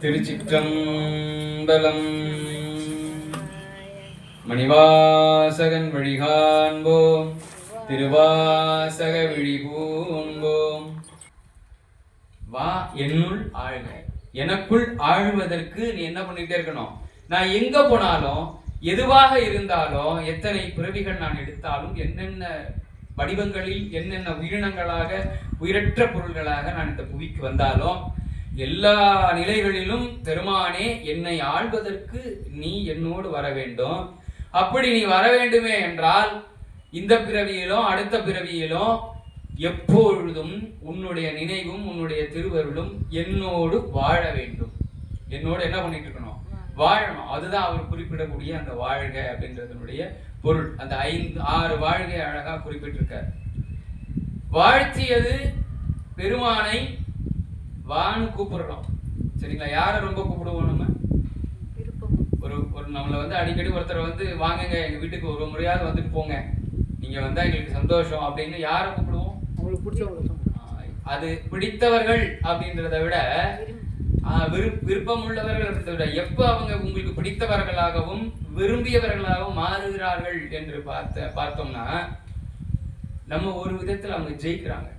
திருச்சிற்றம்பலம். மணிவாசகன் வழிகாண்போம், திருவாசக விழிபூண்போம். வா என்னுள் ஆழ்க. எனக்குள் ஆழ்வதற்கு நீ என்ன பண்ணிட்டே இருக்கணும்? நான் எங்க போனாலும், எதுவாக இருந்தாலும், எத்தனை பிறவிகள் நான் எடுத்தாலும், என்னென்ன வடிவங்களில் என்னென்ன உயிரினங்களாக உயிரற்ற பொருள்களாக நான் இந்த புவிக்கு வந்தாலும், எல்லா நிலைகளிலும் பெருமானே என்னை ஆள்வதற்கு நீ என்னோடு வர வேண்டும். அப்படி நீ வர வேண்டுமே என்றால் இந்த பிறவியிலும் அடுத்த பிறவியிலும் எப்பொழுதும் உன்னுடைய நினைவும் உன்னுடைய திருவருளும் என்னோடு வாழ வேண்டும். என்னோடு என்ன பண்ணிட்டு இருக்கணும்? வாழணும். அதுதான் அவர் குறிப்பிடக்கூடிய அந்த வாழ்க அப்படின்றதனுடைய பொருள். அந்த 5-6 வாழ்கை அழகா குறிப்பிட்டிருக்கார். வாழ்த்தியது பெருமானை வான்னு கூப்பிடுறோம். சரிங்களா? யாரை ரொம்ப கூப்பிடுவோம்? நம்ம ஒரு நம்மளை அடிக்கடி ஒருத்தரை வாங்குங்க எங்க வீட்டுக்கு ஒரு முறையாவது வந்துட்டு போங்க, நீங்க வந்தா எங்களுக்கு சந்தோஷம் அப்படின்னு யாரை கூப்பிடுவோம்? அது பிடித்தவர்கள் அப்படின்றத விட விருப்பம் உள்ளவர்கள் அப்படின்றத விட எப்ப அவங்க உங்களுக்கு பிடித்தவர்களாகவும் விரும்பியவர்களாகவும் மாறுகிறார்கள் என்று பார்த்தோம்னா நம்ம ஒரு விதத்துல அவங்க ஜெயிக்கிறாங்க,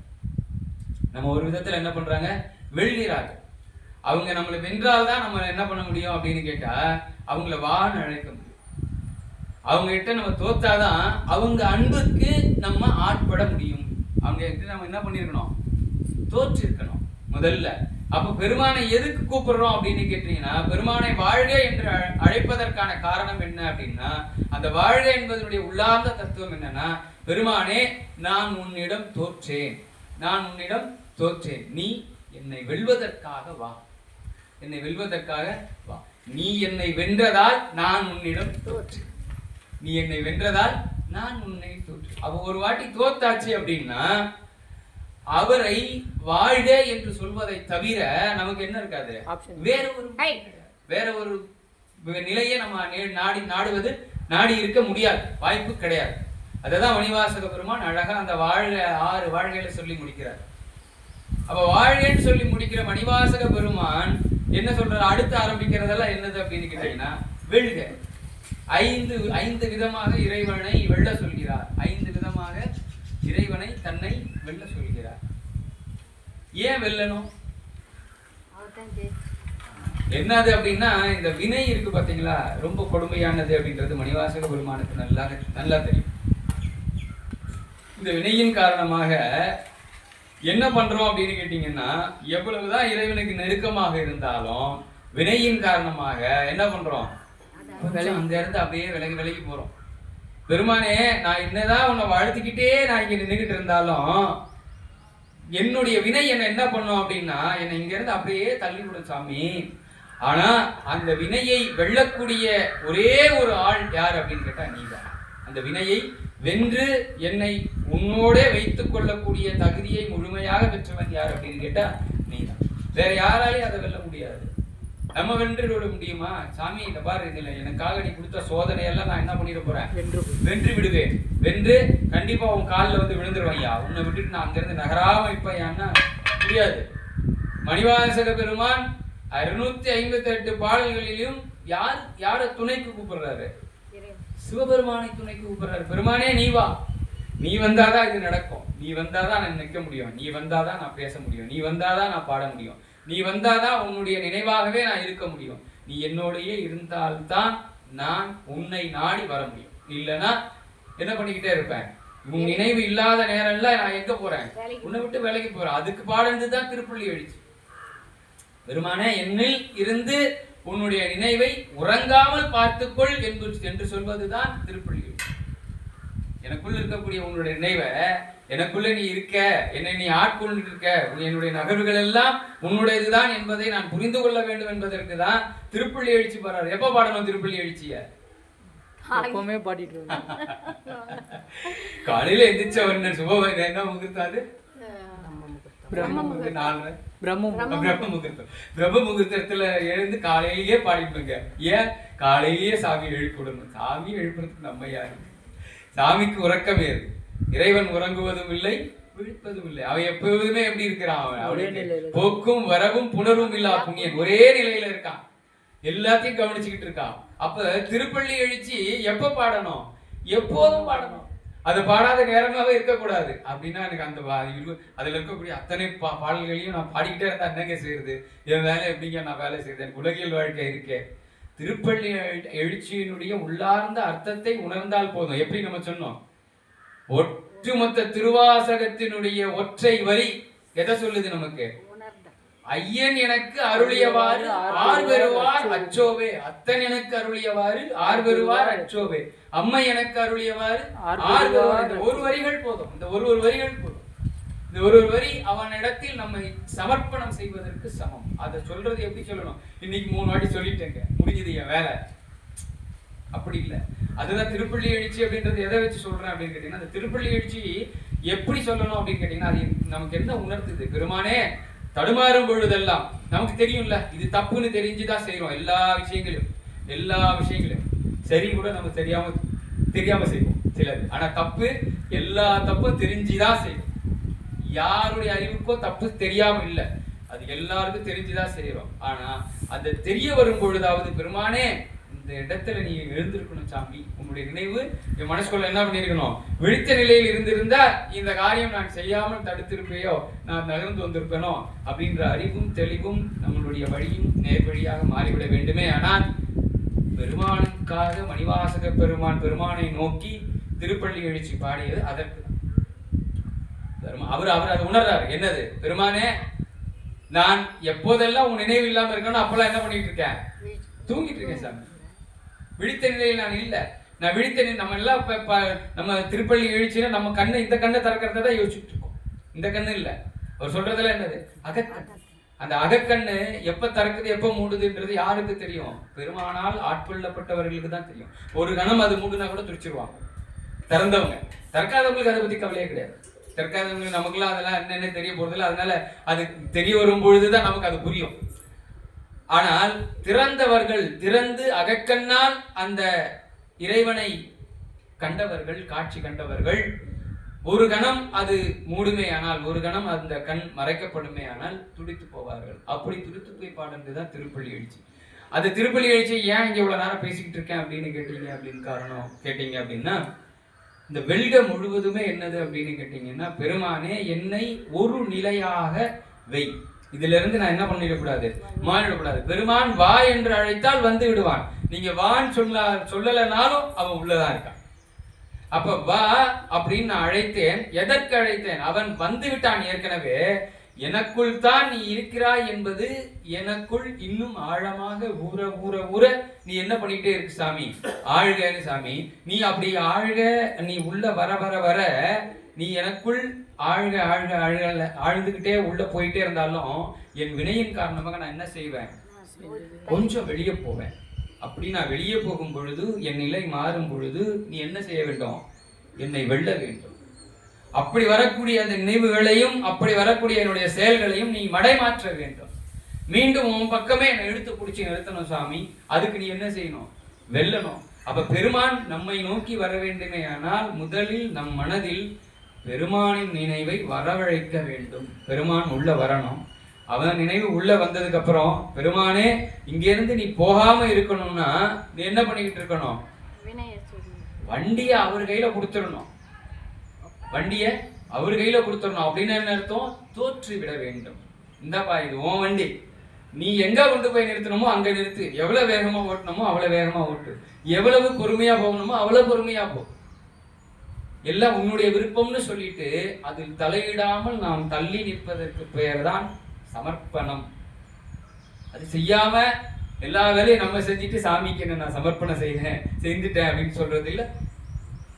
நம்ம ஒரு விதத்துல என்ன பண்றாங்க? வெல்கிறார்கள். அவங்க நம்மளை வென்றால்தான் நம்ம என்ன பண்ண முடியும் அப்படின்னு கேட்டா அவங்கள வான்னு அழைக்க முடியும். அவங்க கிட்ட நம்ம தோத்தாதான் அவங்க அன்புக்கு நம்ம ஆட்பட முடியும். அவங்க கிட்ட நம்ம என்ன பண்ணிருக்கணும்? தோற்று இருக்கணும் முதல்ல. அப்ப பெருமானை எதுக்கு கூப்பிடுறோம் அப்படின்னு கேட்டீங்கன்னா, பெருமானை வாழ்க என்று அழைப்பதற்கான காரணம் என்ன அப்படின்னா, அந்த வாழ்க என்பதனுடைய உள்ளார்ந்த தத்துவம் என்னன்னா, பெருமானே நான் உன்னிடம் தோற்றேன், நான் உன்னிடம் தோற்றேன், நீ என்னை வெல்வதற்காக வா, என்னை வெல்வதற்காக வா. நீ என்னை வென்றதால் நான் உன்னிடம் தோற்றேன், நீ என்னை வென்றதால் நான் உன்னை தோற்றேன். அப்ப ஒரு வாட்டி தோத்தாச்சு அப்படின்னா அவரை வாழ்க என்று சொல்வதை தவிர நமக்கு என்ன இருக்காது? வேற ஒரு நிலையை நம்ம நாடி இருக்க முடியாது, வாய்ப்பு கிடையாது. அததான் மணிவாசக பெருமான் அழகா அந்த வாழ்க 6 வாழ்கையில சொல்லி முடிக்கிறார். அப்ப வாழ்கன்னு சொல்லி முடிக்கிற மணிவாசக பெருமான் என்ன சொல்றாரு? அடுத்து ஆரம்பிக்கிறதெல்லாம் என்னது அப்படின்னு கேட்டீங்கன்னா, வெல்க. 5 விதமாக இறைவனை வெல்ல சொல்கிறார். 5 விதமாக இறைவனை தன்னை வெல்ல சொல்கிறார். ஏன் வெல்லணும்? என்னது அப்படின்னா, இந்த வினை இருக்கு பாத்தீங்களா, ரொம்ப கொடுமையானது அப்படின்றது மணிவாசக பெருமானுக்கு நல்லா தெரியும். இந்த வினையின் காரணமாக என்ன பண்றோம் அப்படின்னு கேட்டீங்கன்னா, எவ்வளவுதான் இறைவனுக்கு நெருக்கமாக இருந்தாலும் வினையின் காரணமாக என்ன பண்றோம்? அங்க இருந்து அப்படியே விலகி போறோம். பெருமானே, நான் என்னதான் உன்னை வாழ்த்துக்கிட்டே நான் இங்க நின்றுகிட்டு இருந்தாலும் என்னுடைய வினை என்ன பண்ணும் அப்படின்னா, என்னை இங்க இருந்து அப்படியே தள்ளிவிடும் சாமி. ஆனா அந்த வினையை வெல்லக்கூடிய ஒரே ஒரு ஆள் யார் அப்படின்னு கேட்டா நீதான். அந்த வினையை வென்று என்னை உன்னோட வைத்துக் கொள்ளக்கூடிய தகுதியை முழுமையாக பெற்றவன் யார் அப்படின்னு கேட்டா நீதான். வேற யாராலையும் அதை வெல்ல முடியாது. நம்ம வென்று விட முடியுமா? சாமி இந்த பாரு, இதுல எனக்காக நீ கொடுத்த சோதனையெல்லாம் நான் என்ன பண்ணிட போறேன்? வென்று விடுவேன். வென்று கண்டிப்பா உன் காலில் விழுந்துருவேன் ஐயா, உன்னை விட்டுட்டு நான் அங்கிருந்து நகராம இப்பயான்னா முடியாது. மணிவாசக பெருமான் 658 பாடல்களிலும் யார துணைக்கு கூப்பிடுறாரு? சிவபெருமானை துணைக்கு கூப்பிடுறாரு. பெருமானே நீ வா, நீ வந்தாதான் இது நடக்கும், நீ வந்தாதான் நான் நிற்க முடியும், நீ வந்தாதான் நான் பேச முடியும், நீ வந்தாதான் நான் பாட முடியும், நீ வந்தாதான் உன்னுடைய நினைவாகவே நான் இருக்க முடியும், நீ என்னோடையே இருந்தால்தான் நான் உன்னை நாடி வர முடியும். இல்லைன்னா என்ன பண்ணிக்கிட்டே இருப்பேன்? உன் நினைவு இல்லாத நேரம்ல நான் எங்க போறேன்? உன்னை விட்டு விலகி போறேன். அதுக்கு பாடுறதுதான் திருப்பள்ளி எழுச்சி. பெருமானே, என்னில் இருந்து உன்னுடைய நினைவை உறங்காமல் பார்த்துக்கொள் என்று சொல்வதுதான் திருப்பள்ளி எழுச்சி. எனக்குள்ள இருக்கக்கூடிய உன்னுடைய நினைவை, எனக்குள்ள நீ இருக்க, என்னை நீ ஆட்கொண்டு இருக்க, என்னுடைய நகர்வுகள் எல்லாம் உன்னுடையதுதான் என்பதை நான் புரிந்து கொள்ள வேண்டும் என்பதற்கு தான் திருப்பள்ளி எழுச்சி பாடுறாரு. எப்ப பாடணும் திருப்பள்ளி எழுச்சிய? எப்பவுமே பாடிட்டு காலையில எந்திரிச்சவன் சுப என்ன முகூர்த்தாது? பிரம்ம முகூர்த்தத்துல எழுந்து காலையிலேயே பாடிட்டுங்க. ஏன்? காலையிலேயே சாமி எழுப்பிடணும். சாமி எழுப்புறதுக்கு நம்ம யாரு? சாமிக்கு உறக்கம் ஏது? இறைவன் உறங்குவதும் இல்லை, விழிப்பதும் இல்லை. அவன் எப்போதுமே எப்படி இருக்கிறான்? அவன் போக்கும் வரவும் புணர்வும் இல்லா புண்ணியன், ஒரே நிலையில இருக்கான், எல்லாத்தையும் கவனிச்சுக்கிட்டு இருக்கான். அப்ப திருப்பள்ளி எழுச்சி எப்ப பாடணும்? எப்போதும் பாடணும். அது பாடாத நேரமாவே இருக்கக்கூடாது. அப்படின்னா எனக்கு அந்த அதுல இருக்கக்கூடிய அத்தனை பாடல்களையும் நான் பாடிக்கிட்டே இருந்தா என்னங்க செய்யறது? என் வேலை எப்படிங்க நான் வேலை செய்யறது? எனக்கு உலகியல் வாழ்க்கை இருக்கேன். திருப்பள்ளி எழுச்சியினுடைய உள்ளார்ந்த அர்த்தத்தை உணர்ந்தால் போதும். எப்படி நம்ம சொன்னோம்? ஒட்டுமொத்த திருவாசகத்தினுடைய ஒற்றை வரி எதை சொல்லுது நமக்கு? ஐயன் எனக்கு அருளியவாறு ஆர் பெறுவார் அச்சோவே, அத்தன் எனக்கு அருளியவாறு ஆர் பெறுவார் அச்சோவே, அம்மை எனக்கு அருளியவாறு ஆர் பெறுவார். ஒரு வரிகள் போதும். இந்த ஒரு வரிகள் போதும். இந்த ஒரு வரி அவனிடத்தில் நம்மை சமர்ப்பணம் செய்வதற்கு சமம். அதை சொல்றது எப்படி சொல்லணும்? இன்னைக்கு 3 வாட்டி சொல்லிட்டேங்க, முடிஞ்சது என் வேலை. அப்படி இல்லை. அதுதான் திருப்பள்ளி எழுச்சி அப்படின்றது. எதை வச்சு சொல்றேன் அப்படின்னு கேட்டீங்கன்னா, அந்த திருப்பள்ளி எழுச்சி எப்படி சொல்லணும் அப்படின்னு கேட்டீங்கன்னா, அது நமக்கு என்ன உணர்த்துது? பெருமானே தடுமாறும் பொழுதெல்லாம் நமக்கு தெரியும்ல, இது தப்புன்னு தெரிஞ்சுதான் செய்யறோம். எல்லா விஷயங்களும் சரி கூட நம்ம தெரியாம செய்வோம் சிலது. ஆனா தப்பு, எல்லா தப்பும் தெரிஞ்சுதான் செய்வோம். யாருடைய அறிவுக்கோ தப்பு தெரியாம இல்லை, அது எல்லாருக்கும் தெரிஞ்சுதான் செய்யறோம். ஆனா அந்த தெரிய வரும் பொழுதாவது, பெருமானே இந்த இடத்துல நீ எழுந்திருக்கணும் சாமி, உன்னுடைய நினைவு என் மனசுக்குள்ள என்ன பண்ணிருக்கணும்? விழித்த நிலையில் இருந்திருந்தா இந்த காரியம் நான் செய்யாமல் தடுத்திருப்பேயோ, நான் நகர்ந்து வந்திருப்பேனோ அப்படின்ற அறிவும் தெளிவும் நம்மளுடைய வழியும் நேர்வழியாக மாறிவிட வேண்டுமே. ஆனால் பெருமானுக்காக மணிவாசக பெருமானை நோக்கி திருப்பள்ளி எழுச்சி பாடியது அதற்கு. அவர் அதை உணர்றாரு. என்னது? பெருமானே, நான் எப்போதெல்லாம் உன் நினைவு இல்லாம இருக்கணும் அப்பெல்லாம் என்ன பண்ணிட்டு இருக்கேன்? தூங்கிட்டு இருக்கேன் சாமி. விழித்த நிலையில் நான் இல்லை. நான் விழித்த நிலை, நம்ம எல்லாம் நம்ம திருப்பள்ளி எழுச்சினா நம்ம கண்ணை, இந்த கண்ணை திறக்கிறத தான் யோசிச்சுட்டு இருக்கோம். இந்த கண்ணு இல்லை. அவர் சொல்றதெல்லாம் என்னது? அகக்கண். அந்த அகக்கண்ணு எப்ப திறக்குது எப்ப மூடுதுன்றது யாருக்கு தெரியும்? பெருமானால் ஆட்கொள்ளப்பட்டவர்களுக்கு தான் தெரியும். ஒரு கணம் அது மூடுனா கூட துடிச்சிருவாங்க திறந்தவங்க. திறக்காதவங்களுக்கு அதை பத்தி கவலையே கிடையாது. திறக்காதவங்களுக்கு நமக்குலாம் அதெல்லாம் என்னென்ன தெரிய போறதில்லை. அதனால அது தெரிய வரும் பொழுதுதான் நமக்கு அது புரியும். ஆனால் திறந்தவர்கள், திறந்து அகக்கண்ணால் அந்த இறைவனை கண்டவர்கள், காட்சி கண்டவர்கள், ஒரு கணம் அது மூடுமே ஆனால், ஒரு கணம் அந்த கண் மறைக்கப்படுமே ஆனால் துடித்து போவார்கள். அப்படி துடித்து போய் பாடுறதுதான் திருப்பள்ளி எழுச்சி. அந்த திருப்பள்ளி எழுச்சி ஏன் இங்க இவ்வளவு நேரம் பேசிக்கிட்டு இருக்கேன் அப்படின்னு கேட்டீங்க அப்படின்னா, இந்த வெல்க முழுவதுமே என்னது அப்படின்னு கேட்டீங்கன்னா, பெருமானே என்னை ஒரு நிலையாக வை. இதுல இருந்து நான் என்ன பண்ணிடக்கூடாது? மாறிடக்கூடாது. பெருமான் வா என்று அழைத்தால் வந்து விடுவான். நீங்க வான்னு சொல்லலனாலும் அவன் உள்ளதான் இருக்கான். அப்ப வா அப்படின்னு நான் அழைத்தேன். எதற்கு அழைத்தேன்? அவன் வந்து விட்டான் ஏற்கனவே. எனக்குள் தான் நீ இருக்கிறாய் என்பது எனக்குள் இன்னும் ஆழமாக ஊற ஊற ஊற நீ என்ன பண்ணிட்டே இருக்கு சாமி? ஆழ்கன்னு சாமி. நீ அப்படி ஆழ்க, நீ உள்ள வர வர வர நீ எனக்குள் ஆழ்க ஆழ்க ஆழ்க ஆழ்ந்துகிட்டே உள்ள போயிட்டே இருந்தாலும் என் வினையின் காரணமாக நான் என்ன செய்வேன்? கொஞ்சம் வெளியே போவேன். அப்படி நான் வெளியே போகும் பொழுது, என் நிலை மாறும் பொழுது நீ என்ன செய்ய வேண்டும்? என்னை வெல்ல வேண்டும். அப்படி வரக்கூடிய அந்த நினைவுகளையும், அப்படி வரக்கூடிய என்னுடைய செயல்களையும் நீ மடைமாற்ற வேண்டும். மீண்டும் உன் பக்கமே என்னை இழுத்து பிடிச்சி நிறுத்தணும் சாமி. அதுக்கு நீ என்ன செய்யணும்? வெல்லணும். அப்ப பெருமான் நம்மை நோக்கி வர வேண்டுமே ஆனால் முதலில் நம் மனதில் பெருமானின் நினைவை வரவழைக்க வேண்டும். பெருமான் உள்ள வரணும். அவன் நினைவு உள்ள வந்ததுக்கு அப்புறம், பெருமானே இங்கிருந்து நீ போகாம இருக்கணும்னா நீ என்ன பண்ணிக்கிட்டு இருக்கணும்? வண்டியை அவர் கையில கொடுத்துடணும். வண்டியை அவர் கையில கொடுத்துடணும். அப்படின்னு என்ன அர்த்தம்? தோற்று விட வேண்டும். இந்தாப்பா இது உன் வண்டி, நீ எங்க கொண்டு போய் நிறுத்தணுமோ அங்க நிறுத்து. எவ்வளவு வேகமா ஓட்டணுமோ அவ்வளவு வேகமா ஓட்டு. எவ்வளவு பொறுமையா போகணுமோ அவ்வளவு பொறுமையா போ. எல்லாம் உன்னுடைய விருப்பம்னு சொல்லிட்டு அதில் தலையிடாமல் நாம் தள்ளி நிற்பதற்கு பெயர் தான் சமர்ப்பணம். அது செய்யாம எல்லா வேலையும் நம்ம செஞ்சுட்டு சாமிக்கு என்ன நான் சமர்ப்பணம் செஞ்சுட்டேன் அப்படின்னு சொல்றது இல்ல,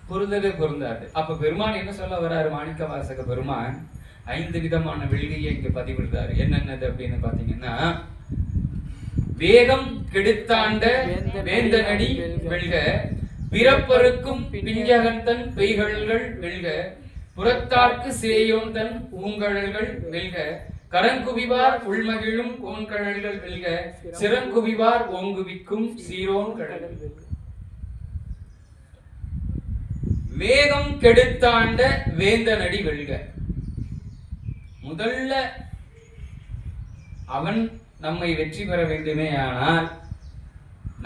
பொருந்தவே பொருந்தாது. அப்ப பெருமான் என்ன சொல்ல வர்றாரு? மாணிக்க வாசக பெருமான் 5 விதமான வெள்ளியை இங்க பதிவிடுறாரு. என்னென்னது அப்படின்னு பாத்தீங்கன்னா, வேகம் கெடுத்தாண்ட வேந்தனடி வெல்க, பிறப்பருக்கும் பிஞ்சகந்தன் பெய்கழல்கள் வெல்க, புறத்தார்க்கு சேயோன் தன் பூங்கழல்கள் வெல்க, கரங்குவிவார் உள்மகிழும் கோன்கழல்கள் வெல்க, சிறங்குவிவார் ஓங்குவிக்கும் சீரோன் கடல்கள் வெல்க. வேகம் கெடுத்தாண்ட வேந்தனடி வெல்க. முதல்ல அவன் நம்மை வெற்றி பெற வேண்டுமே ஆனால்,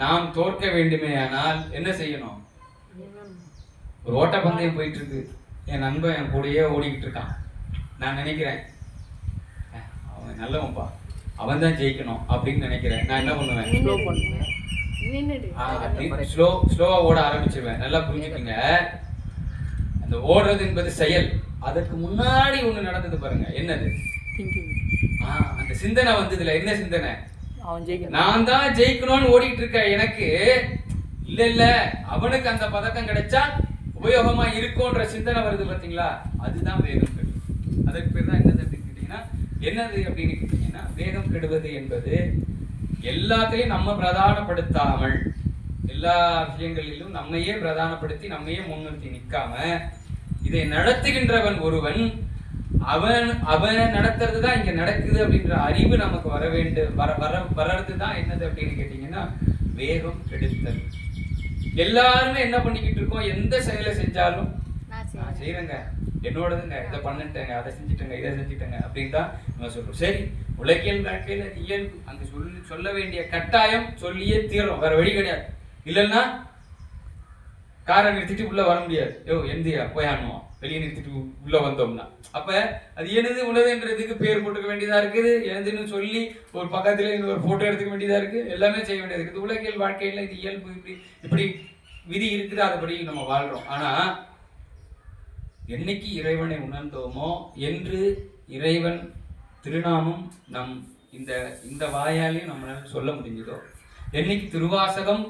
நாம் தோற்க வேண்டுமே ஆனால் என்ன செய்யணும்? ஒரு ஓட்டப்பந்தயம் போயிட்டு இருக்கு, என் நண்பன் என் கூடயே ஓடிக்கிட்டு இருக்கான், நான் நினைக்கிறேன் அவன் நல்லவன்பா, அவன் தான் ஜெயிக்கணும் அப்படின்னு நினைக்கிறேன். நான் என்ன பண்ணுவேன்? ஸ்லோவா ஓட ஆரம்பிச்சிருவேன். நல்லா புரிஞ்சுக்கங்க, அந்த ஓடுறது என்பது செயல். அதற்கு முன்னாடி ஒண்ணு நடந்தது பாருங்க, என்னது? அந்த சிந்தனை வந்ததுல. என்ன சிந்தனை? நான் தான் ஜெயிக்கணும்னு ஓடிட்டு இருக்க எனக்கு இல்ல இல்ல அவனுக்கு அந்த பதக்கம் கிடைச்சா உபயோகமா இருக்கும்ன்ற சிந்தனை வருது பாத்தீங்களா? அதுதான் வேகம் கெடுவது. அதற்கு பேர் தான் என்னது அப்படின்னு கேட்டீங்கன்னா, என்னது அப்படின்னு கேட்டீங்கன்னா, வேகம் கெடுவது என்பது எல்லாத்தையும் நம்ம பிரதானப்படுத்தாமல், எல்லா விஷயங்களிலும் நம்மையே பிரதானப்படுத்தி நம்மையே முன்னிறுத்தி நிற்காம, இதை நடத்துகின்றவன் ஒருவன், அவன் நடத்துறது தான் இங்க நடக்குது அப்படின்ற அறிவு நமக்கு வர வேண்டும். வர்றது தான் என்னது அப்படின்னு கேட்டீங்கன்னா வேகம் கெடுத்தல். எல்லாருமே என்ன பண்ணிக்கிட்டு இருக்கோம்? எந்த செயலை செஞ்சாலும் நான் செய்யறேங்க, என்னோடதுங்க, இதை பண்ணிட்டேங்க, அதை செஞ்சுட்டேங்க, இதை செஞ்சுட்டேங்க அப்படின்னு தான் நம்ம சொல்றோம். சரி, உலகியல் வாழ்க்கையில இயல்பு, அங்க சொல்ல வேண்டிய கட்டாயம் சொல்லியே தீரும், வேற வழி கிடையாது. இல்லைன்னா காரை நிறுத்திட்டு உள்ள வர முடியாது. எந்தியா போய் ஆடுவோம், வெளியே நிறுத்திட்டு உள்ள வந்தோம்னா அப்ப அது எனது உலகன்றதுக்கு பேர் போட்டுக்க வேண்டியதா இருக்குது. எனதுன்னு சொல்லி ஒரு பக்கத்துல இன்னொரு போட்டோ எடுத்துக்க வேண்டியதா இருக்கு, எல்லாமே செய்ய வேண்டியது இருக்குது. உலகியல் வாழ்க்கையில இது இயல்பு, இப்படி விதி இருக்குது, அதுபடி நம்ம வாழ்றோம். ஆனா என்னைக்கு இறைவனை உணர்ந்தோமோ என்று இறைவன் திருநாமம் நம் இந்த வாயாலையும் நம்மளால சொல்ல முடிஞ்சதோ, என்னைக்கு திருவாசகம்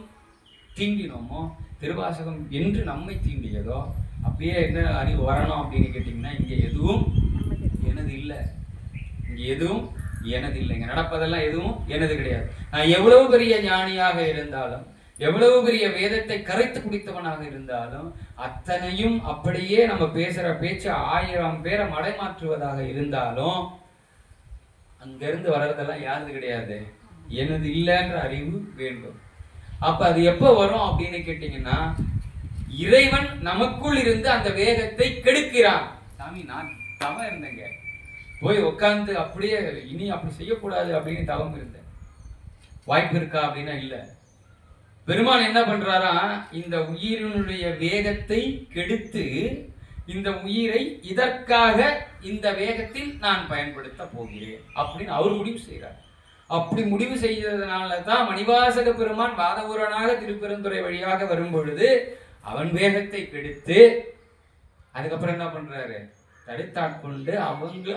தீண்டினோமோ, திருவாசகம் என்று நம்மை தீண்டியதோ, அப்படியே என்ன அறிவு வரணும் அப்படின்னு கேட்டீங்கன்னா, இங்க எதுவும் எனது இல்லை, இங்க எதுவும் எனது இல்லை, இங்க நடப்பதெல்லாம் எதுவும் எனது கிடையாது. நான் எவ்வளவு பெரிய ஞானியாக இருந்தாலும், எவ்வளவு பெரிய வேதத்தை கரைத்து குடித்தவனாக இருந்தாலும், அத்தனையும் அப்படியே நம்ம பேசுற பேச்சு 1000 பேரை மடைமாற்றுவதாக இருந்தாலும், அங்கிருந்து வர்றதெல்லாம் யாருது கிடையாது, எனது இல்லைன்ற அறிவு வேண்டும். அப்ப அது எப்ப வரும் அப்படின்னு கேட்டீங்கன்னா, இறைவன் நமக்குள் இருந்து அந்த வேகத்தை கெடுக்கிறான். சாமி, நான் தவம் இருந்தேங்க, போய் உட்கார்ந்து அப்படியே இனி அப்படி செய்யக்கூடாது அப்படின்னு தவம் இருந்தேன், வாய்ப்பு இருக்கா அப்படின்னா இல்ல. பெருமான் என்ன பண்றாரா, இந்த உயிரினுடைய வேகத்தை கெடுத்து இந்த உயிரை இதற்காக இந்த வேகத்தில் நான் பயன்படுத்த போகிறேன் அப்படின்னு அவர் முடிவு செய்கிறார். அப்படி முடிவு செய்ததுனால தான் மணிவாசக பெருமான் வாதவூரனாக திருப்பெருந்துறை வழியாக வரும் பொழுது அவன் வேகத்தை கெடுத்து அதுக்கப்புறம் என்ன பண்றாரு, தடுத்தாட்கொண்டு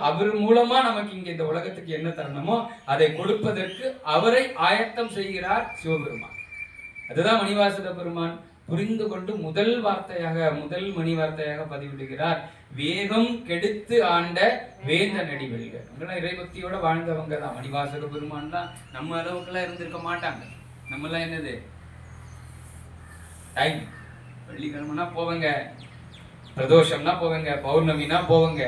அவர் மூலமா நமக்கு இங்க இந்த உலகத்துக்கு என்ன தரணுமோ அதை கொடுப்பதற்கு அவரை ஆயத்தம் செய்கிறார் சிவபெருமான். அதுதான் மணிவாசக பெருமான் புரிந்து கொண்டு முதல் மணி வார்த்தையாக பதிவிடுகிறார், வேகம் கெடுத்து ஆண்ட வேந்த நடி வெல்க. இறைபக்தியோட வாழ்ந்தவங்க தான் மணிவாசக பெருமான் தான். நம்ம அளவுக்குலாம் இருந்திருக்க மாட்டாங்க. நம்மலாம் என்னது, டைம் வெள்ளிக்கிழமைனா போவங்க, பிரதோஷம்னா போவங்க, பௌர்ணமினா போவங்க,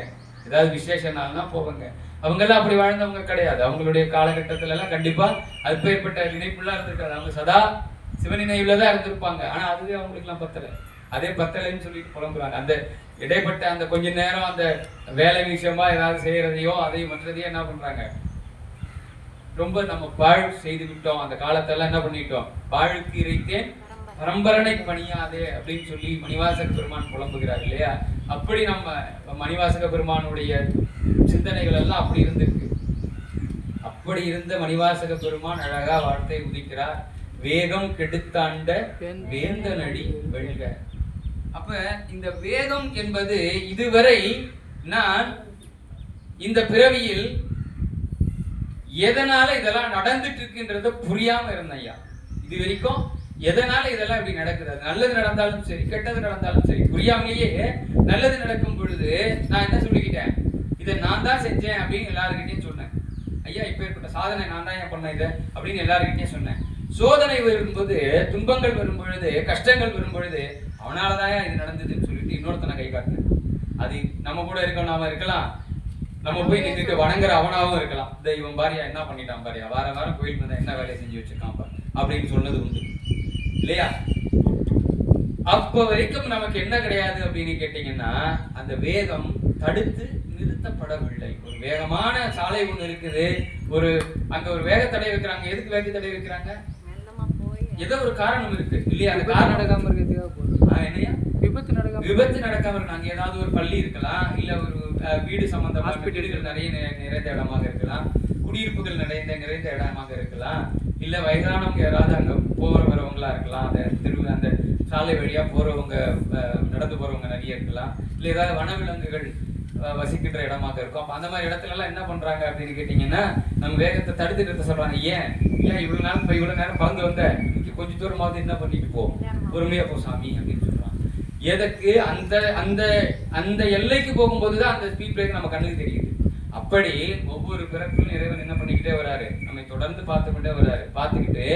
ஏதாவது விசேஷ நாள்னா போவங்க. அவங்கெல்லாம் அப்படி வாழ்ந்தவங்க கிடையாது. அவங்களுடைய காலகட்டத்துல எல்லாம் கண்டிப்பா அதுப்பேற்பட்ட நினைப்புலாம் இருந்திருக்காது. அவங்க சதா சிவநினைவுல தான் இருந்திருப்பாங்க. ஆனா அதுவே அவங்களுக்கு எல்லாம் பத்தலை, அதே பத்தலைன்னு சொல்லிட்டு புலம்புறாங்க. அந்த இடைப்பட்ட அந்த கொஞ்ச நேரம் அந்த வேலை விஷயமா ஏதாவது செய்யறதையோ அதையும் மற்றதையோ என்ன பண்றாங்க, ரொம்ப நம்ம பாழ் செய்து விட்டோம், அந்த காலத்தெல்லாம் என்ன பண்ணிட்டோம், பாழுக்கு இறைத்தேன் பரம்பரனை பணியாதே அப்படின்னு சொல்லி மணிவாசக பெருமான் புலம்புகிறார் இல்லையா? அப்படி நம்ம மணிவாசக பெருமானுடைய சிந்தனைகள் எல்லாம் அப்படி இருந்திருக்கு. அப்படி இருந்த மணிவாசக பெருமான் அழகா வார்த்தை உதிக்கிறார், வேகம் கெடுத்தாண்ட வேந்தனடி வெல்க. அப்ப இந்த வேகம் என்பது இதுவரை நான் இந்த பிறவியில் எதனால இதெல்லாம் நடந்துட்டு இருக்குன்றத புரியாம இருந்தேன் ஐயா. இது வரைக்கும் எதனால இதெல்லாம் இப்படி நடக்குது, நல்லது நடந்தாலும் சரி கெட்டது நடந்தாலும் சரி புரியாமலேயே நல்லது நடக்கும் பொழுது நான் என்ன சொல்லிக்கிட்டேன், இதை நான் தான் செஞ்சேன் அப்படின்னு எல்லாருக்கிட்டையும் சொன்னேன். ஐயா இப்ப ஏற்பட்ட சாதனை நான் தான் ஏன் பண்ணேன் இதை அப்படின்னு எல்லாருக்கிட்டையும் சொன்னேன். சோதனை வரும்போது, துன்பங்கள் வரும் பொழுது, கஷ்டங்கள் வரும் பொழுது அவனாலதான் இது நடந்ததுன்னு சொல்லிட்டு இன்னொருத்தனை கை காட்டுனேன். அது நம்ம கூட நாம இருக்கலாம், நம்ம போய் நின்றுட்டு வணங்குற அவனாவும் இருக்கலாம். இந்த இவன் பாரியா என்ன பண்ணிட்டான் பாரியா, வாரம் கோயிலுக்கு வந்தா என்ன வேலையை செஞ்சு வச்சிருக்கான் பாரு அப்படின்னு சொன்னது உண்டு இல்லையா? அப்ப வரைக்கும் நமக்கு என்ன கிடையாது அப்படின்னு கேட்டீங்கன்னா, அந்த வேகம் தடுத்து நிறுத்தப்படவில்லை. ஒரு வேகமான சாலை ஒண்ணு இருக்குது, அங்க ஒரு வேக தடை வைக்கிறாங்க. எதுக்கு வேக தடை வைக்கிறாங்க? ஏதோ ஒரு காரணம் இருக்கு இல்லையா? அந்த காரணம் நடக்காம இருக்கிறதுக்காக என்னையா விபத்து நடக்காம இருக்காங்க. ஏதாவது ஒரு பள்ளி இருக்கலாம், இல்ல ஒரு வீடு சம்பந்தமா ஹாஸ்பிட்டல்கள் நிறைந்த இடமாக இருக்கலாம், குடியிருப்புகள் நிறைந்த இடமாக இருக்கலாம், இல்ல வயதானவங்க யாராவது அங்க வரவங்களா இருக்கலாம், அந்த சாலை வழியா போறவங்க நடந்து போறவங்க நிறைய இருக்கலாம், இல்ல ஏதாவது வனவிலங்குகள் வசிக்கின்ற இடமாக இருக்கும். அப்ப அந்த மாதிரி இடத்துல எல்லாம் என்ன பண்றாங்க அப்படின்னு கேட்டீங்கன்னா, நம்ம வேகத்தை தடுத்து நிறுத்த சொல்றாங்க. ஏன் இவ்வளவு நேரம் பறந்து வந்த கொஞ்சம் தூரமாவது என்ன பண்ணிட்டு போ, பொறுமையா போ சாமி அப்படின்னு சொல்றாங்க. எதற்கு? அந்த எல்லைக்கு போகும்போதுதான் அந்த ஸ்பீட் பிரேக் நம்ம கண்ணுக்கு தெரியுது. அப்படி ஒவ்வொரு பிறப்பிலும் இறைவன் என்ன பண்ணிக்கிட்டே வராரு, நம்மை தொடர்ந்து பார்த்துக்கிட்டே வராரு. பார்த்துக்கிட்டு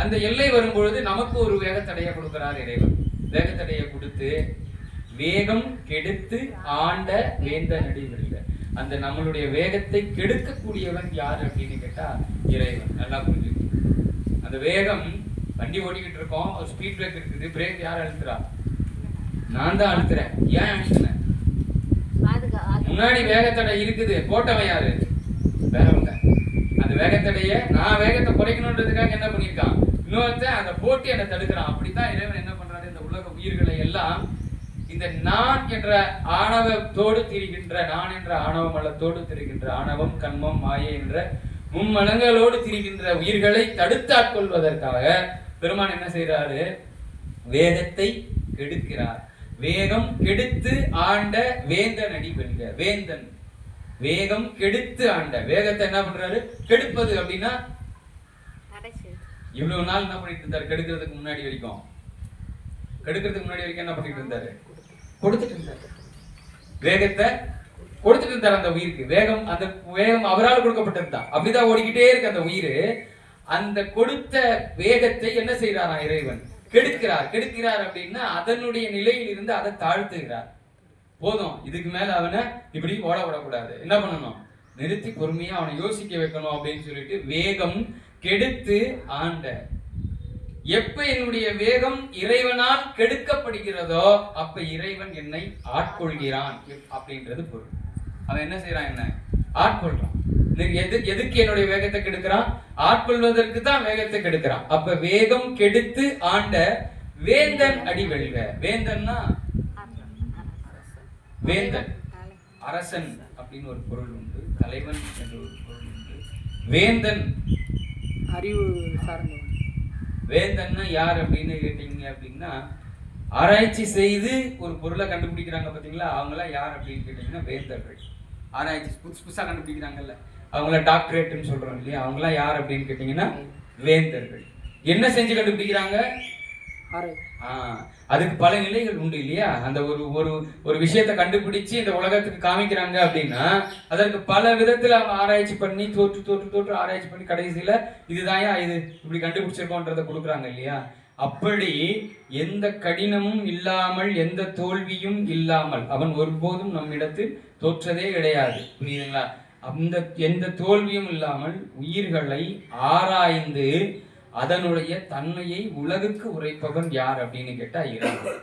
அந்த எல்லை வரும்பொழுது நமக்கு ஒரு வேகத்தடையை கொடுக்கிறார் இறைவன். வேகத்தடையை கொடுத்து வேகம் கெடுத்து ஆண்ட வேந்த நடிவரில்லை. அந்த நம்மளுடைய வேகத்தை கெடுக்கக்கூடியவன் யார் அப்படின்னு கேட்டா இறைவன். நல்லா புரிஞ்சுக்கணும். அந்த வேகம், வண்டி ஓடிக்கிட்டு இருக்கோம், ஒரு ஸ்பீட் பிரேக் இருக்குது, பிரேக் யார் அழுத்துறா? நான் தான் அழுத்துறேன். ஏன் அழுத்துனேன்? முன்னாடி வேகத்தடை இருக்குது, போட்டவன் யாரு? வேறவங்க. அந்த வேகத்தடைய நான் வேகத்தை குறைக்கணும்ன்றதுக்காக என்ன பண்ணிருக்கான், இன்னொருத்தன் அதை போட்டு என்னை தடுக்கிறான். அப்படித்தான் இறைவன் என்ன பண்றாரு, இந்த உலக உயிர்களை எல்லாம் இந்த நான் என்ற ஆணவத்தோடு திரிகின்ற, நான் என்ற ஆணவ மலத்தோடு திரிகின்ற, ஆணவம் கண்மம் மாயை என்ற மும்மலங்களோடு திரிகின்ற உயிர்களை தடுத்து ஆட்கொள்வதற்காக பெருமான் என்ன செய்யறாரு, வேகத்தை கெடுக்கிறார். வேகம் கெடுத்து ஆண்ட வேந்தன் அடி வெல்க. வேந்தன் வேகம் கெடுத்து ஆண்ட, வேகத்தை என்ன பண்றாரு, கெடுப்பது. அப்படின்னா இவ்வளவு நாள் என்ன பண்ணிட்டு இருந்தாரு, கெடுக்கிறதுக்கு முன்னாடி வரைக்கும் என்ன பண்ணிட்டு இருந்தாரு, கொடுத்துட்டு இருந்தாரு. வேகத்தை கொடுத்துட்டு இருந்தாரு அந்த உயிருக்கு. அந்த வேகம் அவரால் கொடுக்கப்பட்டிருந்தான். அப்படிதான் ஓடிக்கிட்டே இருக்கு அந்த உயிர். அந்த கொடுத்த வேகத்தை என்ன செய்யறாரா இறைவன், கெடுக்கிறார் அப்படின்னா அதனுடைய நிலையில் இருந்து அதை தாழ்த்துகிறார். போதும், இதுக்கு மேல அவனை இப்படி ஓட விடக்கூடாது, என்ன பண்ணணும், நிறுத்தி பொறுமையா அவனை யோசிக்க வைக்கணும் அப்படின்னு சொல்லிட்டு வேகம் கெடுத்து ஆண்ட. எப்ப என்னுடைய வேகம் இறைவனால் கெடுக்கப்படுகிறதோ அப்ப இறைவன் என்னை ஆட்கொள்கிறான் அப்படின்றது பொருள். அவன் என்ன செய்யறான், என்ன ஆட்கொள்றான். எதுக்கு என்னுடைய வேகத்தை கெடுக்கிறான், ஆட்கொள்வதற்கு தான் வேகத்தை கெடுக்கிறான். அப்ப வேகம் கெடுத்து ஆண்ட வேந்தன் அடி வெல்க. வேந்தன்னா வேந்தன், அரசன் அப்படின்னு ஒரு பொருள் உண்டு, தலைவன் என்ற ஒரு பொருள் உண்டு. வேந்தன் அறிவு சார்ந்தவன். வேந்தன்னா யார் அப்படின்னு கேட்டீங்க அப்படின்னா, ஆராய்ச்சி செய்து ஒரு பொருளை கண்டுபிடிக்கிறாங்க பாத்தீங்களா, அவங்களாம் யார் அப்படின்னு கேட்டீங்கன்னா வேந்தர்கள். ஆராய்ச்சி புதுசா கண்டுபிடிக்கிறாங்கல்ல, அவங்கள டாக்டரேட்னு சொல்றோம் இல்லையா, அவங்களாம் யார் அப்படின்னு கேட்டீங்கன்னா வேந்தர்கள். என்ன செஞ்சு கண்டுபிடிக்கிறாங்க, அதுக்கு பல நிலைகள் உண்டு இல்லையா. அந்த ஒரு விஷயத்தை கண்டுபிடிச்சு இந்த உலகத்துக்கு காமிக்கிறாங்க அப்படின்னா அதற்கு பல விதத்துல அவங்க ஆராய்ச்சி பண்ணி தோற்று ஆராய்ச்சி பண்ணி கடைசியில இதுதான் இது இப்படி கண்டுபிடிச்சிருக்கோன்றதை கொடுக்குறாங்க இல்லையா. அப்படி எந்த கடினமும் இல்லாமல் எந்த தோல்வியும் இல்லாமல் அவன் ஒருபோதும் நம்மிடத்தில் தோற்றதே கிடையாது. புரியுதுங்களா? அந்த எந்த தோல்வியும் இல்லாமல் உயிர்களை ஆராய்ந்து அதனுடைய தன்மையை உலகுக்கு உரைப்பவன் யார் அப்படின்னு கேட்டா இறைவன்.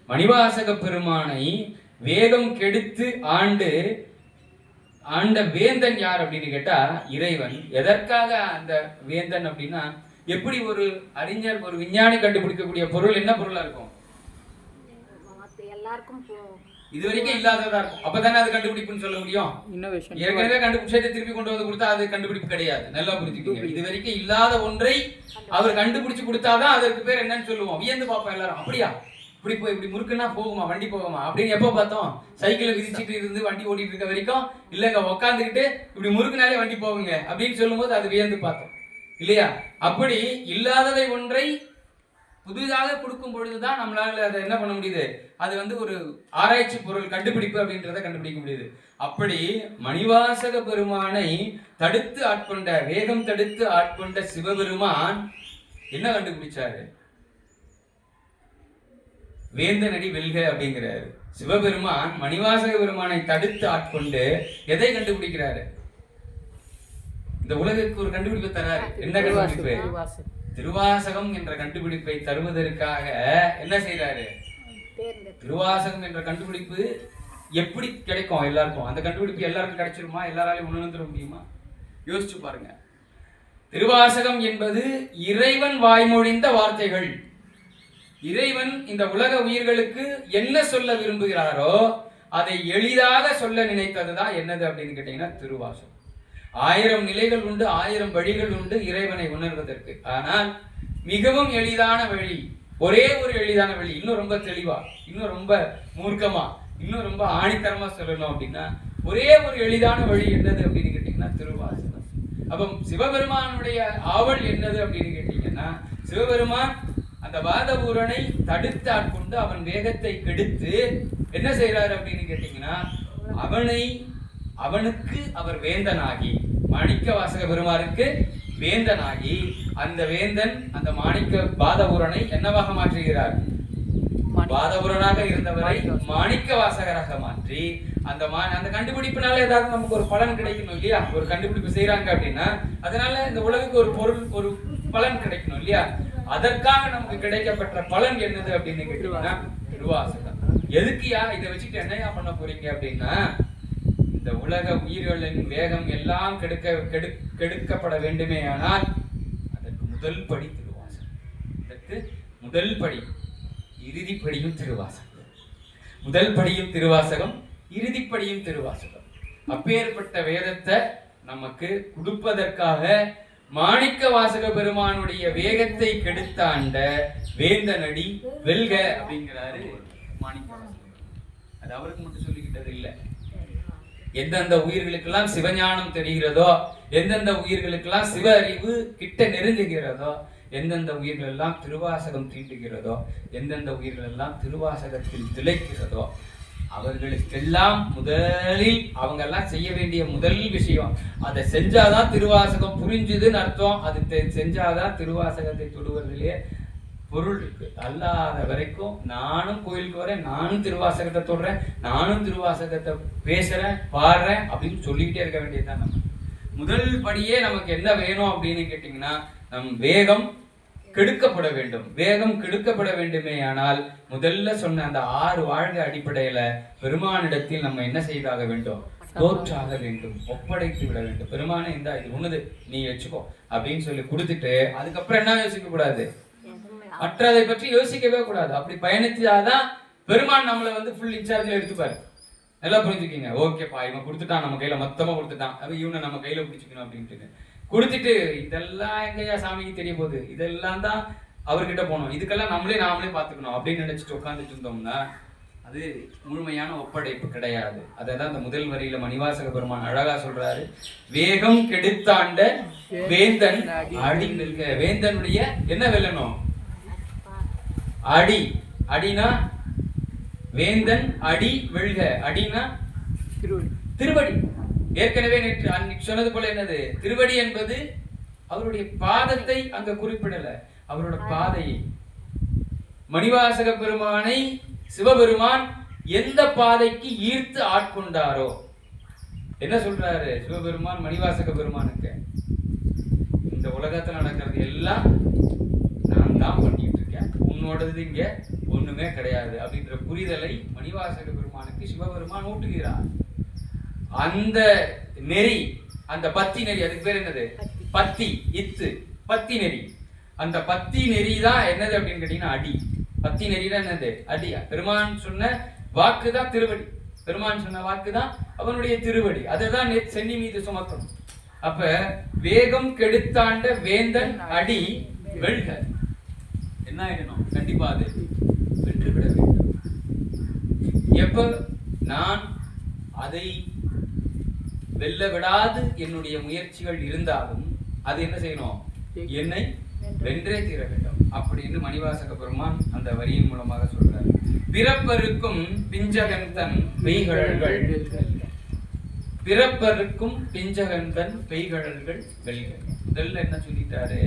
மணிவாசக பெருமானை வேகம் கெடுத்து ஆண்ட வேந்தன் யார் அப்படின்னு கேட்டா இறைவன். எதற்காக அந்த வேந்தன் அப்படின்னா, எப்படி ஒரு அறிஞர் ஒரு விஞ்ஞானி கண்டுபிடிக்கக்கூடிய பொருள் என்ன பொருளா இருக்கும், இதுவரைக்கும் இல்லாததா இருக்கும். அப்பதானே அது கண்டுபிடிப்புன்னு சொல்ல முடியும். ஏற்கனவே கண்டுபிடிச்சதை திருப்பி கொண்டு வந்து கொடுத்தா அது கண்டுபிடிப்பு கிடையாது. நல்லா புரிஞ்சுக்கோங்க. இது வரைக்கும் இல்லாத ஒன்றை அவர் கண்டுபிடிச்சு கொடுத்தாதான் அதற்கு பேர் என்னன்னு சொல்லுவோம். வியந்து பார்ப்போம் எல்லாரும். அப்படியா, இப்படி முறுக்குன்னா போகுமா, வண்டி போகுமா அப்படின்னு எப்போ பார்த்தோம், சைக்கிளை விதிச்சுட்டு இருந்து வண்டி ஓடிட்டு இருக்க வரைக்கும் இல்லைங்க உட்காந்துக்கிட்டு இப்படி முறுக்குனாலே வண்டி போகுங்க அப்படின்னு சொல்லும் போது அது வியந்து பார்த்தோம் இல்லையா. அப்படி இல்லாததை ஒன்றை புதிதாக கொடுக்கும் பொழுதுதான் நம்மளால அதை என்ன பண்ண முடியுது, அது ஒரு ஆராய்ச்சி பொருள் கண்டுபிடிப்பு அப்படின்றத கண்டுபிடிக்க முடியுது. அப்படி மணிவாசக பெருமானை தடுத்து ஆட்கொண்ட, வேகம் தடுத்து ஆட்கொண்ட சிவபெருமான் என்ன கண்டுபிடிச்சாரு, வேந்தனடி வெல்க அப்படிங்கிறாரு. சிவபெருமான் மணிவாசக பெருமானை தடுத்து ஆட்கொண்டு எதை கண்டுபிடிக்கிறாரு, இந்த உலகிற்கு ஒரு கண்டுபிடிப்பு தராரு. என்ன கண்டுபிடிப்பு, திருவாசகம் என்ற கண்டுபிடிப்பை தருவதற்காக என்ன செய்யறாரு, திருவாசகம் என்ற கண்டுபிடிப்பு எப்படி கிடைக்கும் எல்லாருக்கும்? அந்த கண்டுபிடிப்பு எல்லாருக்கும் கிடைச்சிருமா? எல்லாராலையும் உணர்ந்துட முடியுமா? யோசிச்சு பாருங்க. திருவாசகம் என்பது இறைவன் வாய்மொழிந்த வார்த்தைகள். இறைவன் இந்த உலக உயிர்களுக்கு என்ன சொல்ல விரும்புகிறாரோ அதை எளிதாக சொல்ல நினைத்ததுதான் என்னது அப்படின்னு கேட்டீங்கன்னா திருவாசகம். 1000 நிலைகள் உண்டு, 1000 வழிகள் உண்டு இறைவனை உணர்வதற்கு. ஆனால் மிகவும் எளிதான வழி, ஒரே ஒரு எளிதான வழி, இன்னும் ரொம்ப தெளிவா, இன்னும் ரொம்ப மூர்க்கமா, இன்னும் ரொம்ப ஆணித்தரமா சொல்லணும் அப்படின்னா ஒரே ஒரு எளிதான வழி என்னது அப்படின்னு கேட்டீங்கன்னா திருவாசகம். அப்போ சிவபெருமானுடைய ஆவல் என்னது அப்படின்னு கேட்டீங்கன்னா, சிவபெருமான் அந்த வாதபூரனை தடுத்து ஆட்கொண்டு அவன் வேகத்தை கெடுத்து என்ன செய்யறாரு அப்படின்னு கேட்டீங்கன்னா, அவனுக்கு அவர் வேந்தனாகி, மாணிக்க வாசக பெருமாருக்கு வேந்தனாகி, அந்த வேந்தன் அந்த மாணிக்க வாதபூரனை என்னவாக மாற்றுகிறார்? வாதபுரனாக இருந்தவரை மாணிக்க வாசகராக மாற்றி அந்த கண்டுபிடிப்புனால ஏதாவது நமக்கு ஒரு பலன் கிடைக்கணும் இல்லையா? ஒரு கண்டுபிடிப்பு செய்யறாங்க அப்படின்னா அதனால இந்த உலகுக்கு ஒரு பொருள், ஒரு பலன் கிடைக்கணும் இல்லையா? அதற்காக நமக்கு கிடைக்கப்பட்ட பலன் என்னது அப்படின்னு கேட்டீங்கன்னா திருவாசகம். எதுக்குயா இதை வச்சுட்டு என்னையா பண்ண போறீங்க அப்படின்னா, இந்த உலக உயிர்களின் வேகம் எல்லாம் கெடுக்கப்பட வேண்டுமே ஆனால் அதற்கு முதல் படி திருவாசகம். இதற்கு முதல் படி, இறுதிப்படியும் திருவாசகம். முதல் படியும் திருவாசகம், இறுதிப்படியும் திருவாசகம். அப்பேற்பட்ட வேதத்தை நமக்கு கொடுப்பதற்காக மாணிக்க வாசக பெருமானுடைய வேகத்தை கெடுத்தாண்ட வேந்தனடி வெல்க அப்படிங்கிறாரு மாணிக்க வாசகர். அது அவருக்கு மட்டும் சொல்லிக்கிட்டது இல்லை. எந்தெந்த உயிர்களுக்கெல்லாம் சிவஞானம் தெரிகிறதோ, எந்தெந்த உயிர்களுக்கெல்லாம் சிவ அறிவு கிட்ட நெருங்குகிறதோ, எந்தெந்த உயிர்கள் எல்லாம் திருவாசகம் தீண்டுகிறதோ, எந்தெந்த உயிர்கள் எல்லாம் திருவாசகத்தில் திளைக்கிறதோ, அவர்களுக்கெல்லாம் முதலில் அவங்க எல்லாம் செய்ய வேண்டிய முதல் விஷயம், அதை செஞ்சாதான் திருவாசகம் புரிஞ்சுதுன்னு அர்த்தம். அது செஞ்சாதான் திருவாசகத்தை தொடுவதிலேயே பொருள் இருக்கு. அல்லாத வரைக்கும் நானும் கோயிலுக்கு வரேன், நானும் திருவாசகத்தை தொடுறேன், நானும் திருவாசகத்தை பேசுறேன், பாடுறேன் அப்படின்னு சொல்லிக்கிட்டே இருக்க வேண்டியதுதான். நம்ம முதல் படியே நமக்கு என்ன வேணும் அப்படின்னு கேட்டீங்கன்னா, நம் வேகம் கெடுக்கப்பட வேண்டும். வேகம் கெடுக்கப்பட வேண்டுமே ஆனால் முதல்ல சொன்ன அந்த 6 வாழ்க அடிப்படையில பெருமானிடத்தில் நம்ம என்ன செய்தாக வேண்டும்? தோற்றாக வேண்டும், ஒப்படைத்து விட வேண்டும். பெருமானே இந்த இது உனது, நீ வச்சுக்கோ அப்படின்னு சொல்லி கொடுத்துட்டு அதுக்கப்புறம் என்ன யோசிக்க கூடாது? மற்றதை பற்றி யோசிக்கவே கூடாது. அப்படி பயணிச்சாதான் பெருமான் நம்மளை ஃபுல் இன்சார்ஜ்ல எடுத்துப்பாரு. நல்லா புரிஞ்சுக்கிங்க. ஓகேப்பா, இவன் கொடுத்துட்டான், நம்ம கையில மொத்தமா கொடுத்துட்டான், அது இவனை நம்ம கையில பிடிச்சிக்கணும் அப்படின்ட்டு கொடுத்துட்டு இதெல்லாம் எங்கயா சாமிக்கு தெரிய போகுது, இதெல்லாம் தான் அவர்கிட்ட போகணும், இதுக்கெல்லாம் நாமளே பார்த்துக்கணும் அப்படின்னு நினைச்சிட்டு உட்காந்துட்டு இருந்தோம்னா அது முழுமையான ஒப்படைப்பு கிடையாது. அதான் அந்த முதல் வரியில மணிவாசக பெருமான் அழகா சொல்றாரு, வேகம் கெடுத்தாண்ட வேந்தன் அடி வெல்க. வேந்தனுடைய என்ன வெல்லணும்? அடி. அடினா வேந்தன் அடி வெல்க. அடினா திருவடி. ஏற்கனவே நேற்று சொன்னது போல என்னது? திருவடி என்பது அவருடைய பாதத்தை அங்க குறிப்பிடல, அவரோட பாதையை. மணிவாசக பெருமானை சிவபெருமான் எந்த பாதைக்கு ஈர்த்து ஆட்கொண்டாரோ, என்ன சொல்றாரு சிவபெருமான் மணிவாசக பெருமானுக்கு? இந்த உலகத்துல நடக்கிறது எல்லாம் நான் தான் பண்ணிட்டு இருக்கேன், உன்னோடது இங்க ஒண்ணுமே கிடையாது அப்படின்ற புரிதலை மணிவாசக பெருமானுக்கு சிவபெருமான் ஊட்டுகிறார். அந்த நெறி, அந்த பத்தி நெறி, அதுக்கு பேர் என்னது? பத்தி இத்து பத்தி நெறி. அந்த பத்தி நெறி தான் என்னது அப்படின்னு கேட்டீங்கன்னா அடி. பத்தி நெறிதான் என்னது? அடியா. பெருமான் சொன்ன வாக்குதான் திருவடி. பெருமான் சொன்ன வாக்குதான் அவனுடைய திருவடி. அதுதான் சென்னி மீது சுமக்கணும். அப்ப வேகம் கெடுத்தாண்ட வேந்தன் அடி வெல்க. என்ன ஆயிடணும்? கண்டிப்பா அது வென்று விட வேண்டும். எப்ப நான் அதை வெல்ல விடாது என்னுடைய முயற்சிகள் இருந்தாலும் அது என்ன செய்யணும்? என்னை வென்றே தீர வேண்டும் அப்படின்னு மணிவாசக பெருமான் அந்த வரியின் மூலமாக சொல்றார். பிறப்பருக்கும் பிஞ்சகந்தன் பெய்கழல்கள், பிறப்பருக்கும் பிஞ்சகந்தன் பெய்கழல்கள் வெல்க. முதல்ல என்ன சொல்லிட்டாரு?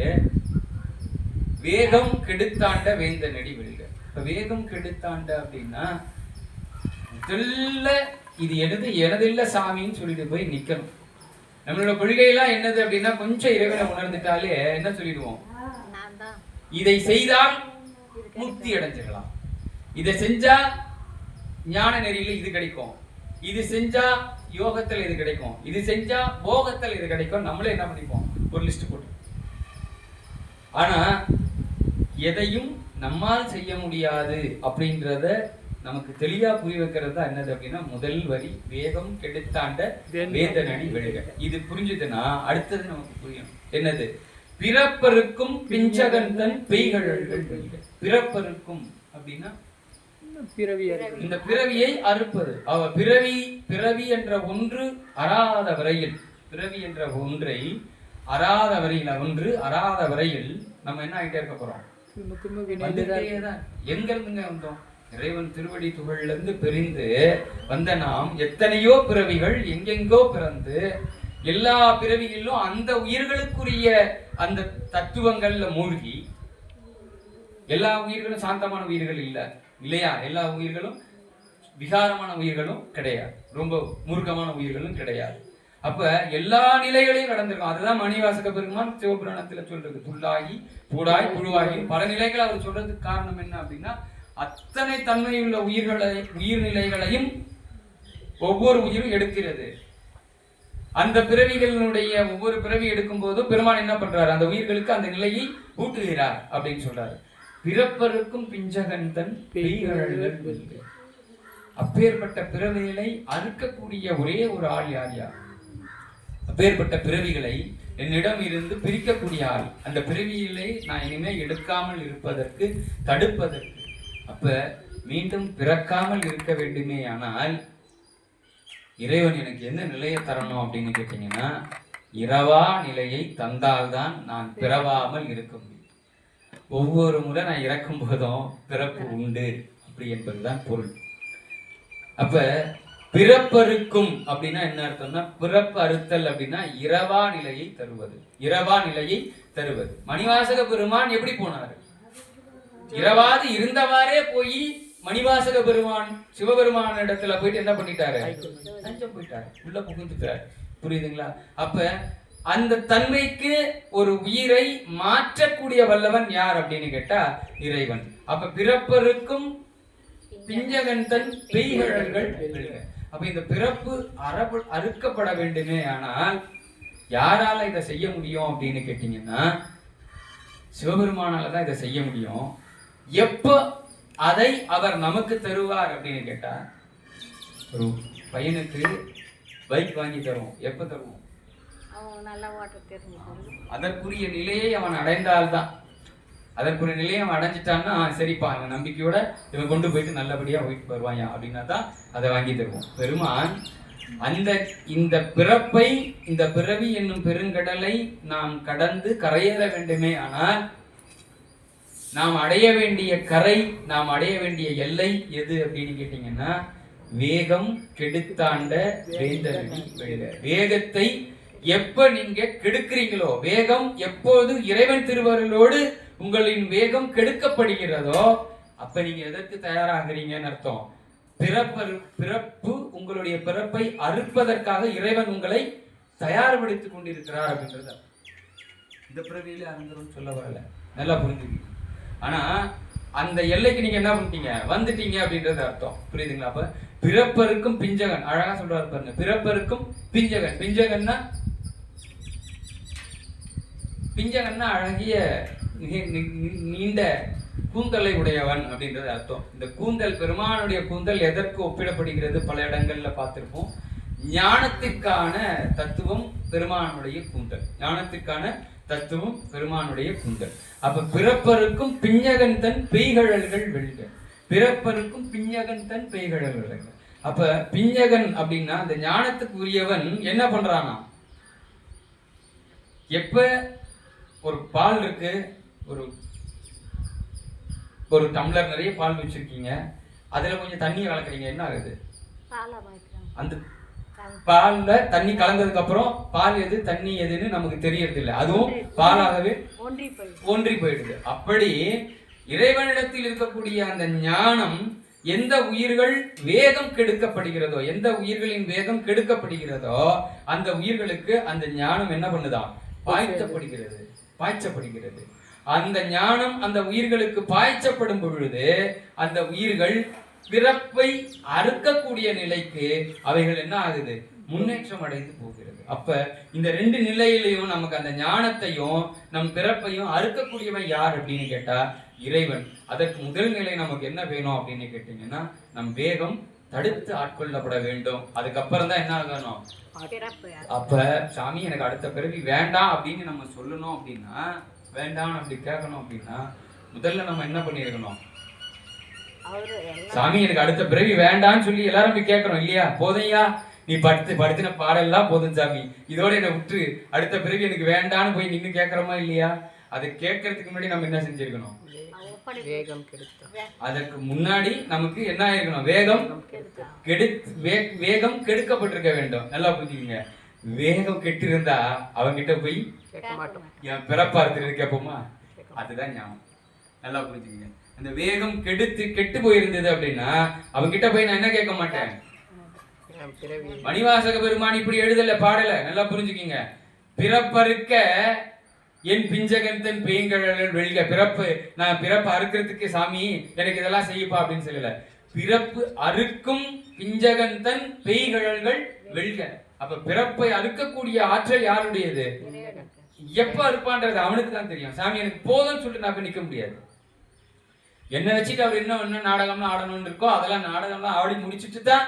வேகம் கெடுத்தாண்ட வேந்தனடி வெல்க. இப்ப வேகம் கெடுத்தாண்ட அப்படின்னா முதல்ல இது எனது இல்ல சாமின்னு சொல்லிட்டு போய் நிக்கணும். நம்மளோட கொள்கையெல்லாம் என்னது அப்படின்னா, கொஞ்சம் இறைவனை உணர்ந்துட்டாலே என்ன சொல்லிடுவோம்? இதை செய்தால் முக்தி அடைஞ்சிடலாம், இதை செஞ்சா ஞான நெறியில இது கிடைக்கும், இது செஞ்சா யோகத்துல இது கிடைக்கும், இது செஞ்சா போகத்துல இது கிடைக்கும், நம்மளே என்ன பண்ணிப்போம், ஒரு லிஸ்ட் போட்டு. ஆனா எதையும் நம்மால் செய்ய முடியாது அப்படின்றத நமக்கு தெளிவா புரிய வைக்கிறது தான் என்னது அப்படின்னா முதல் வரி, வேகம் கெடுத்தாண்ட வேதனடி விழுக. இது புரிஞ்சுதுன்னா அடுத்தது நமக்கு புரியும். என்னது? பிறப்பருக்கும் பிஞ்சகந்தன் பெய்கழல்கள் விழுக. பிறப்பருக்கும் அப்படின்னா இந்த பிறவியை அறுப்பது. அவ பிறவி என்ற ஒன்று அறாத வரையில், பிறவி என்ற ஒன்றை அறாத வரையில் நம்ம என்ன ஆகிட்டே இருக்க போறோம்? எங்க இருந்துங்க வந்தோம்? இறைவன் திருவடி துகள்ல இருந்து பிரிந்து வந்த நாம் எத்தனையோ பிறவிகள் எங்கெங்கோ பிறந்து எல்லா பிறவிகளிலும் அந்த உயிர்களுக்குரிய அந்த தத்துவங்கள்ல மூழ்கி, எல்லா உயிர்களும் சாந்தமான உயிர்கள் இல்லையா? எல்லா உயிர்களும் விகாரமான உயிர்களும் கிடையாது, ரொம்ப மூர்க்கமான உயிர்களும் கிடையாது. அப்ப எல்லா நிலைகளையும் கடந்திருக்கும். அதுதான் மணிவாசக பெருமான் சிவபுராணத்துல சொல்றது. புல்லாகி பூடாய் புழுவாகி பல நிலைகளை அவர் சொல்றதுக்கு காரணம் என்ன அப்படின்னா, அத்தனை தன்மையுள்ள உயிர்நிலைகளையும் ஒவ்வொரு உயிரும் எடுக்கிறது. அந்த பிறவிகளுடைய ஒவ்வொரு பிறவி எடுக்கும் போதும் பெருமான் என்ன பண்றாரு? அந்த உயிர்களுக்கு அந்த நிலையை ஊட்டுகிறார் அப்படின்னு சொல்றாரு. பிறப்பருக்கும் பிஞ்சகந்தன் பெய்கழல்கள் விழுக. அப்பேற்பட்ட பிறவிகளை அறுக்கக்கூடிய ஒரே ஒரு ஆள் யார்? அப்பேற்பட்ட பிறவிகளை என்னிடம் இருந்து பிரிக்கக்கூடிய ஆள். அந்த பிறவிகளை நான் இனிமே எடுக்காமல் இருப்பதற்கு, தடுப்பதற்கு. அப்ப மீண்டும் பிறக்காமல் இருக்க வேண்டுமே. ஆனால் இறைவன் எனக்கு என்ன நிலையை தரணும் அப்படின்னு கேட்டீங்கன்னா, இரவா நிலையை தந்தால்தான் நான் பிறவாமல் இருக்க முடியும். ஒவ்வொரு முறை நான் இறக்கும் போதும் பிறப்பு உண்டு அப்படி என்பதுதான் பொருள். அப்ப பிறப்பறுக்கும் அப்படின்னா என்ன அர்த்தம்னா, பிறப்பு அறுத்தல் அப்படின்னா இரவா நிலையை தருவது. இரவா நிலையை தருவது. மணிவாசக பெருமான் எப்படி போனாரு? இரவாது இருந்தவாறே போய் மணிவாசக பெருமான் சிவபெருமான இடத்துல போயிட்டு என்ன பண்ணிட்டாரு? தஞ்சம் போயிட்டாரு, உள்ள புகுந்துட்டாரு. புரியுதுங்களா? அப்ப அந்த தன்மைக்கு ஒரு உயிரை மாற்றக்கூடிய வல்லவன் யார் அப்படின்னு கேட்டா இறைவன். அப்ப பிறப்பருக்கும் பிஞ்சகந்தன் பெய்கழல்கள் விழுக. அப்ப இந்த பிறப்பு அறுக்கப்பட வேண்டுமே. ஆனால் யாரால இதை செய்ய முடியும் அப்படின்னு கேட்டீங்கன்னா, சிவபெருமானால தான் இதை செய்ய முடியும். எப்போ அதை அவர் நமக்கு தருவார் அப்படின்னு கேட்டா, ஒரு பையனுக்கு பைக் வாங்கி தருவோம். எப்ப தருவோம்? அதற்குரிய நிலையை அவன் அடைந்தால்தான். அதற்குரிய நிலையை அவன் அடைஞ்சிட்டான்னா சரிப்பா, அவன் நம்பிக்கையோட இவன் கொண்டு போயிட்டு நல்லபடியா போயிட்டு வருவாயா அப்படின்னா தான் அதை வாங்கி தருவோம். பெருமான் இந்த பிறப்பை, இந்த பிறவி என்னும் பெருங்கடலை நாம் கடந்து கரையேற வேண்டுமே. ஆனால் நாம் அடைய வேண்டிய கரை, நாம் அடைய வேண்டிய எல்லை எது அப்படின்னு கேட்டீங்கன்னா, வேகம் கெடுத்தாண்ட வேந்தனடி விழுக. வேகத்தை எப்ப நீங்க கெடுக்கிறீங்களோ, வேகம் எப்போது இறைவன் திருவருளோடு உங்களின் வேகம் கெடுக்கப்படுகிறதோ அப்ப நீங்க எதற்கு தயாராகிறீங்கன்னு அர்த்தம். பிறப்பு, உங்களுடைய பிறப்பை அறுப்பதற்காக இறைவன் உங்களை தயார்படுத்திக் கொண்டிருக்கிறார் அப்படின்றது. இந்த பிறவியில அருந்தரும் சொல்ல வரல, நல்லா புரிஞ்சுக்கணும். ஆனா அந்த எல்லைக்கு நீங்க என்ன பண்ணிட்டீங்க, வந்துட்டீங்க அப்படின்றது அர்த்தம். புரியுதுங்களா? அப்ப பிறப்பருக்கும் பிஞ்சகன், அழகா சொல்றாரு பாருங்க. பிறப்பருக்கும் பிஞ்சகன். பிஞ்சகன்னா அழகிய நீண்ட கூந்தலை உடையவன் அப்படின்றது அர்த்தம். இந்த கூந்தல், பெருமானுடைய கூந்தல் எதற்கு ஒப்பிடப்படுகிறது? பல இடங்கள்ல பார்த்திருப்போம். ஞானத்திற்கான தத்துவம் பெருமானுடைய கூந்தல். ஞானத்திற்கான தத்துவம் பெருமானுடைய கூந்தல். அப்ப பிறப்பருக்கும் பிஞ்சகன் தன் பெய்கழல்கள் வெல்க. பிறப்பருக்கும் பிஞ்சகன் தன் பெய்கழல்கள் வெல்க. அப்ப பிஞ்சகன் அப்படின்னா அந்த ஞானத்துக்கு உரியவன் என்ன பண்றானா, எப்ப ஒரு பால் இருக்கு, ஒரு டம்ளர் நிறைய பால் வச்சிருக்கீங்க, அதுல கொஞ்சம் தண்ணி கலக்குறீங்க, என்ன ஆகுது? அந்த பால்ல தண்ணி கலந்ததுக்கு அப்புறம் பால் எது தண்ணி எதுன்னு நமக்கு தெரியறது இல்லை, அதுவும் பாலாகவே ஒன்றி போயிடுது. அப்படி இறைவனிடத்தில் இருக்கக்கூடிய அந்த ஞானம் எந்த உயிர்கள் வேகம் கெடுக்கப்படுகிறதோ, எந்த உயிர்களின் வேகம் கெடுக்கப்படுகிறதோ அந்த உயிர்களுக்கு அந்த ஞானம் என்ன பண்ணுதான்? பாய்ச்சப்படுகிறது. அந்த ஞானம் அந்த உயிர்களுக்கு பாய்ச்சப்படும் பொழுது அந்த உயிர்கள் பிறப்பை அறுக்கக்கூடிய நிலைக்கு அவைகள் என்ன ஆகுது, முன்னேற்றம் அடைந்து போகிறது. அப்ப இந்த ரெண்டு நிலையிலையும் நமக்கு அந்த ஞானத்தையும் நம் பிறப்பையும் அறுக்கக்கூடியவன் யார் அப்படின்னு கேட்டா இறைவன். அதற்கு முதல் நிலை நமக்கு என்ன வேணும் அப்படின்னு கேட்டீங்கன்னா, நம் வேகம் தடுத்து ஆட்கொள்ளப்பட வேண்டும். அதுக்கப்புறம் தான் என்ன ஆகணும், அப்ப சாமி எனக்கு அடுத்த பிறவி வேண்டாம் அப்படின்னு நம்ம சொல்லணும். அப்படின்னா வேண்டாம் அப்படி கேட்கணும் அப்படின்னா முதல்ல நம்ம என்ன பண்ணிருக்கணும், சாமி எனக்கு அடுத்த பிறவி வேண்டாம்னு சொல்லி எல்லாரும் போய் கேட்கணும் இல்லையா? போதையா நீ படுத்தின பாடெல்லாம் போதும் சாமி, இதோட என்னை விட்டு அடுத்த பிறவி எனக்கு வேண்டான்னு போய் நின்று கேட்கறோமா இல்லையா? அதை கேட்கறதுக்கு முன்னாடி நம்ம என்ன செஞ்சிருக்கணும், அதற்கு முன்னாடி நமக்கு என்ன ஆயிருக்கணும், வேகம் கெடுக்கப்பட்டிருக்க வேண்டும். நல்லா புரிஞ்சுக்கங்க. வேகம் கெட்டு இருந்தா அவங்கிட்ட போய் என் பிறப்பார்த்து கேட்போமா? அதுதான் ஞானம். நல்லா புரிஞ்சுக்கங்க. அந்த வேகம் கெட்டு போயிருந்தது அப்படின்னா அவங்கிட்ட போய் நான் என்ன கேட்க மாட்டேன். மணிவாசக பெருமான் இப்படி எழுதல, பாடல. நல்லா புரிஞ்சுக்கீங்க. பிறப்பறுக்க என் பிஞ்சகன் தன் பேய்கழல்கள் வெல்க. நான் பிறப்பு அறுக்கிறதுக்கு சாமி எனக்கு இதெல்லாம் செய்யப்பா அப்படின்னு சொல்லல. பிறப்பு அறுக்கும் பிஞ்சகன் தன் பேய்கழல்கள் வெல்க. அப்ப பிறப்பை அறுக்கக்கூடிய ஆற்றல் யாருடையது? எப்ப அறுப்பான்றது அவனுக்கு தான் தெரியும். சாமி எனக்கு போதும்னு சொல்லிட்டு நான் நிக்க முடியாது. என்ன வச்சுட்டு அவர் என்ன நாடகம்லாம் ஆடணும்னு இருக்கோ அதெல்லாம் நாடகம்லாம் ஆடி முடிச்சுட்டு தான்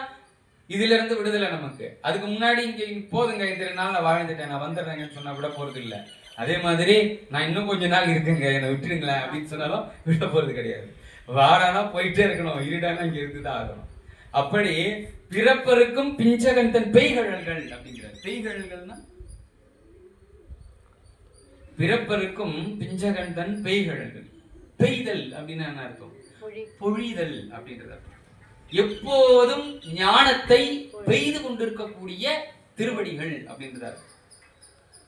இதுல இருந்து விடுதலை நமக்கு. அதுக்கு முன்னாடி இங்க போதுங்க, இந்த 2 நாள் நான் வாழ்ந்துட்டேன், நான் வந்துடுறேங்கன்னு சொன்னா விட போறது இல்லை. அதே மாதிரி நான் இன்னும் கொஞ்ச நாள் இருக்குங்க, என்னை விட்டுருங்களேன் அப்படின்னு சொன்னாலும் விட போறது கிடையாது. வாடானா போயிட்டே இருக்கணும், இருடானா இங்க இருந்துதான் ஆகணும். அப்படி பிறப்பருக்கும் பிஞ்சகன் தன் பெய்கழல்கள் அப்படிங்கிறார். பெய்கழல்கள்னா பிறப்பருக்கும் பிஞ்சகன் தன் பெய்கழல்கள். பெய்தல் அப்படின்னு என்ன அர்த்தம்? பொழிதல் அப்படின்றது. எப்போதும் ஞானத்தை பெய்து கொண்டிருக்கக்கூடிய திருவடிகள் அப்படின்றார்.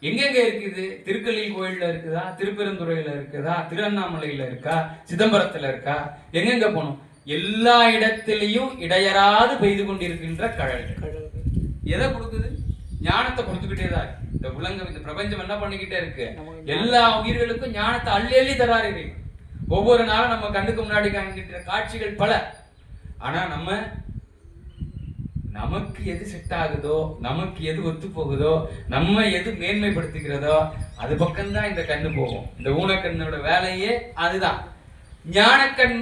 எங்கெங்க இருக்குது? திருக்கல்லில் கோயில்ல இருக்குதா, திருப்பெருந்துறையில இருக்குதா, திருவண்ணாமலையில இருக்கா, சிதம்பரத்துல இருக்கா, எங்கெங்க போனோம்? எல்லா இடத்திலையும் இடையறாது பெய்து கொண்டிருக்கின்ற கழல்கள் எதை கொடுக்குது? ஞானத்தை கொடுத்துக்கிட்டே தான் இருக்கு. இந்த உலகம், இந்த பிரபஞ்சம் என்ன பண்ணிக்கிட்டே இருக்கு? எல்லா உயிர்களுக்கும் ஞானத்தை அள்ளி அள்ளி தராரு. ஒவ்வொரு நாளும் நம்ம கண்ணுக்கு முன்னாடி காண்கின்ற காட்சிகள் பல. ஆனா நமக்கு எது செட் ஆகுதோ, நமக்கு எது ஒத்து போகுதோ, நம்ம எது மேன்மைப்படுத்துகிறதோ அது பக்கம்தான் இந்த கண்ணு போகும். இந்த ஊனக்கண்ணோட வேலையே அதுதான். ஞானக்கண்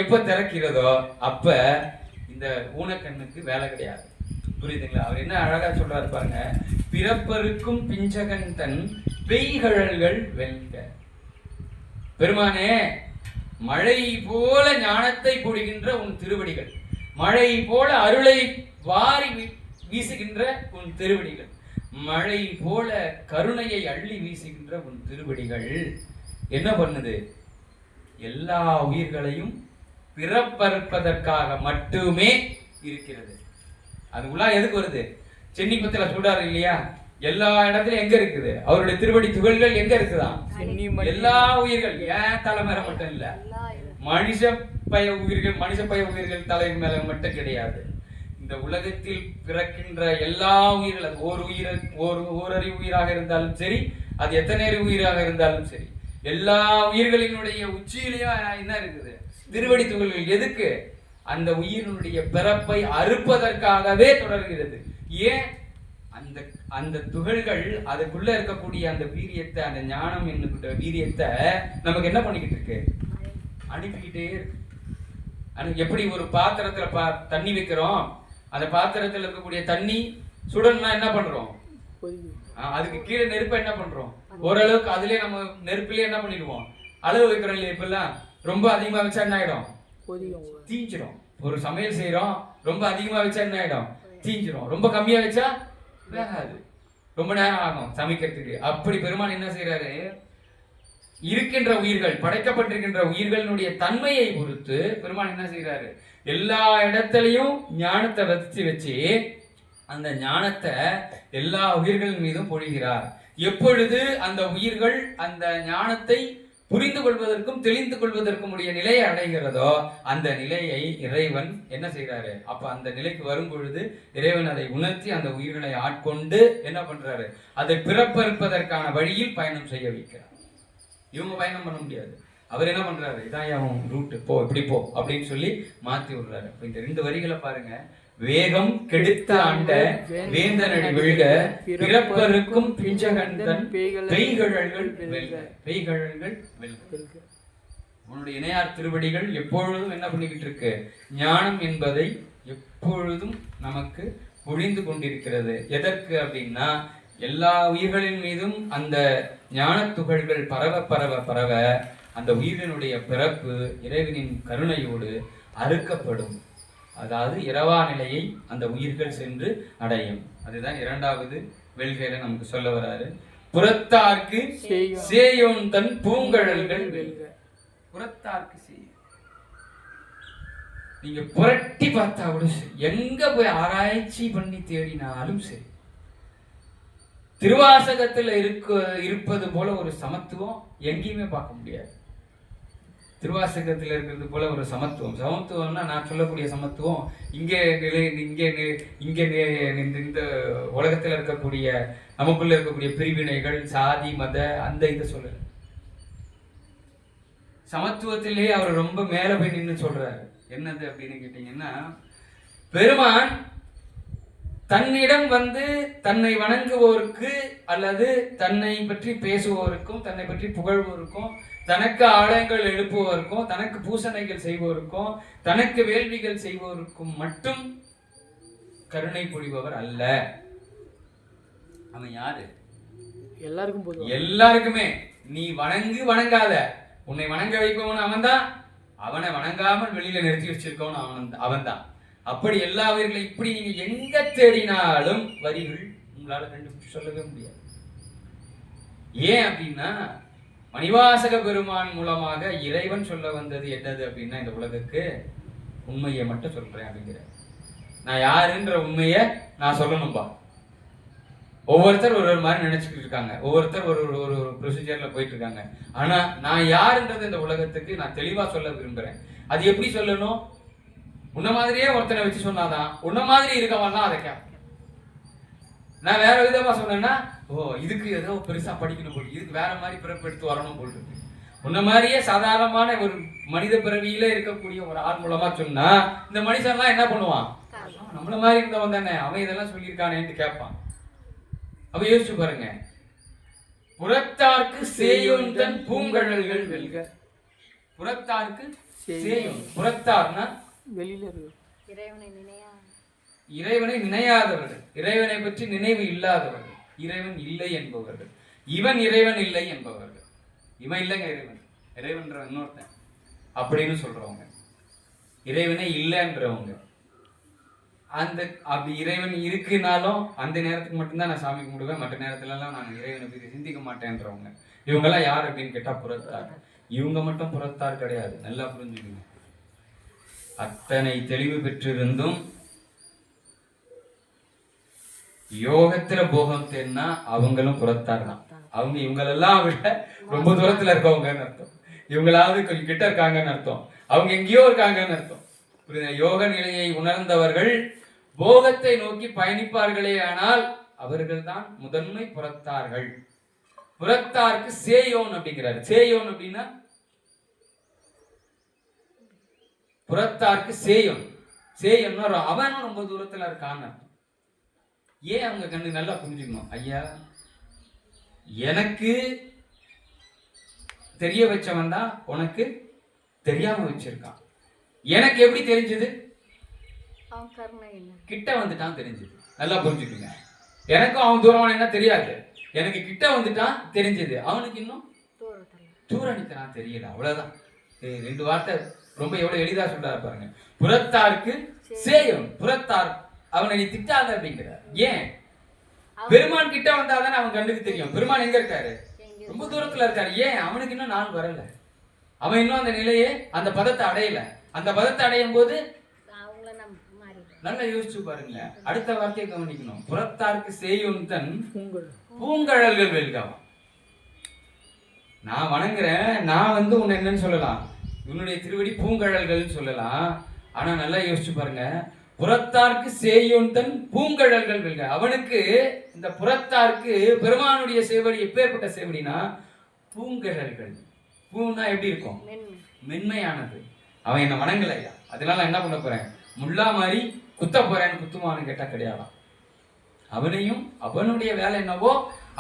எப்ப திறக்கிறதோ அப்ப இந்த ஊனக்கண்ணுக்கு வேலை கிடையாது. புரியுதுங்களா? அவர் என்ன அழகா சொல்றாரு பாருங்க. பிறப்பருக்கும் பிஞ்சகன் தன் பெய்கழல்கள் வெல்க. பெருமானே, மழை போல ஞானத்தை பொழிகின்ற உன் திருவடிகள், மழை போல அருளை வாரி வீசுகின்ற உன் திருவடிகள், மழை போல கருணையை அள்ளி வீசுகின்ற உன் திருவடிகள் என்ன பண்ணுது? எல்லா உயிர்களையும் பிறப்பறுப்பதற்காக மட்டுமே இருக்கிறது. அது உலா எதுக்கு வருது? சென்னிபத்துல சொல்றாரு இல்லையா? எல்லா இடத்துலயும் எங்க இருக்குது அவருடைய திருவடி துகள்கள்? எங்க இருக்குதான்? எல்லா உயிர்கள். ஏன் தலைமையில மட்டும் இல்ல, மனுஷ பய உயிர்கள் தலை மேல மட்டும் கிடையாது. இந்த உலகத்தில் பிறக்கின்ற எல்லா உயிர்கள், அது ஓரறிவு உயிராக இருந்தாலும் சரி, அது எத்தனை அறிவு உயிராக இருந்தாலும் சரி, எல்லா உயிர்களினுடைய உச்சியிலையும் என்ன இருக்குது? திருவடி துகள்கள். எதுக்கு? அந்த உயிரினுடைய பிறப்பை அறுப்பதற்காகவே தொடர்கிறது. ஏன்? அந்த துகள்கள் அதுக்குள்ள இருக்கக்கூடிய அந்த வீரியத்தை, அந்த ஞானம் என்னுகிற வீரியத்தை நமக்கு என்ன பண்ணிக்கிட்டு இருக்கு? அனுப்பிக்கிட்டே இருக்கு. எப்படி ஒரு பாத்திரத்துல தண்ணி வைக்கிறோம், அந்த பாத்திரத்துல இருக்கக்கூடிய தண்ணி சுடன்னா என்ன பண்றோம்? அதுக்கு கீழே நெருப்பை என்ன பண்றோம்? ஓரளவுக்கு அதுலயே நம்ம நெருப்பிலே என்ன பண்ணிடுவோம்? அளவு வைக்கிறோம் இல்லையா? இப்பெல்லாம் ரொம்ப அதிகமா வச்சா என்ன ஆயிடும்? தீஞ்சிடும். ஒரு சமையல் செய்யறோம், ரொம்ப அதிகமா வச்சா என்ன ஆயிடும்? தீஞ்சிடும். ரொம்ப கம்மியா வச்சா வேகாது, ரொம்ப நேரம் ஆகும் சமைக்கிறதுக்கு. அப்படி பெருமான் என்ன செய்யறாரு? இருக்கின்ற உயிர்கள், படைக்கப்பட்டிருக்கின்ற உயிர்களுடைய தன்மையை பொறுத்து பெருமான் என்ன செய்யறாரு? எல்லா இடத்திலையும் ஞானத்தை வச்சு அந்த ஞானத்தை எல்லா உயிர்களின் மீதும் பொழிகிறார். எப்பொழுது அந்த உயிர்கள் அந்த ஞானத்தை புரிந்து கொள்வதற்கும் தெளிந்து கொள்வதற்கும் உடைய நிலையை அடைகிறதோ அந்த நிலையை இறைவன் என்ன செய்யறாரு? அப்ப அந்த நிலைக்கு வரும் பொழுது இறைவன் அதை உணர்த்தி அந்த உயிர்களை ஆட்கொண்டு என்ன பண்றாரு? அதை பிறப்பறுப்பதற்கான வழியில் பயணம் செய்ய வைக்கிறார். இவங்க பயணம் பண்ண முடியாது. அவர் என்ன பண்றாரு, இதான் அவன் ரூட், போ இப்படி போ அப்படின்னு சொல்லி மாத்தி விடுறாரு. இந்த 2 வரிகளை பாருங்க. வேகம் கெடுத்த ஆண்ட வேந்தனடி விழுக பிறப்பருக்கும் பிஞ்சகந்தன் பெய்கழல்கள் வெல்க. பெய்கழல்கள் வெல்க. உன்னுடைய இணையார் திருவடிகள் எப்பொழுதும் என்ன பண்ணிக்கிட்டு இருக்கு, ஞானம் என்பதை எப்பொழுதும் நமக்கு பொழிந்து கொண்டிருக்கிறது. எதற்கு அப்படின்னா, எல்லா உயிர்களின் மீதும் அந்த ஞான துகள்கள் பரவ பரவ பரவ அந்த உயிரினுடைய பிறப்பு இறைவனின் கருணையோடு அறுக்கப்படும். அதாவது இரவா நிலையை அந்த உயிர்கள் சென்று அடையும். அதுதான் 2வது வெல்கையில நமக்கு சொல்ல வராரு. புறத்தார்க்கு சேயோன் தன் பூங்கழல்கள் வெல்க. புறத்தார்க்கு சேயோன், நீங்க புரட்டி பார்த்தா கூட சரி, எங்க போய் ஆராய்ச்சி பண்ணி தேடினாலும் சரி, திருவாசகத்துல இருப்பது போல ஒரு சமத்துவம் எங்கேயுமே பார்க்க முடியாது. திருவாசகத்தில் இருக்கிறது போல ஒரு சமத்துவம்னா நான் சொல்லக்கூடிய சமத்துவம் இங்கே இந்த உலகத்தில் இருக்கக்கூடிய நமக்குள்ள இருக்கக்கூடிய பிரிவினைகள், சாதி, மத, அந்த இதை சொல்லல. சமத்துவத்திலேயே அவர் ரொம்ப மேல போய் நின்று சொல்றாரு. என்னது அப்படின்னு கேட்டீங்கன்னா, பெருமான் தன்னிடம் வந்து தன்னை வணங்குவோருக்கு அல்லது தன்னை பற்றி பேசுவோருக்கும் தன்னை பற்றி புகழ்வோருக்கும் தனக்கு ஆலயங்கள் எழுப்புவோருக்கும் தனக்கு பூசணைகள் செய்வோருக்கும் தனக்கு வேள்விகள் செய்வோருக்கும் மட்டும் கருணை புரிபவர் அல்ல. அவன் யாரு? எல்லாருக்குமே. நீ வணங்காத, உன்னை வணங்க வைப்பவன் அவன்தான். அவனை வணங்காமல் வெளியில நிறுத்தி வச்சிருக்கவன் அவன்தான். அப்படி எல்லா உயிர்களையும் இப்படி நீங்க எங்க தேடினாலும் வரிகள் உங்களால கண்டுபிடிச்சு சொல்லவே முடியாது. ஏன் அப்படின்னா, மணிவாசக பெருமான் மூலமாக இறைவன் சொல்ல வந்தது என்னது அப்படின்னா, இந்த உலகுக்கு உண்மையை மட்டும் சொல்றேன் அப்படிங்கிற. நான் யாருன்ற உண்மையை நான் சொல்லணும்பா. ஒவ்வொருத்தர் ஒரு மாதிரி நினைச்சுக்கிட்டு இருக்காங்க, ஒவ்வொருத்தர் ஒரு ஒரு ப்ரொசீஜர்ல போயிட்டு இருக்காங்க. ஆனா நான் யாருன்றது இந்த உலகத்துக்கு நான் தெளிவா சொல்ல விரும்புறேன். அது எப்படி சொல்லணும்? உன்ன மாதிரியே ஒருத்தனை வச்சு சொன்னாதான் உன்ன மாதிரி இருக்கவன்லாம் அதை கேட்பான். நான் வேற விதமா சொன்னேன்னா, இதுக்கு ஏதோ பெருசா படிக்கணும் போல், இதுக்கு வேற மாதிரி பிறப்பு எடுத்து வரணும் போல் இருக்கு. உன்ன மாதிரியே சாதாரணமான ஒரு மனித பிறவியில இருக்கக்கூடிய ஒரு ஆள் மூலமா சொன்னா இந்த மனுஷன்லாம் என்ன பண்ணுவான்? நம்மள மாதிரி இருந்தவன் தானே, அவன் இதெல்லாம் சொல்லியிருக்கானேன்னு கேட்பான். அப்ப யோசிச்சு பாருங்க. புறத்தார்க்கு சேயோன் தன் பூங்கழல்கள் வெல்க. புறத்தார்க்கு சேயோன், புறத்தார்னா வெளியில இறைவனை நினையாதவர்கள், இறைவனை பற்றி நினைவு இல்லாதவர்கள், இறைவன் இல்லை என்பவர்கள், இவன் இறைவன் இல்லை என்பவர்கள். இவன் இல்லைங்க இறைவன், இறைவன்ற இன்னொருத்தன் அப்படின்னு சொல்றவங்க, இறைவனே இல்லைன்றவங்க. அந்த அப்படி இறைவன் இருக்குனாலும் அந்த நேரத்துக்கு மட்டும்தான் நான் சாமி கும்பிடுவேன், மற்ற நேரத்துல எல்லாம் நான் இறைவனை பற்றி சிந்திக்க மாட்டேன்றவங்க. இவங்கெல்லாம் யார் அப்படின்னு கேட்டா புறத்தார். இவங்க மட்டும் புறத்தார் கிடையாது, நல்லா புரிஞ்சுக்கணும். அத்தனை தெளிவு பெற்றிருந்தும் யோகத்துல போகம் தேன்னா அவங்களும் புறத்தார் தான். அவங்க இவங்களெல்லாம் விட ரொம்ப தூரத்துல இருக்கவங்கன்னு அர்த்தம். இவங்களாவது கொஞ்சம் கிட்ட இருக்காங்கன்னு அர்த்தம், அவங்க எங்கேயோ இருக்காங்கன்னு அர்த்தம். புரியுது? யோக நிலையை உணர்ந்தவர்கள் போகத்தை நோக்கி பயணிப்பார்களே ஆனால் அவர்கள் தான் முதன்மை புறத்தார்கள். புறத்தாருக்கு சேயோன் அப்படிங்கிறாரு. சேயோன் அப்படின்னா புறத்தாருக்கு சேயோன். சேயோன்னா அவனும் ரொம்ப தூரத்துல இருக்கான்னு அர்த்தம். ஏன் அவங்க கண்ணு நல்லா புரிஞ்சுக்கணும். ஐயா, எனக்கு தெரிய வச்சவன் தான் உனக்கு தெரியாம வச்சிருக்கான். எனக்கு எப்படி தெரிஞ்சது? கிட்ட வந்துட்டான் தெரிஞ்சது. நல்லா புரிஞ்சுக்கோங்க. எனக்கும் அவன் தூரம் என்ன தெரியாது, எனக்கு கிட்ட வந்துட்டான் தெரிஞ்சது. அவனுக்கு இன்னும் தூரம் நிற்கிறான் தெரியல, அவ்வளவுதான். 2 வார்த்தை ரொம்ப எவ்வளவு எளிதா சொல்றாரு பாருங்க. புறத்தாருக்கு சேயம், புறத்தார் அவனை நீ திட்டாத அப்படிங்கிறார். ஏன்? பெருமான் கிட்ட வந்தாதானே அவன் கண்ணுக்கு தெரியும். பெருமான் எங்க இருக்காரு? ரொம்ப தூரத்துல இருக்காரு. ஏன்? அவனுக்கு இன்னும் நாள் வரல, அவன் இன்னும் அந்த நிலையே அந்த பதத்தை அடையல. அந்த பதத்தை அடையும் போது நல்லா யோசிச்சு பாருங்க. அடுத்த வார்த்தையை கவனிக்கணும். புறத்தாருக்கு சேயும் தன் பூங்கழல்கள் வெல்கவா. நான் வணங்குறேன், நான் உன்னை என்னன்னு சொல்லலாம், உன்னுடைய திருவடி பூங்கழல்கள் சொல்லலாம். ஆனா நல்லா யோசிச்சு பாருங்க. புறத்தாருக்கு சேயோன் தன் பூங்கழல்கள் வெல்க. அவனுக்கு இந்த புறத்தாருக்கு பெருமானுடைய சேவடி எப்பேற்பட்ட சேவடினா பூங்கழல்கள். பூன்னா எப்படி இருக்கும்? மென்மையானது. அவன் என்ன வணங்கலையா, அதனால என்ன பண்ண போறேன், முள்ளா மாதிரி குத்த போறேன்னு குத்துமான்னு கேட்டா கிடையாதான். அவனையும் அவனுடைய வேலை என்னவோ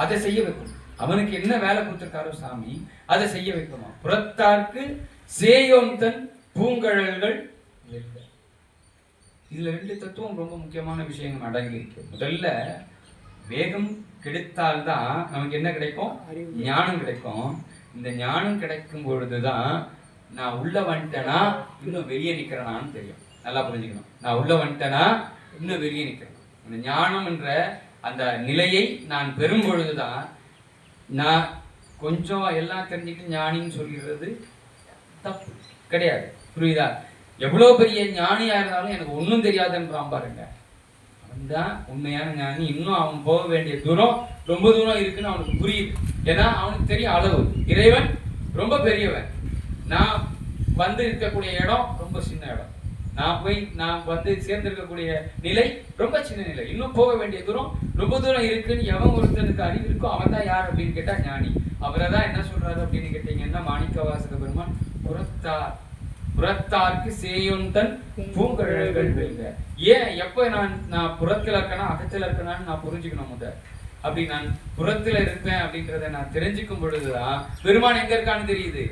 அதை செய்ய வைக்கணும். அவனுக்கு என்ன வேலை கொடுத்திருக்காரோ சாமி அதை செய்ய வைக்கணும். புறத்தார்க்கு சேயோன் தன் பூங்கழல்கள். இதுல 2 தத்துவம் ரொம்ப முக்கியமான விஷயங்கள் அடங்கி இருக்கு. முதல்ல வேகம் கிடைத்தால்தான் நமக்கு என்ன கிடைக்கும்? ஞானம் கிடைக்கும். இந்த ஞானம் கிடைக்கும் பொழுதுதான் நான் உள்ள வந்துட்டேனா இன்னும் வெளியே நிக்கிறேனான்னு தெரியும். நல்லா புரிஞ்சுக்கணும். நான் உள்ள வந்துட்டேனா இன்னும் வெளியே நிக்கிறேன். இந்த ஞானம் என்ற அந்த நிலையை நான் பெறும் பொழுதுதான் நான் கொஞ்சம் எல்லாம் தெரிஞ்சுக்கிட்டு ஞானின்னு சொல்கிறது தப்பு கிடையாது. புரியுதா? எவ்வளவு பெரிய ஞானியா இருந்தாலும் எனக்கு ஒன்றும் தெரியாதுன்றான் பாருங்க, அவன் தான் உண்மையான ஞானி. இன்னும் அவன் போக வேண்டிய தூரம் ரொம்ப தூரம் இருக்குன்னு அவனுக்கு புரியுது. ஏன்னா அவனுக்கு தெரியும் அளவு. இறைவன் ரொம்ப பெரியவன். நான் வந்து இருக்கக்கூடிய இடம் ரொம்ப சின்ன இடம். நான் வந்து சேர்ந்திருக்கக்கூடிய நிலை ரொம்ப சின்ன நிலை. இன்னும் போக வேண்டிய தூரம் ரொம்ப தூரம் இருக்குன்னு எவன் ஒருத்தனுக்கு அறிவு இருக்கோ அவன் தான் யார் அப்படின்னு கேட்டா ஞானி. அவரை தான் என்ன சொல்றாரு அப்படின்னு கேட்டீங்கன்னா மாணிக்கவாசக பெருமான் புறத்தார்க்கு சேயோன் தன் பூங்கழல்கள் வெல்க. ஏன் எப்ப நான் புறத்துல இருக்கனா அகத்துல இருக்கனான்னு நான் புரிஞ்சுக்கணும். முத அப்படி நான் புறத்துல இருப்பேன் அப்படின்றத நான் தெரிஞ்சுக்கும் பொழுதுதான் பெருமான் எங்க இருக்கான்னு தெரியுது,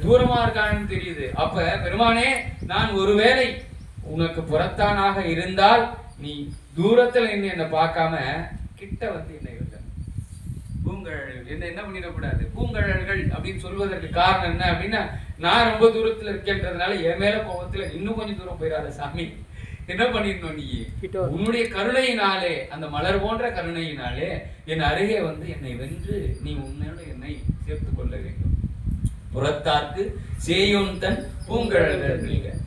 தூரமா இருக்கான்னு தெரியுது. அப்ப பெருமானே, நான் ஒருவேளை உனக்கு புறத்தானாக இருந்தால் நீ தூரத்துல என்ன பார்க்காம கிட்ட வந்து என்ன இருக்க. பூங்கழல்கள் என்ன பண்ணிடக்கூடாது. பூங்கழல்கள் அப்படின்னு சொல்வதற்கு காரணம் என்ன அப்படின்னா, நான் ரொம்ப தூரத்துல இருக்கேன்றதுனால என் மேல கோபத்துல இன்னும் கொஞ்சம் தூரம் போயிடாத சாமி, என்ன பண்ணிடணும், நீ உன்னுடைய கருணையினாலே, அந்த மலர் போன்ற கருணையினாலே என் அருகே வந்து என்னை வென்று நீ உன்னோட என்னை சேர்த்து கொள்ள வேண்டும். புறத்தார்க்கு சேயோன் தன் பூங்கழல்கள்.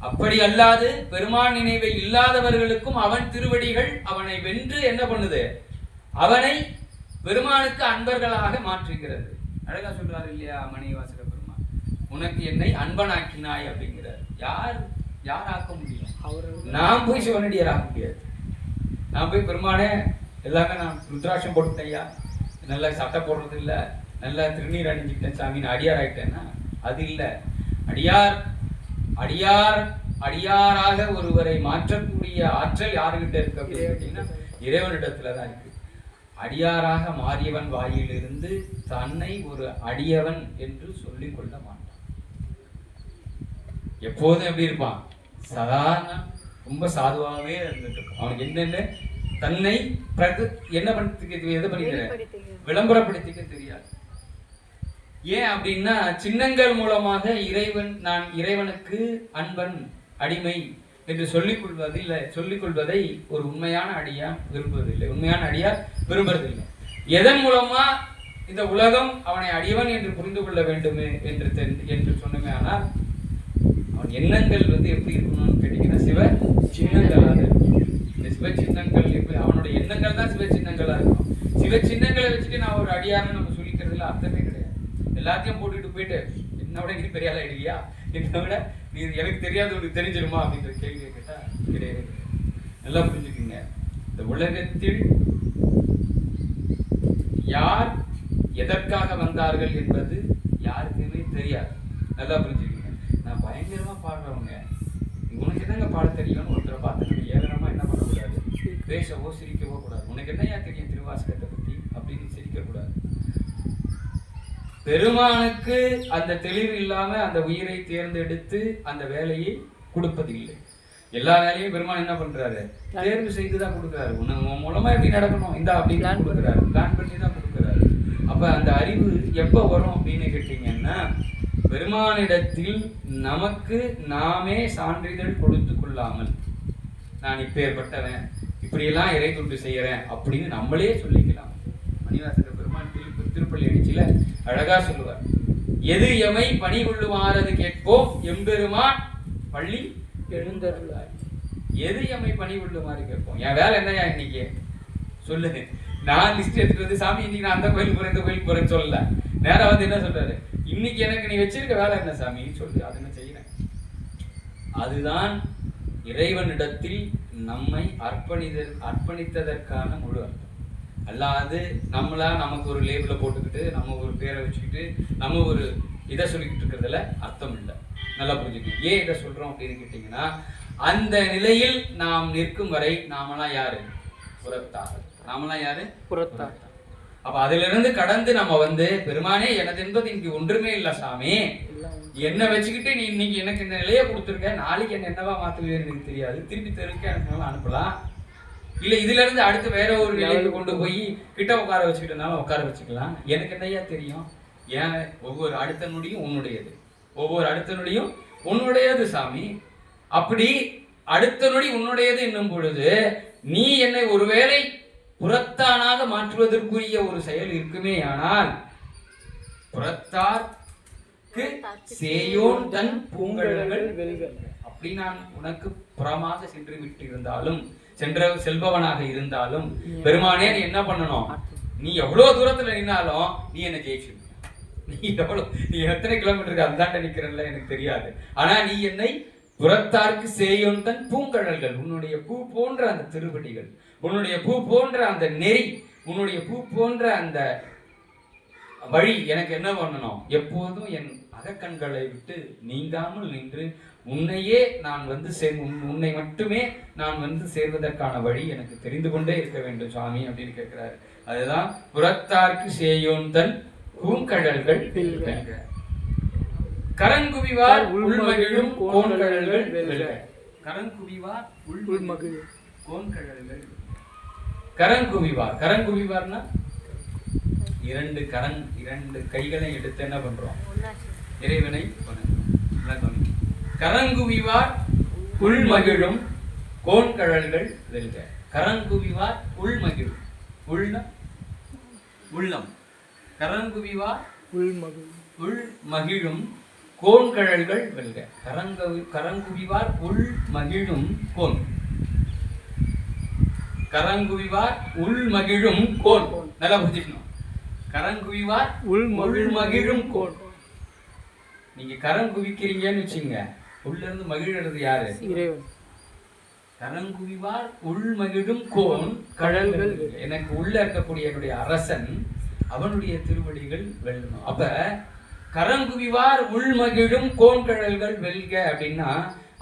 அப்படி அல்லாது பெருமான் நினைவை இல்லாதவர்களுக்கும் அவன் திருவடிகள் அவனை வென்று என்ன பண்ணுது, அவனை பெருமானுக்கு அன்பர்களாக மாற்றுகிறது. அழகா சொல்றாரு இல்லையா மணிவாசக பெருமான், உனக்கு என்னை அன்பனாக்கினாய் அப்படிங்கிறார். யார் ஆக்க முடியும்? நான் போய் சிவனடியார் ஆக்க முடியாது. நான் போய் பெருமானே எல்லாமே நான் ருத்ராட்சம் போட்டுட்டேயா, நல்லா சட்டை போடுறது இல்லை, நல்லா திருநீர் அணிஞ்சுக்கிட்டேன் சாமி, நான் அடியார் ஆயிட்டேன்னா அது இல்லை. அடியாராக ஒருவரை மாற்றக்கூடிய ஆற்றல் யாருகிட்ட இருக்கு அப்படின்னு கேட்டீங்கன்னா இறைவனிடத்துலதான் இருக்கு. அடியாராக மாறியவன் வாயிலிருந்து தன்னை ஒரு அடியவன் என்று சொல்லிக் கொள்ள மாட்டான். எப்போதும் எப்படி இருப்பான்? சாதாரண ரொம்ப சாதுவாகவே இருந்துட்டு இருப்பான். அவனுக்கு என்னென்ன தன்னை என்ன பண்ணிக்க விளம்பரப்படுத்திக்க தெரியாது. ஏன் அப்படின்னா சின்னங்கள் மூலமாக நான் இறைவனுக்கு அன்பன் அடிமை என்று சொல்லிக் கொள்வதை ஒரு உண்மையான அடியார் விரும்புவதில்லை. உண்மையான அடியார் விரும்புவதில்லை. எதன் மூலமா இந்த உலகம் அவனை அடியவன் என்று புரிந்து கொள்ள வேண்டும் என்று சொன்னமே. ஆனால் அவன் எண்ணங்கள் வந்து எப்படி இருக்கணும்னு கேட்டீங்கன்னா சிவ சின்னங்களாக இந்த சிவ சின்னங்கள் எப்படி அவனுடைய எண்ணங்கள் தான் சிவ சின்னங்களா இருக்கும். சிவ சின்னங்களை வச்சுட்டு நான் ஒரு அடியார்னு நம்ம சொல்லிக்கிறதுல அர்த்தமே கிடையாது. எல்லாத்தையும் போட்டுட்டு போயிட்டு என்னோட நீ பெரிய ஆளா இல்லையா, என்னை விட நீ எனக்கு தெரியாது உனக்கு தெரிஞ்சிருமா அப்படின்ற கேள்வியை கேட்டா கிடையாது. நல்லா புரிஞ்சுக்குங்க. இந்த உலகத்தில் யார் எதற்காக வந்தார்கள் என்பது யாருக்குமே தெரியாது. நல்லா புரிஞ்சுக்குங்க. நான் பயங்கரமா பாடுறவங்க, உனக்கு என்னங்க பாட தெரியும்னு ஒருத்தரை பார்த்து நம்ம ஏகனமா என்ன பண்ணக்கூடாது, பேசவோ சிரிக்கவோ கூடாது. உனக்கு என்னையா தெரியும் திருவாசகத்தை பத்தி அப்படின்னு சிரிக்க கூடாது. பெருமானுக்கு அந்த தெளிவு இல்லாம அந்த உயிரை தேர்ந்தெடுத்து அந்த வேலையை கொடுப்பதில்லை. எல்லா வேலையும் பெருமான் என்ன பண்றாரு, தேர்வு செய்துதான் கொடுக்குறாரு. உன் மூலமா எப்படி நடக்கணும் இந்த அப்படின்னு கொடுக்குறாரு, பிளான் பண்ணி தான் கொடுக்குறாரு. அப்ப அந்த அறிவு எப்ப வரும் அப்படின்னு கேட்டீங்கன்னா பெருமானிடத்தில் நமக்கு நாமே சான்றிதழ் கொடுத்து கொள்ளாமல் நான் இப்பேற்பட்டவன், இப்படியெல்லாம் இறை தொண்டு செய்யறேன் அப்படின்னு நம்மளே சொல்லிக்கலாம். மணிவாசக பெருமான் திருப்பள்ளி எழுச்சியில அழகா சொல்லுவார், எது எமை பணி கொள்ளுமாறது கேட்போம் எம்பெருமான் பள்ளி எழுந்தருளாய். எது எமை பணி கொள்ளுமாறு கேட்போம். என் வேலை என்னையா இன்னைக்கு சொல்லுங்க. நான் லிஸ்ட் எடுத்துட்டு வந்து சாமி இன்னைக்கு நான் அந்த கோயிலுக்கு போறேன் இந்த கோயிலுக்கு போறேன்னு சொல்லல. நேரா வந்து என்ன சொல்றாரு, இன்னைக்கு எனக்கு நீ வச்சிருக்க வேலை என்ன சாமி சொல்லு, அதை நான் செய்யறேன். அதுதான் இறைவனிடத்தில் நம்மை அர்ப்பணித்ததற்கான முழு அர்த்தம். அல்லாது நம்மளா நமக்கு ஒரு லேபிளை போட்டுக்கிட்டு நம்ம ஒரு பேரை வச்சுக்கிட்டு நம்ம ஒரு இதை சொல்லிக்கிட்டு இருக்கிறதுல அர்த்தம் இல்லை. நல்லா புரிஞ்சுக்கணும். ஏன் இதை சொல்றோம் அப்படின்னு கேட்டீங்கன்னா, அந்த நிலையில் நாம் நிற்கும் வரை நாமெல்லாம் யாரு? புறத்தார். நாமெல்லாம் யாரு? புறத்தார். அப்ப அதுல இருந்து கடந்து நம்ம பெருமானே எனது என்பது இங்கு ஒன்றுமே இல்ல சாமி, என்ன வச்சுக்கிட்டு நீ இன்னைக்கு எனக்கு இந்த நிலையை கொடுத்துருக்க, நாளைக்கு என்ன என்னவா மாத்துவேன்னு எனக்கு தெரியாது, திருப்பி தெருக்க எனக்கு அனுப்பலாம், இல்ல இதுல இருந்து அடுத்து வேற ஒரு நிலைக்கு கொண்டு போய் கிட்ட உட்கார வச்சுக்கிட்டனாலும் உட்கார வச்சுக்கலாம், எனக்கு என்னையா தெரியும்? ஏன் ஒவ்வொரு அடுத்த நொடியும் உன்னுடையது, ஒவ்வொரு அடுத்த நொடியும் உன்னுடையது சாமி. அப்படி அடுத்த நொடி உன்னுடையது என்னும் பொழுது நீ என்னை ஒருவேளை புறத்தானாக மாற்றுவதற்குரிய ஒரு செயல் இருக்குமே, ஆனால் புறத்தார்க்கு சேயோன் தன் பூங்கழல்கள் அப்படி நான் உனக்கு புறமாக சென்று விட்டு இருந்தாலும், செல்பவனாக இருந்தாலும் பெருமானே நீ என்ன பண்ணணும்? நீ எவ்வளவு தூரத்துல நின்னாலும் நீ என்ன ஜெயிச்சு, நீ எத்தனை கிலோமீட்டருக்கு அந்தாண்ட நிக்கிறல்ல எனக்கு தெரியாது, ஆனா நீ என்னை புறத்தார்க்கு சேயோன் தன் பூங்கழல்கள், உன்னுடைய பூ போன்ற அந்த திருவடிகள், உன்னுடைய பூ போன்ற அந்த நெறி, உன்னுடைய பூ போன்ற அந்த வழி எனக்கு என்ன பண்ணணும்? எப்போதும் என் அகக்கண்களை விட்டு நீங்காமல் நின்று உன்னையே நான் உன்னை மட்டுமே நான் சேர்வதற்கான வழி எனக்கு தெரிந்து கொண்டே இருக்க வேண்டும் சுவாமி அப்படின்னு கேட்கிறாரு. அதுதான் புறத்தார்க்கு சேயோன் தன் பூங்கழல்கள் கரங்குவிவார் உள்மகிழும் கோன்கழல்கள் வெல்க. கரங்குவிவார் உள்மகிழும் கோன்கழல்கள். கரங்குவிவார், கரங்குவிவார்னா இரண்டு கைகளை எடுத்து என்ன பண்றோம்? இறைவனை கரங்குவிவார் உள்மகிழும் கோன்கழல்கள் வெல்க. கரங்குவிவார் உள்மகிழும், உள்ளம், கரங்குவிவார் உள்மகிழும் கோன்கழல்கள் வெல்க. கரங்குவிவார் உள்மகிழும் கோன், கரங்குவிவார் உள்மகிழும் கோன். நல்லா புரிஞ்சுக்கணும். கரங்குவிவார் உள்மகிழும் கோன். நீங்க கரங்குவிக்கிறீங்கன்னு வச்சுங்க, உள்ள இருந்து மகிழ்றது யாரு? இறைவன். கரங்குவிவார் உள்மகிழும் கோன் கழல்கள். எனக்கு உள்ள இருக்கக்கூடிய என்னுடைய அரசன், அவனுடைய திருவடிகள் வெல்லணும். அப்ப கரங்குவிவார் உள்மகிழும் கோன்கழல்கள் வெல்க அப்படின்னா,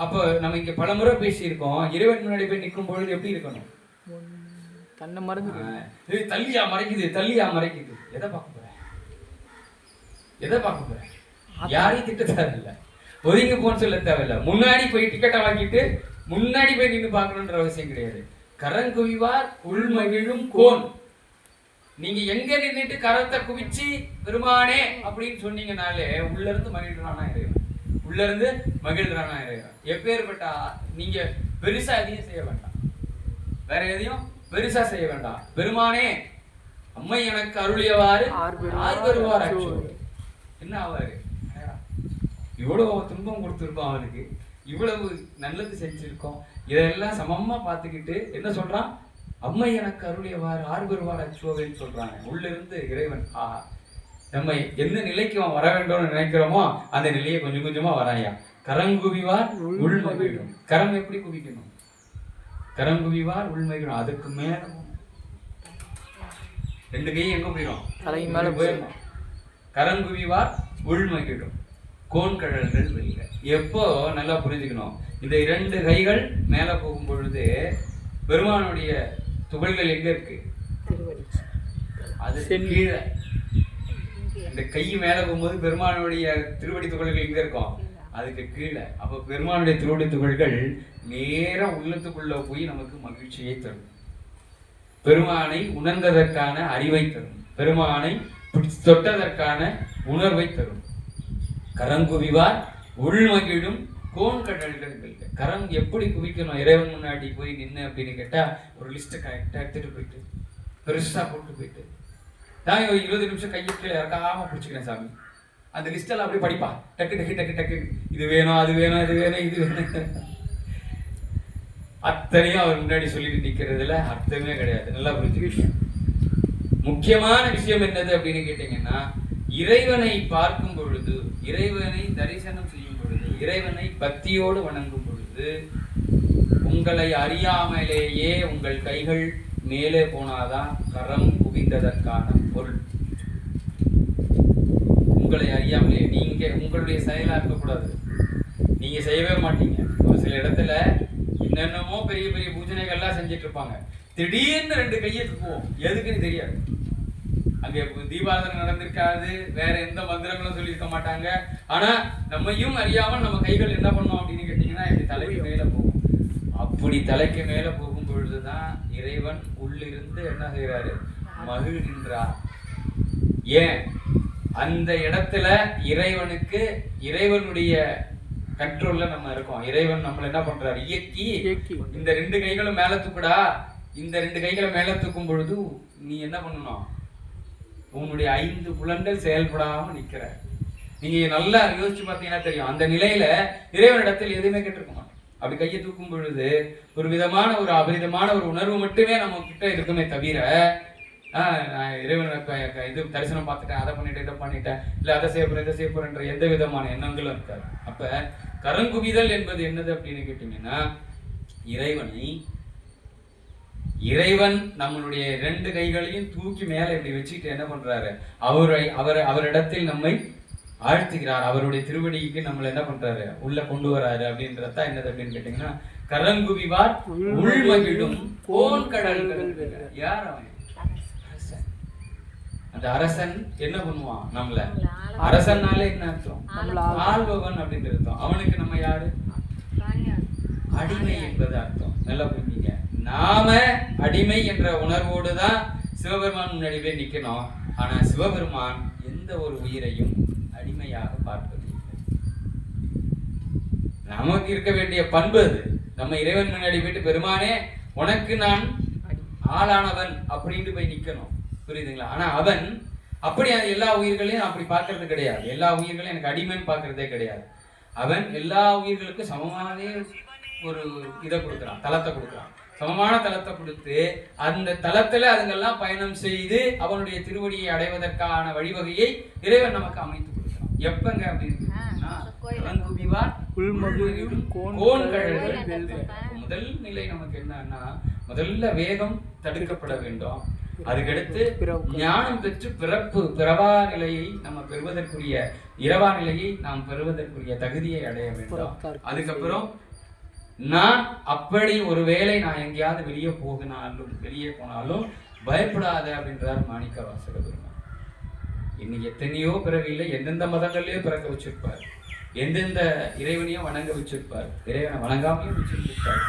அப்ப நம்ம இங்க பலமுறை பேசியிருக்கோம், இறைவன் முன்னாடி போய் நிற்கும் பொழுது எப்படி இருக்கணும்? தன்னை மறந்து தள்ளியா மறைக்குது, தள்ளியா மறைக்குது. எதை பார்க்க போற? எதை பார்க்க போற? யாரையும் திட்ட தேவையில்லை, ஒதுங்கி போன்னு சொல்ல தேவையில்லை, முன்னாடி போய் டிக்கெட்டை வாங்கிட்டு முன்னாடி போய் நின்று பார்க்கணுன்ற அவசியம் கிடையாது. கரங்குவிவார் உள்மகிழும் கோன். நீங்க எங்க நின்றுட்டு கரத்தை குவிச்சு பெருமானே அப்படின்னு சொன்னீங்கனாலே உள்ள இருந்து மகிழ்றானா இறைவன், உள்ள இருந்து மகிழ்றானா இறைவன். எப்பேற்பட்ட நீங்க பெருசா எதையும் செய்ய வேண்டாம், வேற எதையும் பெருசா செய்ய வேண்டாம். பெருமானே அம்மை எனக்கு அருளியவாறு ஆர் வருவார். என்ன ஆவாரு? இவ்வளவு துன்பம் கொடுத்துருக்கோம் அவனுக்கு, இவ்வளவு நல்லது செஞ்சிருக்கோம், இதெல்லாம் சமமா பார்த்துக்கிட்டு என்ன சொல்றான்? அம்மை எனக்கு அருளியவாறு ஆர் வருவார் அச்சுவேன்னு சொல்றாங்க. உள்ள இருந்து இறைவன் நம்ம எந்த நிலைக்கு அவன் வர வேண்டும்னு நினைக்கிறோமோ அந்த நிலையை கொஞ்சம் கொஞ்சமா வராயா. கரங்குவிவார் உள்மகிழும். கரம் எப்படி குவிக்கணும்? கரங்குவிவார் உள்மகிழும். அதுக்கு மேல ரெண்டு கையும் எங்க போயிடும்? தலைக்கு மேல போயிடணும். கரங்குவிவார் உள்மகிழும் கோன்கழல்கள் வெல்க. எப்போ நல்லா புரிஞ்சுக்கணும், இந்த இரண்டு கைகள் மேல போகும் பொழுது பெருமானுடைய துகள்கள் எங்க இருக்கு? அது கீழே. இந்த கை மேல போகும்போது பெருமானுடைய திருவடி துகள்கள் எங்க இருக்கும்? அதுக்கு கீழே. அப்ப பெருமானுடைய திருவடி துகள்கள் நேரம் உள்ளத்துக்குள்ள போய் நமக்கு மகிழ்ச்சியை தரும், பெருமானை உணர்ந்ததற்கான அறிவை தரும், பெருமானை தொட்டதற்கான உணர்வை தரும். கரங்குவிவார் உள்மகிழும் கோன்கழல்கள் வெல்க. கரம் எப்படி குவிக்கணும்? இறைவன் முன்னாடி போய் நின்று அப்படின்னு கேட்டா ஒரு லிஸ்ட்டை கரெக்டாக எடுத்துட்டு போயிட்டு பெருசா போட்டு போயிட்டு நான் ஒரு 20 நிமிஷம் கையை இறக்காம பிடிச்சிக்கிறேன் சாமி, அந்த லிஸ்டெல்லாம் அப்படி படிப்பா, டக்கு டக்கு டக்கு டக்கு, இது வேணும் அது வேணும் இது வேணும் இது வேணும், அத்தனையும் அவர் முன்னாடி சொல்லிட்டு நிக்கிறதுல அர்த்தமே கிடையாது. நல்லா புரிஞ்சுக்கிட்டீங்க. முக்கியமான விஷயம் என்னது அப்படின்னு கேட்டீங்கன்னா, இறைவனை பார்க்கும் பொழுது, இறைவனை தரிசனம் செய்யும் பொழுது, இறைவனை பக்தியோடு வணங்கும் பொழுது உங்களை அறியாமலேயே உங்கள் கைகள் மேலே போனாதான் கரம் குவிந்ததற்கான பொருள். உங்களை அறியாமலே நீங்க உங்களுடைய செயலா இருக்கக்கூடாது. நீங்க செய்யவே மாட்டீங்க. ஒரு சில இடத்துல என்னென்னமோ பெரிய பெரிய பூஜனைகள்லாம் செஞ்சுட்டு இருப்பாங்க. திடீர்னு 2 கையை தூக்குவோம், எதுக்குன்னு தெரியாது. அங்கே தீபாராதனை நடந்திருக்காது, வேற எந்த மந்திரங்களும் சொல்லியிருக்க மாட்டாங்க. ஆனா நம்மையும் அறியாமல் நம்ம கைகள் என்ன பண்ணோம் அப்படின்னு கேட்டீங்கன்னா இப்படி தலைக்கு மேல போகும். அப்படி தலைக்கு மேல போகும் பொழுதுதான் இறைவன் உள்ளிருந்து என்ன செய்யறாரு, மகிழ்கின்றார். ஏன் அந்த இடத்துல இறைவனுக்கு இறைவனுடைய கண்ட்ரோல்ல நம்ம இருக்கோம். இறைவன் நம்மள என்ன பண்றாரு, இயக்கி இந்த 2 கைகளும் மேல தூக்குடா. இந்த 2 கைகளை மேல தூக்கும் பொழுது நீ என்ன பண்ணணும், உன்னுடைய 5 புலன்கள் செயல்படாம நிக்கிற. நீங்க நல்லா யோசிச்சு பார்த்தீங்கன்னா தெரியும். அந்த நிலையில இறைவனிடத்தில் எதுவுமே கேட்டிருக்க மாட்டோம். அப்படி கையை தூக்கும் பொழுது ஒரு விதமான ஒரு அபரிதமான ஒரு உணர்வு மட்டுமே நம்ம கிட்ட இருக்குமே தவிர நான் இறைவனை இது தரிசனம் பார்த்துட்டேன், அதை பண்ணிட்டேன், இதை பண்ணிட்டேன், இல்லை அதை செய்ய போறேன், இதை செய்ய போறேன்ற எந்த விதமான எண்ணங்களும் இருக்காது. அப்ப கரங்குவிதல் என்பது என்னது அப்படின்னு கேட்டீங்கன்னா, இறைவன் நம்மளுடைய 2 கைகளையும் தூக்கி மேல இப்படி வச்சுட்டு என்ன பண்றாரு, அவரிடத்தில் நம்மை ஆழ்த்துகிறார். அவருடைய திருவடிக்கு நம்மள என்ன பண்றாரு, உள்ள கொண்டு வராரு. அப்படின்றதா என்னது அப்படின்னு கேட்டீங்கன்னா, கரங்குவிவார் உள்மகிழும் கோன் கடல்கள். யார் அவன்? அந்த அரசன் என்ன பண்ணுவான், நம்மள அரசன்னாலே என்ன அர்த்தம், ஆள்பவன் அப்படின்னு அர்த்தம். அவனுக்கு நம்ம யாரு, அடிமை என்பது அர்த்தம். நல்லா புரிஞ்சுங்க. நாம அடிமை என்ற உணர்வோடு தான் சிவபெருமான் முன்னாடி போய் நிக்கணும். ஆனா சிவபெருமான் எந்த ஒரு உயிரையும் அடிமையாக பார்ப்பது இல்லை. நமக்கு இருக்க வேண்டிய பண்பு அது. நம்ம இறைவன் முன்னாடி போயிட்டு பெருமானே உனக்கு நான் ஆளானவன் அப்படின்ட்டு போய் நிக்கணும். புரியுதுங்களா? ஆனா அவன் அப்படி எல்லா உயிர்களையும் அப்படி பார்க்கறது கிடையாது. எல்லா உயிர்களையும் எனக்கு அடிமைன்னு பார்க்கறதே கிடையாது. அவன் எல்லா உயிர்களுக்கும் சமமானதே ஒரு இதை கொடுக்குறான், தலத்தை கொடுக்குறான். சமமான தலத்தை கொடுத்து அந்த தலத்துல அதுங்கெல்லாம் பயணம் செய்து அவனுடைய திருவடியை அடைவதற்கான வழிவகையை இறைவன் நமக்கு அமைத்து கொடுக்கிறான். எப்பங்க அப்படின்னு முதல் நிலை நமக்கு என்னன்னா, முதல்ல வேகம் தடுக்கப்பட வேண்டும். அதுக்கடுத்து ஞானம் பெற்று பிறவா நிலையை நம்ம பெறுவதற்குரிய இரவா நிலையை நாம் பெறுவதற்குரிய தகுதியை அடைய வேண்டும். அதுக்கப்புறம் நான் அப்படி ஒருவேளை நான் எங்கேயாவது வெளியே போனாலும் பயப்படாத அப்படின்றார் மாணிக்க வாசக பெருமான். இன்னைக்கு எத்தனையோ பிறவியில எந்தெந்த மதங்கள்லயோ பிறக்க வச்சிருப்பார், எந்தெந்த இறைவனையும் வணங்க வச்சிருப்பார், இறைவனை வணங்காமையும் வச்சிருப்பார்,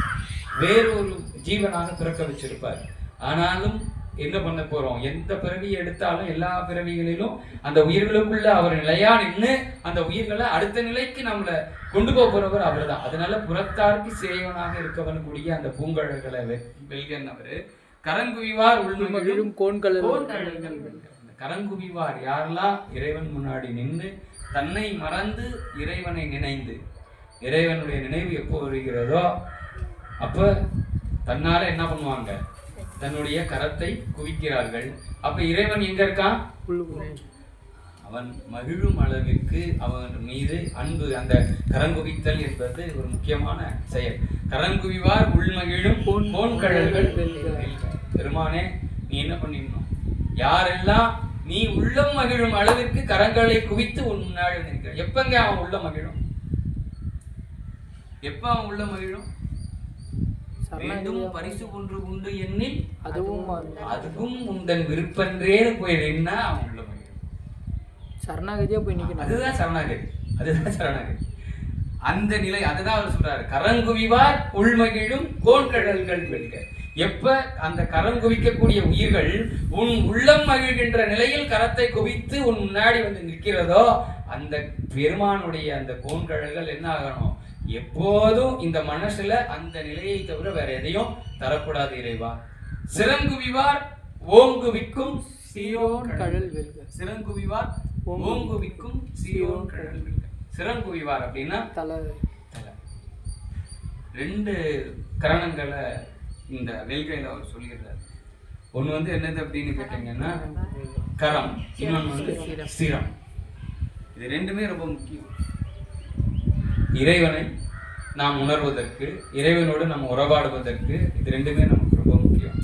வேறொரு ஜீவனாக பிறக்க வச்சிருப்பார். ஆனாலும் என்ன பண்ண போறோம், எந்த பிறவியை எடுத்தாலும் எல்லா பிறவிகளிலும் அந்த உயிர்களுக்குள்ள அவர் நிலையா நின்று அந்த உயிர்களை அடுத்த நிலைக்கு நம்மள கொண்டு போறவர் அவர் தான். அதனால புறத்தாருக்கு சேவனாக இருக்கவன் கூடிய அந்த பூங்கழல்களை வெல்கன் அவரு கரங்குவிவார் உள்மகிழும் கோன்கழல்கள். கரங்குவிவார் யாரெல்லாம் இறைவன் முன்னாடி நின்று தன்னை மறந்து இறைவனை நினைந்து, இறைவனுடைய நினைவு எப்போ வருகிறதோ அப்ப தன்னால என்ன பண்ணுவாங்க, தன்னுடைய கரத்தை குவிக்கிறார்கள். அப்ப இறைவன் எங்க இருக்கான், அவன் மகிழும் அளவிற்கு அவன் மீது அன்பு. அந்த கரங்குவித்தல் என்பது ஒரு முக்கியமான செயல். கரங்குவிவார் உள்மகிழும் கோன்கழல்கள். பெருமானே நீ என்ன பண்ணிடணும், யாரெல்லாம் நீ உள்ளம் மகிழும் அளவிற்கு கரங்களை குவித்து உன் முன்னாடி நிற்கிற. எப்பங்க அவன் உள்ள மகிழும், எப்ப அவன் உள்ள மகிழும், வேண்டும் பரிசு ஒன்று உண்டு எண்ணில் அதுவும் உந்தன் விருப்பன்றேன்னு போய் நின்னா அவன் உள்ள மகிழும். சரணாகதியா போய் நிக்கணும். அதுதான் சரணாகதி. அந்த நிலை அதுதான் அவர் சொல்றாரு, கரங்குவிவார் உள்மகிழும் கோன்கழல்கள் வெல்க. எப்ப அந்த கரம் குவிக்கக்கூடிய உயிர்கள் உன் உள்ளம் மகிழ்கின்ற நிலையில் கரத்தை குவித்து உன் முன்னாடி வந்து நிற்கிறதோ அந்த பெருமானுடைய அந்த கோன்கழல்கள் என்ன ஆகணும், எப்போதும் இந்த மனசுல அந்த நிலையை தவிர வேற எதையும் தரக்கூடாது இறைவா. சிறங்குவிவார் ஓங்குவிக்கும் சீரோன் கடல் வெல்க. சிறங்குவிவார் ஓங்குவிக்கும் சீரோன் கடல் வெல்க. சிறங்குவிவார் அப்படின்னா தலை. 2 கரணங்களை இந்த வெல்கையில அவர் சொல்லிடுறாரு. ஒண்ணு வந்து என்னது அப்படின்னு கேட்டீங்கன்னா கரம், இன்னொன்னு வந்து சிரம். இது 2மே ரொம்ப முக்கியம். இறைவனை நாம் உணர்வதற்கு, இறைவனோடு நாம் உறவாடுவதற்கு இது 2மே நமக்கு ரொம்ப முக்கியம்.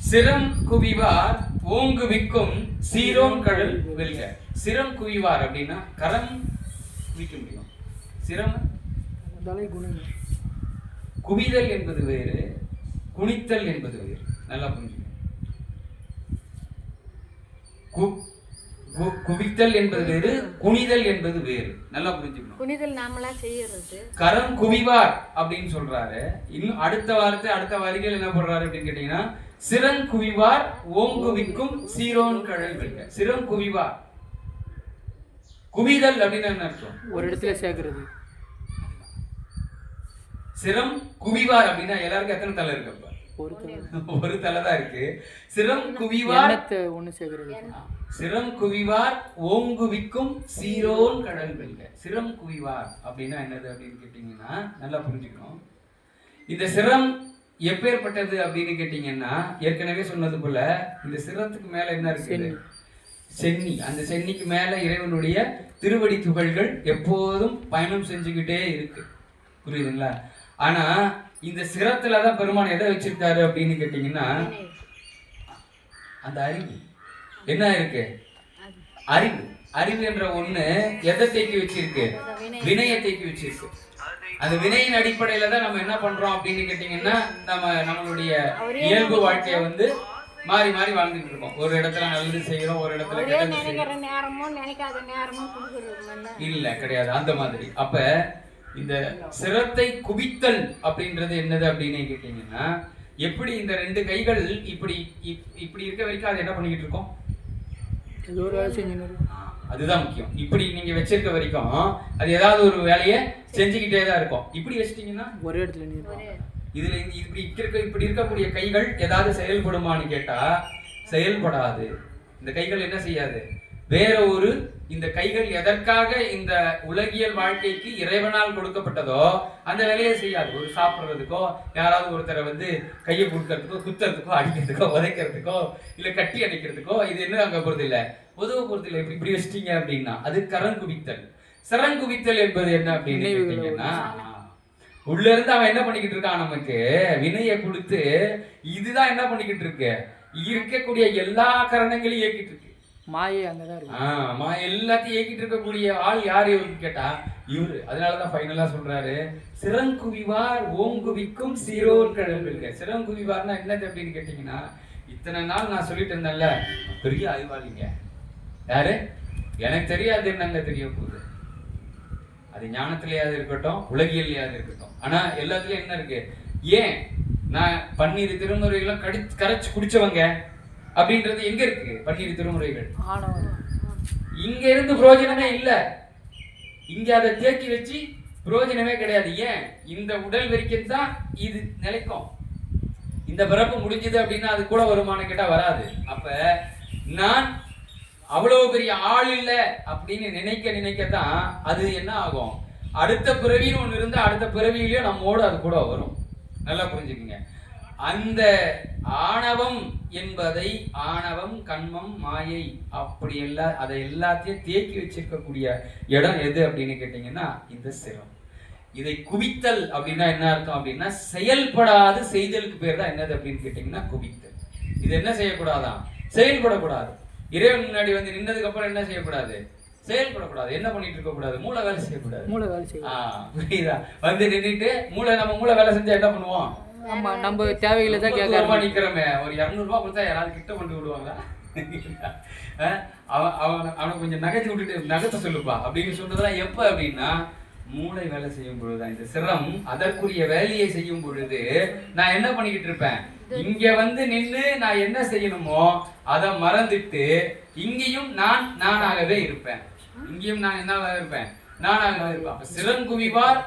சிரம் குவிவார் ஓங்குவிக்கும் சீரோன் கடல் வெல்க. சிரம் குவிவார் அப்படின்னா கரம் குவிக்க முடியும். சிரம் குவிதல் என்பது வேறு, குனித்தல் என்பது வேறு. நல்லா புரிஞ்சுக்கணும். குவித்தல் என்பது வேறு, குனிதல் என்பது வேறு. நல்லா புரிஞ்சுக்கணும். குனிதல் நாமளா செய்யறது. கரம் குவிவார் அப்படின்னு சொல்றாரு. இன்னும் அடுத்த வார்த்தை அடுத்த வரிகள் என்ன போடுறாரு அப்படின்னு கேட்டீங்கன்னா, சிரம் குவிவார் ஓங்குவிக்கும் சீரோன் கடல் வெல்க. சிரம் குவிவார். குவிதல் அப்படின்னு என்ன அர்த்தம்? ஒரு இடத்துல சேர்க்கிறது. சிரம் குவிவார் அப்படின்னா எல்லாருக்கும் எத்தனை தலை இருக்கு? ஒரு தலை தான் இருக்கு. சிரம் குவிவார் ஒண்ணு சேர்க்கிறது. சிரம் குவிவார் ஓங்குவிக்கும் சீரோன் கடல் வெல்க. சிரம் குவிவார் அப்படின்னா என்னது அப்படின்னு கேட்டீங்கன்னா நல்லா புரிஞ்சுக்கணும். இந்த சிரம் எப்பேற்பட்டது அப்படின்னு கேட்டீங்கன்னா, ஏற்கனவே சொன்னது போல இந்த சிரத்துக்கு மேல என்ன இருக்கு? சென்னி. அந்த சென்னிக்கு மேல இறைவனுடைய திருவடி துகள்கள் எப்போதும் பயணம் செஞ்சுக்கிட்டே இருக்கு. புரியுதுங்களா? ஆனா இந்த சிரத்துலதான் பெருமான் எதை வச்சிருக்காரு அப்படின்னு கேட்டீங்கன்னா, அந்த அறிவு என்ன இருக்கு? அறிவு. அறிவு என்ற ஒண்ணு எதை தேக்கி வச்சிருக்கு? வினயை தேக்கி வச்சிருக்கு. அந்த வினையின் அடிப்படையில தான் நம்ம என்ன பண்றோம் அப்படின்னு கேட்டீங்கன்னா, நம்மளுடைய இயல்பு வாழ்க்கையை வந்து மாறி மாறி வாழ்ந்துட்டு இருக்கோம். ஒரு இடத்துல நல்லது செய்யறோம், ஒரு இடத்துல இல்ல கிடையாது அந்த மாதிரி. அப்ப இந்த சிரத்தை குவித்தல் அப்படின்றது என்னது அப்படின்னு கேட்டீங்கன்னா, எப்படி இந்த ரெண்டு கைகள் இப்படி இப்படி இருக்க வரைக்கும் அது என்ன பண்ணிக்கிட்டு இருக்கோம்? அதுதான் முக்கியம். இப்படி நீங்க வச்சிருக்க வரைக்கும் அது ஏதாவது ஒரு வேலையை செஞ்சுக்கிட்டே தான் இருக்கும். இப்படி வச்சிட்டீங்கன்னா ஒரே இடத்துல இதுல இப்படி இருக்கக்கூடிய கைகள் ஏதாவது செயல்படுமான்னு கேட்டா செயல்படாது. இந்த கைகள் என்ன செய்யாது? வேற ஒரு இந்த கைகள் எதற்காக இந்த உலகியல் வாழ்க்கைக்கு இறைவனால் கொடுக்கப்பட்டதோ அந்த வேலையை செய்யாது. ஒரு சாப்பிட்றதுக்கோ, யாராவது ஒருத்தரை வந்து கையை கொடுக்கறதுக்கோ, குத்துறதுக்கோ, அடிக்கிறதுக்கோ, உதைக்கிறதுக்கோ, இல்ல கட்டி அடிக்கிறதுக்கோ இது என்ன அங்க போறது இல்ல, உதவ போறது இல்லை. இப்படி வச்சிட்டீங்க அப்படின்னா அது கரங்குவித்தல். சரங்குவித்தல் என்பது என்ன அப்படின்னு கேட்டீங்கன்னா, உள்ள இருந்து அவன் என்ன பண்ணிக்கிட்டு இருக்கான்? நமக்கு வினையை கொடுத்து இதுதான் என்ன பண்ணிக்கிட்டு இருக்கு? இருக்கக்கூடிய எல்லா கரணங்களையும் இயக்கிட்டு இருக்கு. மாயை அங்கதான் இருக்கு. மாயை எல்லாத்தையும் இயக்கிட்டு இருக்கக்கூடிய ஆள் யாரு இவருக்கு கேட்டா இவரு. அதனாலதான் ஃபைனலா சொல்றாரு, சிறங்குவிவார் ஓங்குவிக்கும் சீரோன் கடல் வெல்க. சிறங்குவிவார்னா என்னது அப்படின்னு கேட்டீங்கன்னா, இத்தனை நாள் நான் சொல்லிட்டு இருந்தேன்ல, பெரிய அறிவாளிங்க யாரு எனக்கு தெரியாது என்னங்க தெரிய போகுது. அது ஞானத்திலேயாவது இருக்கட்டும், உலகியலையாவது இருக்கட்டும். ஆனா எல்லாத்துலயும் என்ன இருக்கு? ஏன் நான் பன்னீர் திருமுறைகளும் கரைச்சு குடிச்சவங்க அப்படின்றது எங்க இருக்கு? பன்னீர் திருமுறைகள் இங்க இருந்து பிரயோஜனமே இல்ல. இங்க அதை தேக்கி வச்சு பிரயோஜனமே கிடையாது. ஏன்? இந்த உடல் வரைக்கும் தான் இது நிலைக்கும். இந்த பிறப்பு முடிஞ்சது அப்படின்னா அது கூட வருமானம் கேட்டா வராது. அப்ப நான் அவ்வளவு பெரிய ஆள் இல்ல அப்படின்னு நினைக்கத்தான் அது என்ன ஆகும்? அடுத்த பிறவின்னு ஒண்ணு இருந்தா அடுத்த பிறவியிலயும் நம்மோடு அது கூட வரும். நல்லா புரிஞ்சுக்குங்க. அந்த ஆணவம் என்பதை, ஆணவம், கண்மம், மாயை அப்படி எல்லாம் அதை எல்லாத்தையும் தேக்கி வச்சிருக்கக்கூடிய இடம் எது அப்படின்னு கேட்டீங்கன்னா இந்த சிரம். இதை குவித்தல் அப்படின்னா என்ன அர்த்தம் அப்படின்னா, செயல்படாது செய்தலுக்கு பேர் தான் என்னது அப்படின்னு கேட்டீங்கன்னா குவித்தல். இது என்ன செய்யக்கூடாதான்? செயல்படக்கூடாது. இறைவன் முன்னாடி வந்து நின்னதுக்கு அப்புறம் என்ன செய்யக்கூடாது? செயல்படக்கூடாது. என்ன பண்ணிட்டு இருக்க கூடாது? மூளை வேலை செய்யக்கூடாது. மூளை வேலை செய்ய புரியுதா? வந்து நின்றுட்டு நம்ம மூளை வேலை செஞ்சா என்ன பண்ணுவோம்? ஆமா, நம்ம தேவையில்லை தான் கேட்க நிக்கிறோமே. ஒரு 200 ரூபாய் கொடுத்தா யாராவது கிட்ட கொண்டு விடுவாங்க? அவனை கொஞ்சம் நகைச்சு விட்டுட்டு நகத்தை சொல்லுப்பா அப்படின்னு சொன்னதெல்லாம் எப்ப அப்படின்னா மூளை வேலை செய்யும் பொழுதுதான். இந்த சிரம் அதற்குரிய வேலையை செய்யும் பொழுது நான் என்ன பண்ணிக்கிட்டு இருப்பேன்? இங்க வந்து நின்று நான் என்ன செய்யணுமோ அதை மறந்துட்டு இங்கேயும் நானாகவே இருப்பேன். இங்கேயும் நான் என்னவா இருப்பேன்? நானாகவே இருப்பேன். அப்ப சிறங்குவிவார்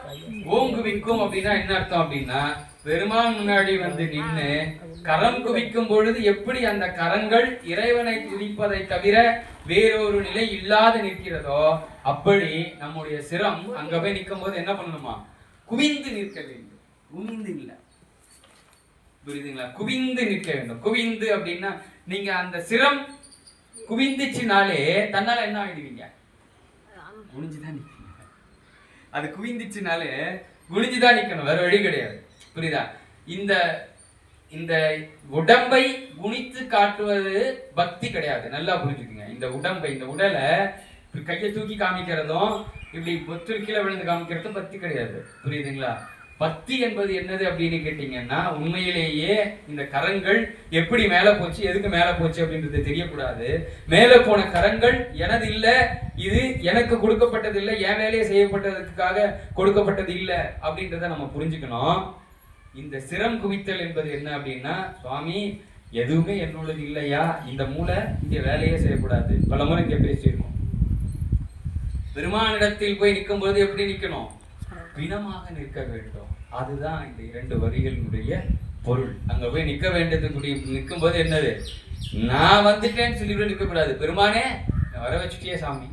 ஓங்குவிக்கும் அப்படின்னா என்ன அர்த்தம் அப்படின்னா, பெருமான் முன்னாடி வந்து நின்று கரம் குவிக்கும் பொழுது எப்படி அந்த கரங்கள் இறைவனை துதிப்பதை தவிர வேறொரு நிலை இல்லாது நிற்கிறதோ அப்படி நம்முடைய சிரம் அங்க போய் நிற்கும் போது என்ன பண்ணணுமா? குவிந்து நிற்க வேண்டும். குவிந்து இல்லை, புரியுதுங்களா? குவிந்து நிற்க வேண்டும். குவிந்து அப்படின்னா நீங்க அந்த சிரம் குவிந்துச்சுனாலே தன்னால என்ன ஆயிடுவீங்க? குனிஞ்சுதான் நிற்கணும். அது குவிந்துச்சுனாலே குனிஞ்சுதான் நிற்கணும், வேற வழி கிடையாது. புரியுதா? இந்த இந்த உடம்பை குனித்து காட்டுவது பக்தி கிடையாது. நல்லா புரிஞ்சுக்குங்க. இந்த உடம்பை, இந்த உடலை கையை தூக்கி காமிக்கிறதும் இப்படி பொத்து கீழே விழுந்து காமிக்கிறதும் பக்தி கிடையாது. புரியுதுங்களா? பக்தி என்பது என்னது அப்படின்னு கேட்டீங்கன்னா, உண்மையிலேயே இந்த கரங்கள் எப்படி மேல போச்சு, எதுக்கு மேல போச்சு அப்படின்றது தெரியக்கூடாது. மேல போன கரங்கள் எனது இல்ல, இது எனக்கு கொடுக்கப்பட்டது இல்லை, என் வேலையை செய்யப்பட்டதுக்காக கொடுக்கப்பட்டது இல்லை அப்படின்றத நம்ம புரிஞ்சுக்கணும். இந்த சிரம் குவித்தல் என்பது என்ன அப்படின்னா, சுவாமி எதுவுமே என்னோடது இல்லையா, இந்த மூளை இங்க வேலையே செய்யக்கூடாது. பல முறை இங்க பேசியிருக்கோம். பெருமானிடத்தில் போய் நிற்கும் போது எப்படி நிக்கணும்? பிணமாக நிற்க வேண்டும். அதுதான் இந்த 2 வரிகளினுடைய பொருள். அங்க போய் நிற்க வேண்டியது. நிற்கும் போது என்னது? நான் வந்துட்டேன்னு சொல்லிட்டு நிற்க கூடாது. பெருமானே வர வச்சுட்டே சாமி,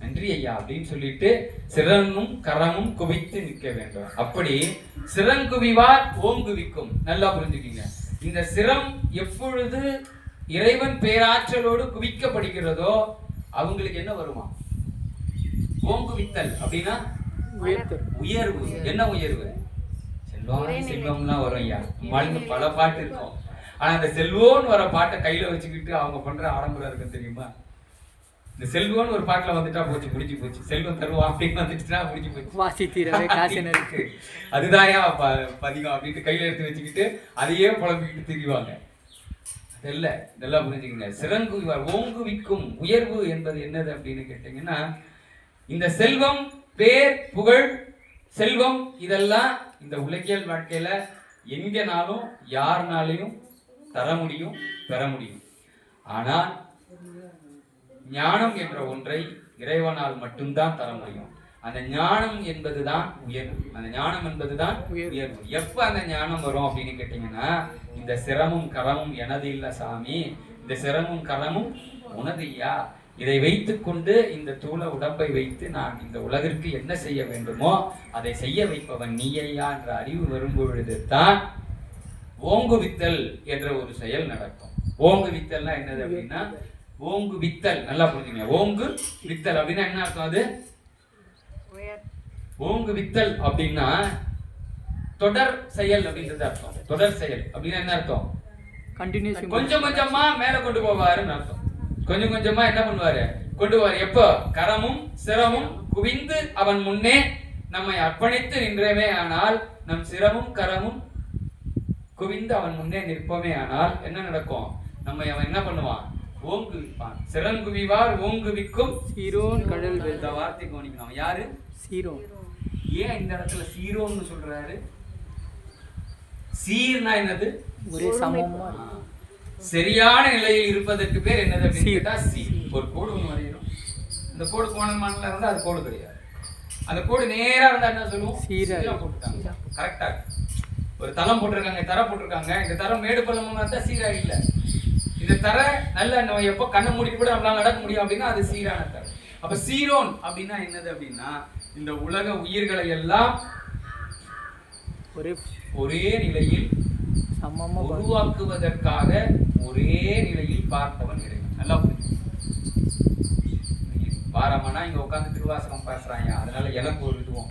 நன்றி ஐயா அப்படின்னு சொல்லிட்டு சிரமும் கரமும் குவித்து நிற்க வேண்டும். அப்படி சிரங்குவிவார் ஓங்குவிக்கும். நல்லா புரிஞ்சுக்கீங்க. இந்த சிரம் எப்பொழுது இறைவன் பேராற்றலோடு குவிக்கப்படுகிறதோ அவங்களுக்கு என்ன வருமா? ஓங்குவித்தல் அப்படின்னா உயர்வு. என்ன உயர்வு? செல்வம் செல்வம்லாம் வரும் ஐயா. நம்மளுக்கு பல பாட்டு இருக்கும். ஆனா அந்த செல்வோன்னு வர பாட்டை கையில வச்சுக்கிட்டு அவங்க பண்ற ஆடம்பரம் இருக்கு தெரியுமா? இந்த செல்வம்னு ஒரு பாட்டுல வந்துட்டா போச்சு, முடிஞ்சு போச்சு. செல்வம் தருவா அப்படின்னு வந்துட்டுனா முடிஞ்சு போச்சு. வாசி தீரவே காசு இருக்கு, அதுதான்யா பதிகம் அப்படின்ட்டு கையில எடுத்து வச்சுக்கிட்டு அதையே புலம்பிக்கிட்டு திரிவாங்க. அதெல்ல. நல்லா புரிஞ்சுக்கங்க. சிறங்குவிவார் ஓங்குவிக்கும் உயர்வு என்பது என்னது அப்படின்னு கேட்டீங்கன்னா, இந்த செல்வம், பேர், புகழ், செல்வம் இதெல்லாம் இந்த உலகியல் வாழ்க்கையில எங்கனாலும் யாருனாலையும் தர முடியும், பெற முடியும். ஆனால் ஞானம் என்ற ஒன்றை இறைவனால் மட்டும்தான் தர முடியும். அந்த ஞானம் என்பதுதான் உயர்வு. அந்த ஞானம் என்பதுதான் உயர்வு. எப்ப அந்த ஞானம் வரும் அப்படின்னு கேட்டீங்கன்னா, இந்த சிரமும் கரமும் எனது இல்ல சாமி, இந்த சிரமும் கரமும் உனதுயா, இதை வைத்துக்கொண்டு இந்த தூள உடம்பை வைத்து நான் இந்த உலகிற்கு என்ன செய்ய வேண்டுமோ அதை செய்ய வைப்பவன் நீயா என்ற அறிவு வரும்பொழுது தான் ஓங்குவித்தல் என்ற ஒரு செயல் நடக்கும். ஓங்குவித்தல்னா என்னது அப்படின்னா, ஓங்கு வித்தல். நல்லா புரிஞ்சுங்க. ஓங்கு வித்தல் அப்படின்னா என்ன அர்த்தம்? அது ஓங்கு வித்தல் அப்படின்னா தொடர் செயல் அப்படின்றது அர்த்தம். தொடர் செயல் அப்படின்னா என்ன அர்த்தம்? கண்டினியூஸ். கொஞ்சம் கொஞ்சமா மேல கொண்டு போவாருன்னு அர்த்தம். கொஞ்சம் கொஞ்சமா என்ன பண்ணுவாரு? கொண்டு போவாரு. எப்போ? கரமும் சிரமும் குவிந்து அவன் முன்னே நம்மை அர்ப்பணித்து நின்றவே ஆனால், நம் சிரமும் கரமும் குவிந்து அவன் முன்னே நிற்போமே ஆனால் என்ன நடக்கும்? நம்மை அவன் என்ன பண்ணுவான்? ஓங்குவிப்பான். சிறங்குவிவார் ஓங்குவிக்கும் சீரோன் கடல். இந்த வார்த்தை கவனிக்கணும். யாரு? சீரோன். ஏன் இந்த இடத்துல சீரோன்னு சொல்றாரு? சீர்னா என்னது? ஒரே சமமா சரியான நிலையில் இருப்பதற்கு பேர் என்னது அப்படின்னு கேட்டா சீர். ஒரு கோடு ஒன்று வரையணும். இந்த கோடு கோணமானல இருந்தா அது கோடு கிடையாது. அந்த கோடு நேரா இருந்தா என்ன சொல்லுவோம்? சீரா போட்டுட்டாங்க. கரெக்டா ஒரு தளம் போட்டிருக்காங்க, தர போட்டிருக்காங்க. இந்த தரம் மேடு பள்ளமா இருந்தா சீரா இல்ல. இந்த தர நல்ல நம்ம எப்போ கண்ணை மூடிட்டு கூட நம்மளால நடக்க முடியும் அப்படின்னா அது சீரான தர. அப்ப சீரோன் அப்படின்னா என்னது அப்படின்னா, இந்த உலக உயிர்களை எல்லாம் ஒரே நிலையில் உருவாக்குவதற்காக ஒரே நிலையில் பார்ப்பவன் இறைவன். நல்லா புரிஞ்சு. பாரமனா இங்க உட்காந்து திருவாசகம் பேசுறாங்க, அதனால எனக்கு ஒரு இதுவும்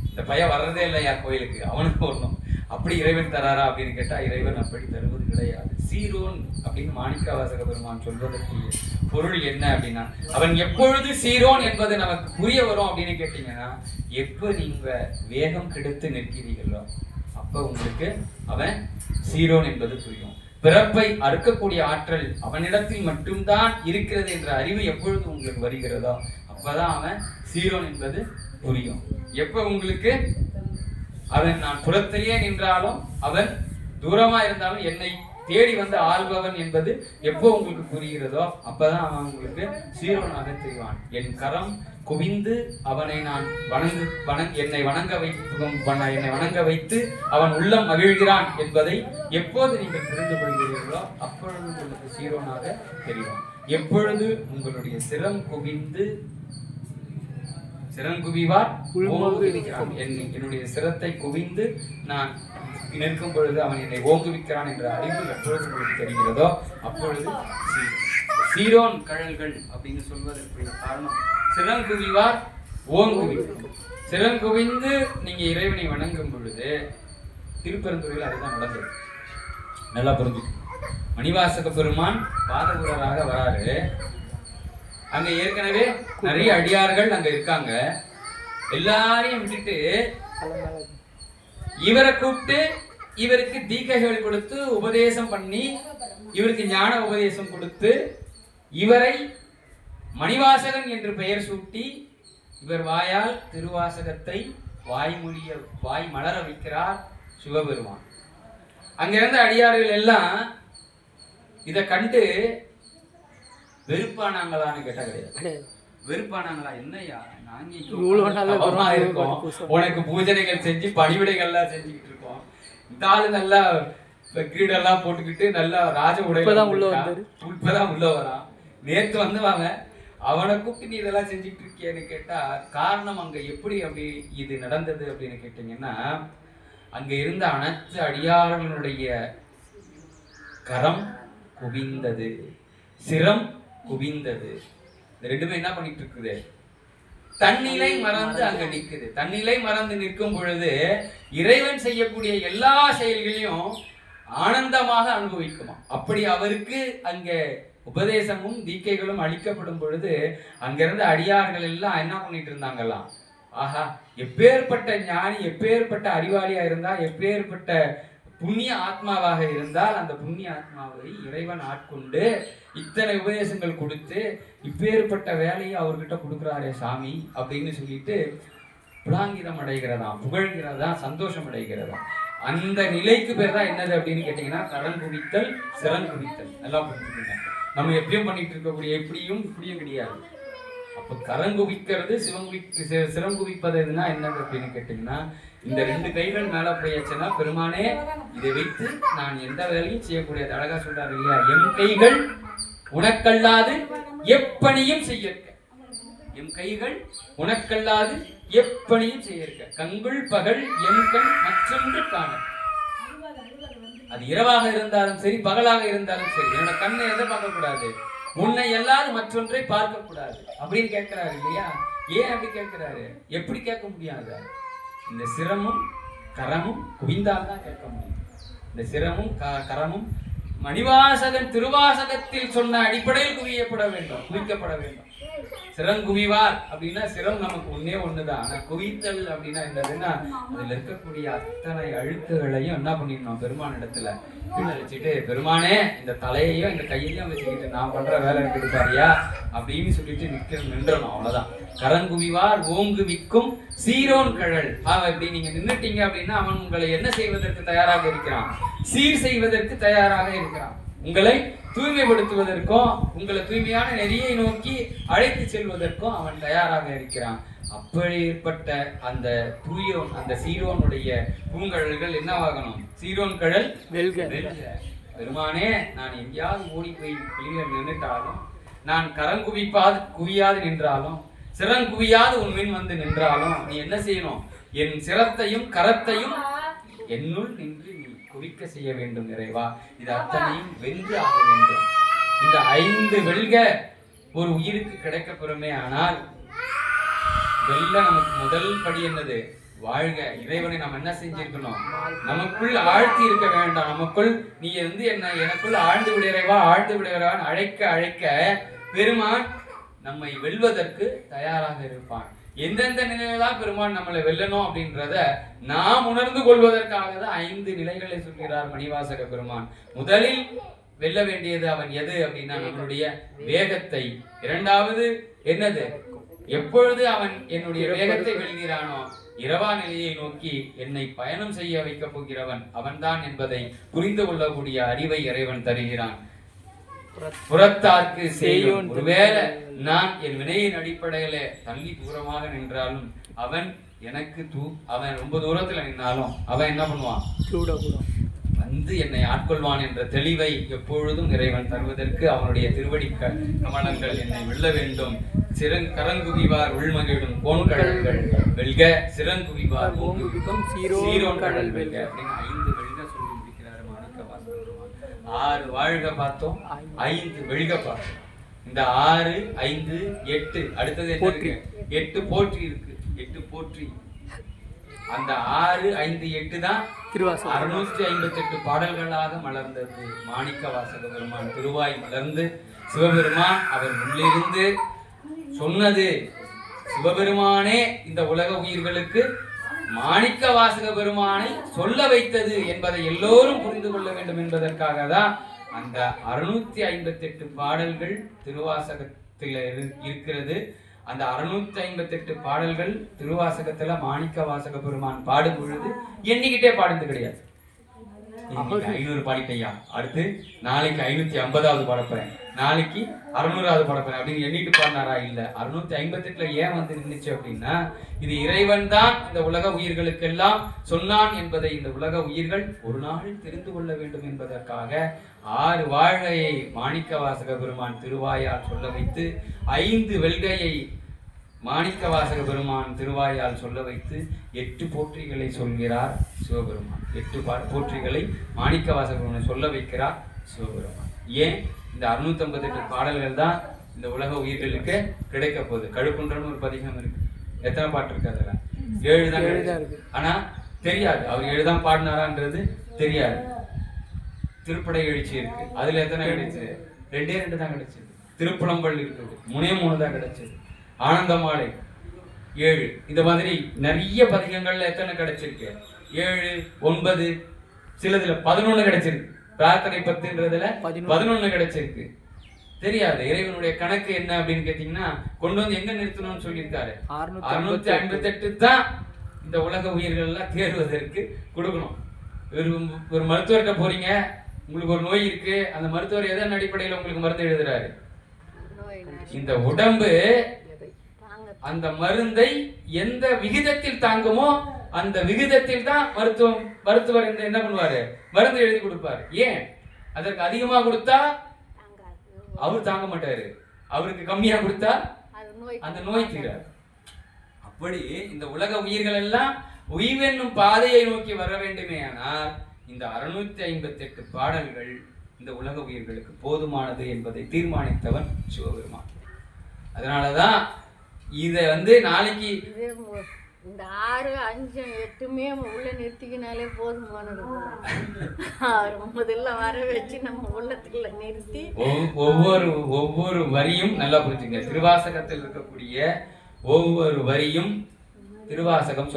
இந்த பையன் வர்றதே இல்லையா கோயிலுக்கு, அவனுக்கு வரணும். அப்படி இறைவன் தராரா அப்படின்னு கேட்டா இறைவன் அப்படி தருவது கிடையாது. சீரோன் அப்படின்னு மாணிக்கவாசக பெருமான் சொல்வதற்கு பொருள் என்ன அப்படின்னா, அவன் எப்பொழுது சீரோன் என்பது நமக்கு புரிய வரும் அப்படின்னு கேட்டீங்கன்னா, எப்ப நீங்க வேகம் கெடுத்து நிற்கிறீர்களோ அப்ப உங்களுக்கு அவன் சீரோன் என்பது புரியும். பிறப்பை அறுக்கக்கூடிய ஆற்றல் அவனிடத்தில் மட்டும்தான் இருக்கிறது என்ற அறிவு எப்பொழுது உங்களுக்கு வருகிறதோ அப்பதான் அவன் சீரோன் என்பது புரியும். எப்ப உங்களுக்கு அவன் நான் புறத்திலேயே நின்றாலும் அவன் தூரமா இருந்தாலும் என்னை தேடி வந்து ஆள்பவன் என்பது எப்போ உங்களுக்கு புரிகிறதோ அப்பதான் அவன் உங்களுக்கு சீரோனாக தெரிவான். என் கரம் குவிந்து அவனை நான் என்னை வணங்க வைத்து அவன் உள்ளம் மகிழ்கிறான் என்பதை எப்போது நீங்கள் தெரிந்து கொள்கிறீர்களோ அப்பொழுது உங்களுக்கு சீரோனாக தெரிவான். எப்பொழுது உங்களுடைய சிறங்குவிவார் என்னுடைய சிரத்தை குவிந்து நான் நிற்கும் பொழுது அவன் என்னை ஓங்குவிக்கிறான் என்ற அறிவு எப்பொழுது உங்களுக்கு தெரிகிறதோ அப்பொழுது சீரோன் கழல்கள் அப்படின்னு சொல்வதற்கு காரணம் சிறங்குவிவார் ஓங்குவிக்கும். சிறங்குவிந்து நீங்க இறைவனை வணங்கும் பொழுது திருப்பெருந்துறையில் அதுதான் நடந்தது. நல்லா புரிஞ்சு. மணிவாசக பெருமான் பாதகுரராக வராரு. அங்க ஏற்கனவே நிறைய அடியார்கள் அங்க இருக்காங்க. எல்லாரையும் விட்டுட்டு இவரை கூப்பிட்டு இவருக்கு தீக்கைகள் கொடுத்து உபதேசம் பண்ணி இவருக்கு ஞான உபதேசம் கொடுத்து இவரை மணிவாசகன் என்று பெயர் சூட்டி இவர் வாயால் திருவாசகத்தை வாய் மலர வைக்கிறார் சிவபெருமான். அங்கிருந்த அடியார்கள் எல்லாம் இதை கண்டு வெறுப்பானாங்களான்னு கேட்டா கிடையாது. வெறுப்பானாங்களா? என்னையா நாங்க இருக்கோம், உனக்கு பூஜனைகள் செஞ்சு பணிவிடைகள்லாம் செஞ்சுக்கிட்டு இருக்கோம், இந்த ஆளு நல்லா கிரீடெல்லாம் போட்டுக்கிட்டு நல்லா ராஜ உடையதான் உள்ள வரான், நேற்று வந்தவாங்க அவனை கூப்பிட்டு நீ இதெல்லாம் செஞ்சுட்டு இருக்கியன்னு கேட்டா காரணம் அங்க எப்படி அப்படி இது நடந்தது அப்படின்னு கேட்டீங்கன்னா, அங்க இருந்த அனைத்து அடியார்களுடைய கரம் குவிந்தது, சிரம் குவிந்தது. இந்த ரெண்டுமே என்ன பண்ணிட்டு இருக்குது? தன்னிலை மறந்து அங்க நிற்குது. தன்னிலை மறந்து நிற்கும் பொழுது இறைவன் செய்யக்கூடிய எல்லா செயல்களையும் ஆனந்தமாக அனுபவிக்குமா. அப்படி அவருக்கு அங்க உபதேசமும் தீக்கைகளும் அளிக்கப்படும் பொழுது அங்கிருந்த அடியார்கள் எல்லாம் என்ன பண்ணிட்டு இருந்தாங்களாம், ஆஹா எப்பேற்பட்ட ஞானி, எப்பேற்பட்ட அறிவாளியா இருந்தா, எப்பேற்பட்ட புண்ணிய ஆத்மாவாக இருந்தால் அந்த புண்ணிய ஆத்மாவை இறைவன் ஆட்கொண்டு இத்தனை உபதேசங்கள் கொடுத்து இப்பேற்பட்ட வேலையை அவர்கிட்ட கொடுக்குறாரே சாமி அப்படின்னு சொல்லிட்டு புலாங்கிதம் அடைகிறதாம், புகழ்கிறதா, சந்தோஷம் அடைகிறதா. அந்த நிலைக்கு பேர் தான் என்னது அப்படின்னு கேட்டீங்கன்னா கடன் குவித்தல், சிறன் குவித்தல். நல்லா புரிஞ்சுக்கோங்க. நம்ம எப்பயும் பண்ணிட்டு இருக்கக்கூடிய எப்படியும் இப்படியும் கிடையாது. அப்ப கரங்குவிக்கிறது சிரம் குவிப்பது எதுனா என்னது அப்படின்னு கேட்டீங்கன்னா, இந்த ரெண்டு கைகள் மேல போயாச்சுன்னா பெருமானே இதை வைத்து நான் எந்த வேலையும் செய்யக்கூடியது. அழகா சொல்றாரு இல்லையா, எம் கைகள் உனக்கல்லாது எப்பணியும் செய்ய, எம் கைகள் உனக்கல்லாது எப்பணியும் செய்ய, கங்குள் பகல் எம் கண் மற்றொன்று காண. அது இரவாக இருந்தாலும் சரி, பகலாக இருந்தாலும் சரி, என்னோட கண்ணை எதை பார்க்க கூடாது, உன்னை எல்லாரும் மற்றொன்றை பார்க்க கூடாது அப்படின்னு கேட்கிறாரு இல்லையா. ஏன் அப்படி கேட்கிறாரு? எப்படி கேட்க முடியாது? இந்த சிரமும் கரமும் குவிந்தால்தான் கேட்க முடியும். இந்த சிரமும் கரமும் மணிவாசகன் திருவாசகத்தில் சொன்ன அடிப்படையில் குவிக்கப்பட வேண்டும். சிறங்குவிவார் அப்படின்னா சிரம் நமக்கு ஒன்னே ஒண்ணுதான். ஆனா குவித்தல் அப்படின்னா என்னதுன்னா அதுல இருக்கக்கூடிய அத்தனை அழுக்குகளையும் என்ன பண்ணிடணும், பெருமான் இடத்துல வச்சுட்டு, பெருமானே இந்த தலையையும் இந்த கையையும் வச்சுக்கிட்டு நான் பண்ற வேலை இருக்குது பாரியா அப்படின்னு சொல்லிட்டு நின்றணும். அவ்வளவுதான். கரங்குவிவார் ஓங்குவிக்கும் சீரோன் கழல். இப்படி நீங்க நின்னுட்டீங்க அப்படின்னா அவன் உங்களை என்ன செய்வதற்கு தயாராக இருக்கிறான்? சீர் செய்வதற்கு தயாராக இருக்கிறான். உங்களை தூய்மைப்படுத்துவதற்கும் உங்களை தூய்மையான நெறியை நோக்கி அழைத்து செல்வதற்கும் அவன் தயாராக இருக்கிறான். அப்படிப்பட்ட அந்த தூயோன், அந்த சீரோனுடைய பூங்கழல்கள் என்னவாகணும்? சீரோன் கழல் வெல்க. பெருமானே நான் எங்கேயாவது ஓடி போய் வெளியில நின்றுட்டாலும், நான் குவியாது நின்றாலும், சிறங்குவியாது உன் மின் வந்து நின்றாலும் நீ என்ன செய்யணும்? என் சிரத்தையும் கரத்தையும் என்னுள் நின்று நீ குவிக்க செய்ய வேண்டும் இறைவா. இது அத்தனையும் வென்று ஆக வேண்டும். இந்த 5 வெல்க ஒரு உயிருக்கு கிடைக்க பெறுமே. ஆனால் வெல்ல நமக்கு முதல் படி என்னது? வாழ்க. இறைவனை நம்ம என்ன செஞ்சிருக்கணும்? நமக்குள் ஆழ்த்தி இருக்க வேண்டாம். நமக்குள் நீ எனக்குள் ஆழ்ந்து விடுறவா, ஆழ்ந்து விடுறவான்னு அழைக்க அழைக்க பெருமான் நம்மை வெல்வதற்கு தயாராக இருப்பான். எந்தெந்த நிலையெல்லாம் பெருமான் நம்மளை வெல்லணும் அப்படின்றத நாம் உணர்ந்து கொள்வதற்காக தான் 5 நிலைகளை சொல்கிறார் மணிவாசக பெருமான். முதலில் வெல்ல வேண்டியது அவன் எது அப்படின்னா நம்மளுடைய வேகத்தை. இரண்டாவது என்னது? எப்பொழுது அவன் என்னுடைய வேகத்தை வெல்கிறானோ இரவா நிலையை நோக்கி என்னை பயணம் செய்ய வைக்க போகிறவன் அவன்தான் என்பதை புரிந்து கொள்ளக்கூடிய அறிவை இறைவன் தருகிறான். புறத்தார்க்கு செய்யும். ஒருவேளை நான் என் வினையின் அடிப்படையில தள்ளி தூரமாக நின்றாலும் அவன் எனக்கு அவன் ரொம்ப தூரத்துல நின்றாலும் அவன் என்ன பண்ணுவான்? வந்து என்னை ஆட்கொள்வான் என்ற தெளிவை எப்பொழுதும் இறைவன் தருவதற்கு அவனுடைய திருவடி கமலங்கள் என்னை வெல்ல வேண்டும். கரங்குவிவார் உள்மகிழும் கோண்கடல்கள் வெல்க, சிறங்குவிவார் சீரோன் கடல் வெல்க அப்படின்னு 5 வெல்க சொல்லி முடிக்கிறார் மாணிக்கவாசகர். 6 வாழ்க பார்த்தோம், 5 வெல்க பார்த்தோம். இந்த 6, 5, 8 அடுத்தது என்ன இருக்கு? 8 போற்றி இருக்கு. 8 போற்றி அந்த 6, 5, 8 தான் திருவாசகம் 658 பாடல்களாக மலர்ந்தது. மாணிக்க வாசக பெருமான் திருவாய் மலர்ந்து சிவபெருமான் அவர் உள்ளிருந்து சொன்னது. சிவபெருமானே இந்த உலக உயிர்களுக்கு மாணிக்க வாசக பெருமானை சொல்ல வைத்தது என்பதை எல்லோரும் புரிந்து கொள்ள வேண்டும் என்பதற்காக தான் அந்த 658 பாடல்கள் திருவாசகத்தில் இருக்கிறது. அந்த 658 பாடல்கள் திருவாசகத்துல மாணிக்க வாசக பெருமான் பாடும் பொழுது எண்ணிக்கிட்டே பாடுறது கிடையாது. 500 பாடிட்டையா, அடுத்து நாளைக்கு 550வது பாடப்பேன், நாளைக்கு 600வது பாடப்பேன் அப்படின்னு எண்ணிட்டு பாடினாரா? இல்ல. 658ல ஏன் வந்து நின்றுச்சு அப்படின்னா, இது இறைவன் தான் இந்த உலக உயிர்களுக்கெல்லாம் சொன்னான் என்பதை இந்த உலக உயிர்கள் ஒரு நாள் தெரிந்து கொள்ள வேண்டும் என்பதற்காக 6 வாழ்கையை மாணிக்க வாசக பெருமான் திருவாயால் சொல்ல வைத்து, 5 வெள்கையை மாணிக்க வாசக பெருமான் திருவாயால் சொல்ல வைத்து 8 போற்றிகளை சொல்கிறார் சிவபெருமான். 8 போற்றிகளை மாணிக்க வாசக பெருமான் சொல்ல வைக்கிறார் சிவபெருமான். ஏன்? இந்த 658 பாடல்கள் தான் இந்த உலக உயிர்களுக்கு கிடைக்க போகுது. கழுக்குன்றன்னு ஒரு பதிகம் இருக்கு. எத்தனை பாட்டு இருக்கு? அதெல்லாம் 7 தான் இருக்கு. ஆனா தெரியாது அவர் 7 தான் பாடினாரான்றது தெரியாது. திருப்படை எழுச்சி இருக்கு, அதுல எத்தனை கிடைச்சது? 2 தான் கிடைச்சது. திருப்புலம்பல் இருக்குது, 3 தான் கிடைச்சது. ஆனந்த மாலை 7. இந்த மாதிரி நிறைய பதிகங்கள்ல எத்தனை கிடைச்சிருக்கு? 7, 9, சிலதுல 11 கிடைச்சிருக்கு. பிரார்த்தனை 10ன்றதுல 11 கிடைச்சிருக்கு. தெரியாது இறைவனுடைய கணக்கு என்ன அப்படின்னு கேட்டீங்கன்னா, கொண்டு வந்து எங்க நிறுத்தணும்னு சொல்லியிருக்காரு. 658 தான் இந்த உலக உயிர்கள் எல்லாம் தேர்வதற்கு கொடுக்கணும். ஒரு மருத்துவர்கிட்ட போறீங்க, உங்களுக்கு ஒரு நோய் இருக்கு, அந்த மருத்துவர் எதன் அடிப்படையில் உங்களுக்கு மருந்து எழுதுறாரு? இந்த உடம்பு அந்த மருந்தை எந்த விகிதத்தில் தாங்குமோ அந்த விகிதத்தில் தான் மருத்துவர் என்ன பண்ணுவாரு? மருந்து எழுதி கொடுப்பாரு. ஏன்? அதற்கு அதிகமா கொடுத்தா அவர் தாங்க மாட்டாரு, அவருக்கு கம்மியா கொடுத்தா அந்த நோய் தீராது. அப்படி இந்த உலக உயிர்கள் எல்லாம் உய்வென்னும் பாதையை நோக்கி வர வேண்டுமே. ஆனால் இந்த 658 பாடல்கள் இந்த உலக உயிர்களுக்கு போதுமானது என்பதை தீர்மானித்தவன் சிவபெருமான். அதனாலதான் இதை வந்து நாளைக்கு இந்த 6, 5, 8மே உள்ள நிறுத்திக்கினாலே போதுமானது. முதல்ல வர வச்சு நம்ம உள்ளத்துக்குள்ள நிறுத்தி ஒவ்வொரு வரியும் நல்லா புரிஞ்சுங்க. திருவாசகத்தில் இருக்கக்கூடிய ஒவ்வொரு வரியும் திருவாசகம்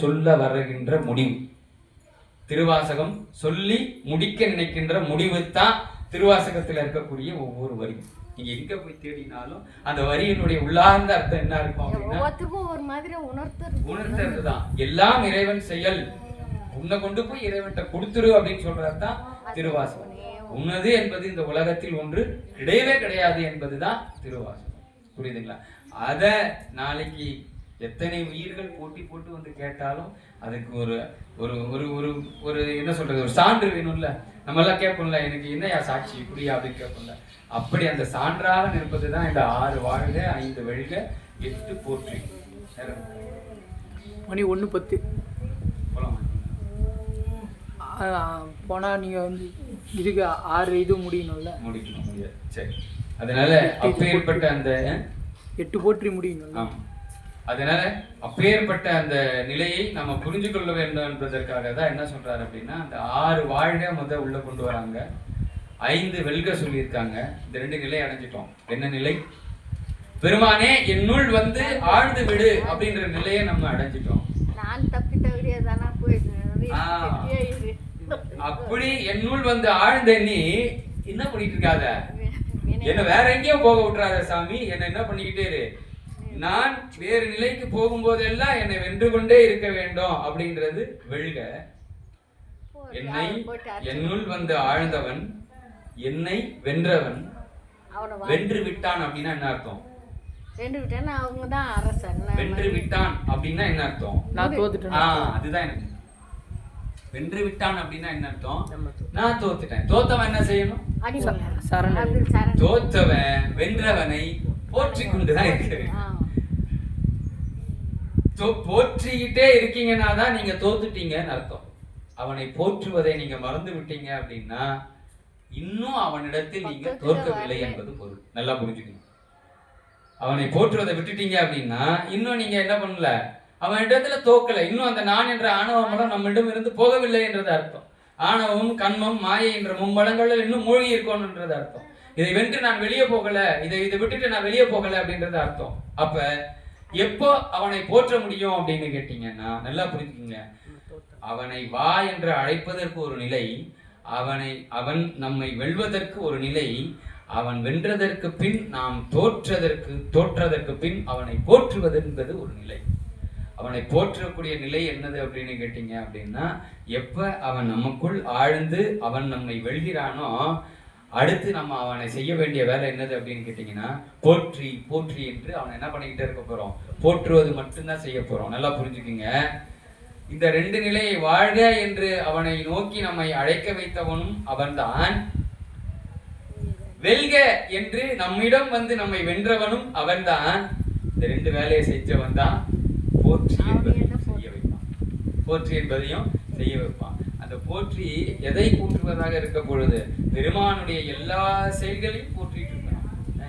சொல்ல வருகின்ற முடிவு. திருவாசகம் சொல்லி முடிக்க நினைக்கின்ற முடிவு தான் திருவாசகத்தில் இருக்கக்கூடிய ஒவ்வொரு வரியும். நீங்க எங்க போய் தேடினாலும் அந்த வரியினுடைய உள்ளார்ந்த அர்த்தம் என்ன இருக்கும் அப்படின்னா, ஒரு மாதிரி உணர்த்துறதுதான். எல்லாம் இறைவன் செயல், உன்னை கொண்டு போய் இறைவன்கிட்ட கொடுத்துரு அப்படின்னு சொல்றதுதான் திருவாசகம். உன்னது என்பது இந்த உலகத்தில் ஒன்று கிடையவே கிடையாது என்பதுதான் திருவாசகம். புரியுதுங்களா? அத நாளைக்கு எத்தனை உயிர்கள் போட்டி போட்டு வந்து கேட்டாலும் அதுக்கு ஒரு ஒரு ஒரு ஒரு ஒரு என்ன சொல்றது, ஒரு சான்று வேணும்ல. நம்ம எல்லாம் கேட்போம்ல, எனக்கு என்னையா சாட்சி இப்படியா அப்படின்னு கேட்போம்ல. அப்படி அந்த சான்றாக நிற்பதுதான் இந்த 6 வாழ்க, 5 வெள்க, 8 போற்றி. மணி 1:10 போனா நீங்க வந்து இதுக்கு 6 இது முடியணும்ல. முடிக்கணும் முடியாது. சரி, அதனால அப்பேற்பட்ட அந்த 8 போற்றி முடியணும். அதனால அப்பேற்பட்ட அந்த நிலையை நம்ம புரிஞ்சு கொள்ள வேண்டும் என்பதற்காக தான் என்ன சொல்றாரு அப்படின்னா, அந்த 6 வாழ்க உள்ள கொண்டு வராங்க, 5 வெல்க சொல்லியிருக்காங்க. இந்த 2 நிலை அடைஞ்சிட்டோம். என்ன நிலை? பெருமானே என்னுள் வந்து ஆழ்ந்து விடு அப்படின்ற நிலையை நம்ம அடைஞ்சிட்டோம். நான் தப்பி தவறியதானா போயிட்டு அப்படி என்னுள் வந்து ஆழ்ந்த நீ என்ன பண்ணிட்டு இருக்காத, என்ன வேற எங்கேயோ போக விட்டுறாத சாமி, என்ன என்ன பண்ணிக்கிட்டே இரு. நான் வேறு நிலைக்கு போகும்போதெல்லாம் என்னை வென்று கொண்டே இருக்க வேண்டும் அப்படின்றது வெல்க. என்னை என்னுள் வந்து ஆழ்ந்தவன் என்னை வென்றவன் வென்று விட்டான் அப்படின்னா என்ன அர்த்தம்? வென்று விட்டான் அவங்க தான் அரசன். வென்று விட்டான் அப்படின்னா என்ன அர்த்தம்? நான் தோத்துட்டேன். அதுதான் எனக்கு. வென்று விட்டான் அப்படின்னா என்ன அர்த்தம்? நான் தோத்துட்டேன். தோத்தவன் என்ன செய்யணும்? தோத்தவன் வென்றவனை போற்றி கொண்டுதான் இருக்கிறேன். போற்றிக்கிட்டே இருக்கீங்கன்னா தான் நீங்க தோத்துட்டீங்கன்னு அர்த்தம். அவனை போற்றுவதை நீங்க மறந்து விட்டீங்க அப்படின்னா இன்னும் அவனிடத்தில் நீங்க தோற்கவில்லை என்பது பொருள். நல்லா புரிஞ்சுக்கணும். அவனை போற்றுவதை விட்டுட்டீங்க அப்படின்னா இன்னும் நீங்க என்ன பண்ணல, அவன் இடத்துல தோக்கலை. இன்னும் அந்த நான் என்ற ஆணவ மலம் நம்மிடம் இருந்து போகவில்லை என்றது அர்த்தம். ஆணவம், கண்மம், மாயை என்ற மும்மலங்களில் இன்னும் மூழ்கி இருக்கணும்ன்றது அர்த்தம். இதை வென்று நான் வெளியே போகல, இதை விட்டுட்டு நான் வெளியே போகல அப்படின்றது அர்த்தம். அப்ப எப்போ அவனை போற்ற முடியும் அப்படின்னு கேட்டீங்கன்னா நல்லா புரிஞ்சுக்கங்க. அவனை வா என்று அழைப்பதற்கு ஒரு நிலை, அவன் நம்மை வெல்வதற்கு ஒரு நிலை, அவன் வென்றதற்கு பின் நாம் தோற்றதற்கு பின் அவனை போற்றுவது என்பது ஒரு நிலை. அவனை போற்றக்கூடிய நிலை என்னது அப்படின்னு கேட்டீங்க அப்படின்னா, எப்ப அவன் நமக்குள் ஆழ்ந்து அவன் நம்மை வெல்கிறானோ அடுத்து நம்ம அவனை செய்ய வேண்டிய வேலை என்னது அப்படின்னு கேட்டீங்கன்னா, போற்றி போற்றி என்று அவனை என்ன பண்ணிக்கிட்டே இருக்க போறோம், போற்றுவது மட்டும்தான் செய்ய போறோம். நல்லா புரிஞ்சுக்குங்க. இந்த ரெண்டு நிலையை வாழ்க என்று அவனை நோக்கி நம்மை அழைக்க வைத்தவனும் அவன்தான், வெல்க என்று நம்மிடம் வந்து நம்மை வென்றவனும் அவன்தான். இந்த ரெண்டு வேலையை செஞ்சவன் தான் போற்றி என்பதையும் செய்ய வைப்பான். போற்றி என்பதையும் செய்ய வைப்பான். அந்த போற்றி எதை போற்றுவதாக இருக்க பொழுது பெருமானுடைய எல்லா செயல்களையும் போற்றிட்டு இருக்கான்.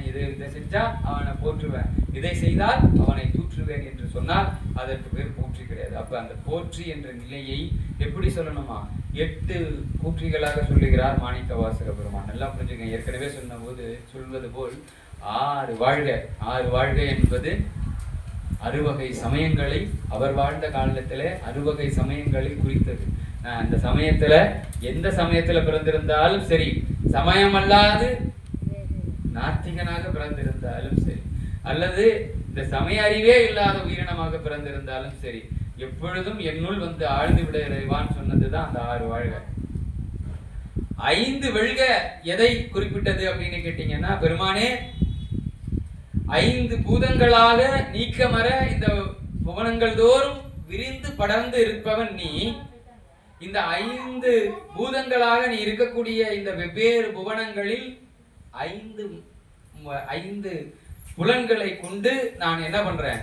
இதை செஞ்சா அவனை போற்றுவேன், இதை செய்தால் அவனை தூற்றுவேன் என்று சொன்னால் அதற்கு பேர் போற்றி கிடையாது. அப்ப அந்த போற்றி என்ற நிலையை எப்படி சொல்லணுமா, 8 போற்றிகளாக சொல்லுகிறார் மாணிக்கவாசக பெருமான். நல்லா புரிஞ்சுங்க. ஏற்கனவே சொல்வது போல் 6 வாழ்க. 6 வாழ்க என்பது 6 வகை சமயங்களை, அவர் வாழ்ந்த காலத்துல 6 வகை சமயங்களை குறித்தது. அந்த சமயத்துல எந்த சமயத்துல பிறந்திருந்தாலும் சரி, சமயம் அல்லாது நாத்திகனாக பிறந்திருந்தாலும் சரி, அல்லது இந்த சமய அறிவே இல்லாத உயிரினமாக பிறந்திருந்தாலும் சரி, எப்பொழுதும் என்னுள் வந்து ஆழ்ந்து விட இறைவான்னு சொன்னதுதான் அந்த 6 வாழ்க. 5 வெல்க எதை குறிப்பிட்டது அப்படின்னு கேட்டீங்கன்னா, பெருமானே 5 பூதங்களாக நீக்கமர இந்த புவனங்கள் தோறும் விரிந்து படர்ந்து இருப்பவன் நீ. இந்த 5 பூதங்களாக நீ இருக்கக்கூடிய இந்த வெவ்வேறு புவனங்களில் 5 புலன்களை கொண்டு நான் என்ன பண்றேன்,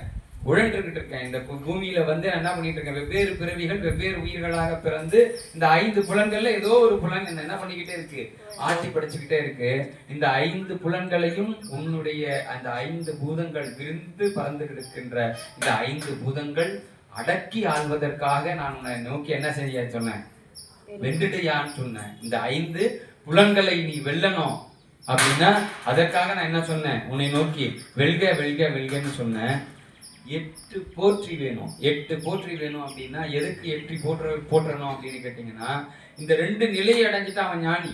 உழன்றுகிட்டு இருக்கேன். இந்த பூமியில வந்து என்ன பண்ணிட்டு இருக்கேன், வெவ்வேறு பிறவிகள் வெவ்வேறு உயிர்களாக பிறந்து இந்த 5 புலன்கள்ல ஏதோ ஒரு புலன் என்ன பண்ணிக்கிட்டே இருக்கு, ஆட்சி படைச்சுக்கிட்டே இருக்கு. இந்த 5 புலன்களையும் உன்னுடைய அந்த 5 பூதங்கள் விரிந்து பறந்து கிடக்கின்ற இந்த 5 பூதங்கள் அடக்கி ஆள்வதற்காக நான் உன்னை நோக்கி என்ன செய்ய சொன்னேன், வென்றுடையான்னு சொன்னேன். இந்த 5 புலன்களை நீ வெல்லணும் அப்படின்னா அதற்காக நான் என்ன சொன்னேன், உன்னை நோக்கி வெல்க வெல்க வெல்கன்னு சொன்னேன். 8 போற்றி வேணும். 8 போற்றி வேணும் அப்படின்னா எதுக்கு 8 போற்றணும் அப்படின்னு கேட்டீங்கன்னா, இந்த 2 நிலையை அடைஞ்சிட்டு அவன் ஞானி.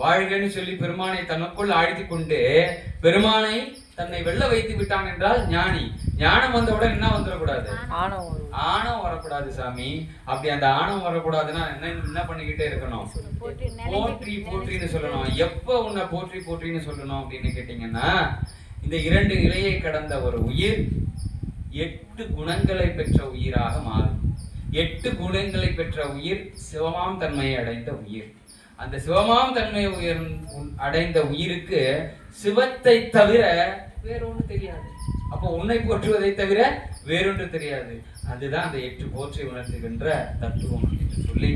வாழ்கன்னு சொல்லி பெருமானை தனக்குள் ஆழ்த்தி கொண்டு பெருமானை தன்னை வெல்ல வைத்து விட்டான் என்றால் ஞானி. ஞானம் வந்தவுடன் என்ன வந்துடக்கூடாது, ஆணவம் வரக்கூடாது சாமி. அப்படி அந்த ஆணவம் வரக்கூடாதுன்னா என்ன பண்ணிக்கிட்டே இருக்கணும், போற்றி போற்றின்னு சொல்லணும். எப்ப உன்னை போற்றி போற்றின்னு சொல்லணும் அப்படின்னு கேட்டீங்கன்னா, இந்த 2 நிலையை கடந்த ஒரு உயிர் 8 குணங்களை பெற்ற உயிராக மாறும். 8 குணங்களை பெற்ற உயிர் சிவமாம் தன்மையை அடைந்த உயிர். அந்த சிவமாம் தன்மை அடைந்த உயிருக்கு சிவத்தை தவிர வேறொன்று தெரியாது. அப்போ உன்னை போற்றுவதை தவிர வேறொன்று தெரியாது. அதுதான் அந்த 8 போற்றி உணர்த்துகின்ற தத்துவம் என்று சொல்லி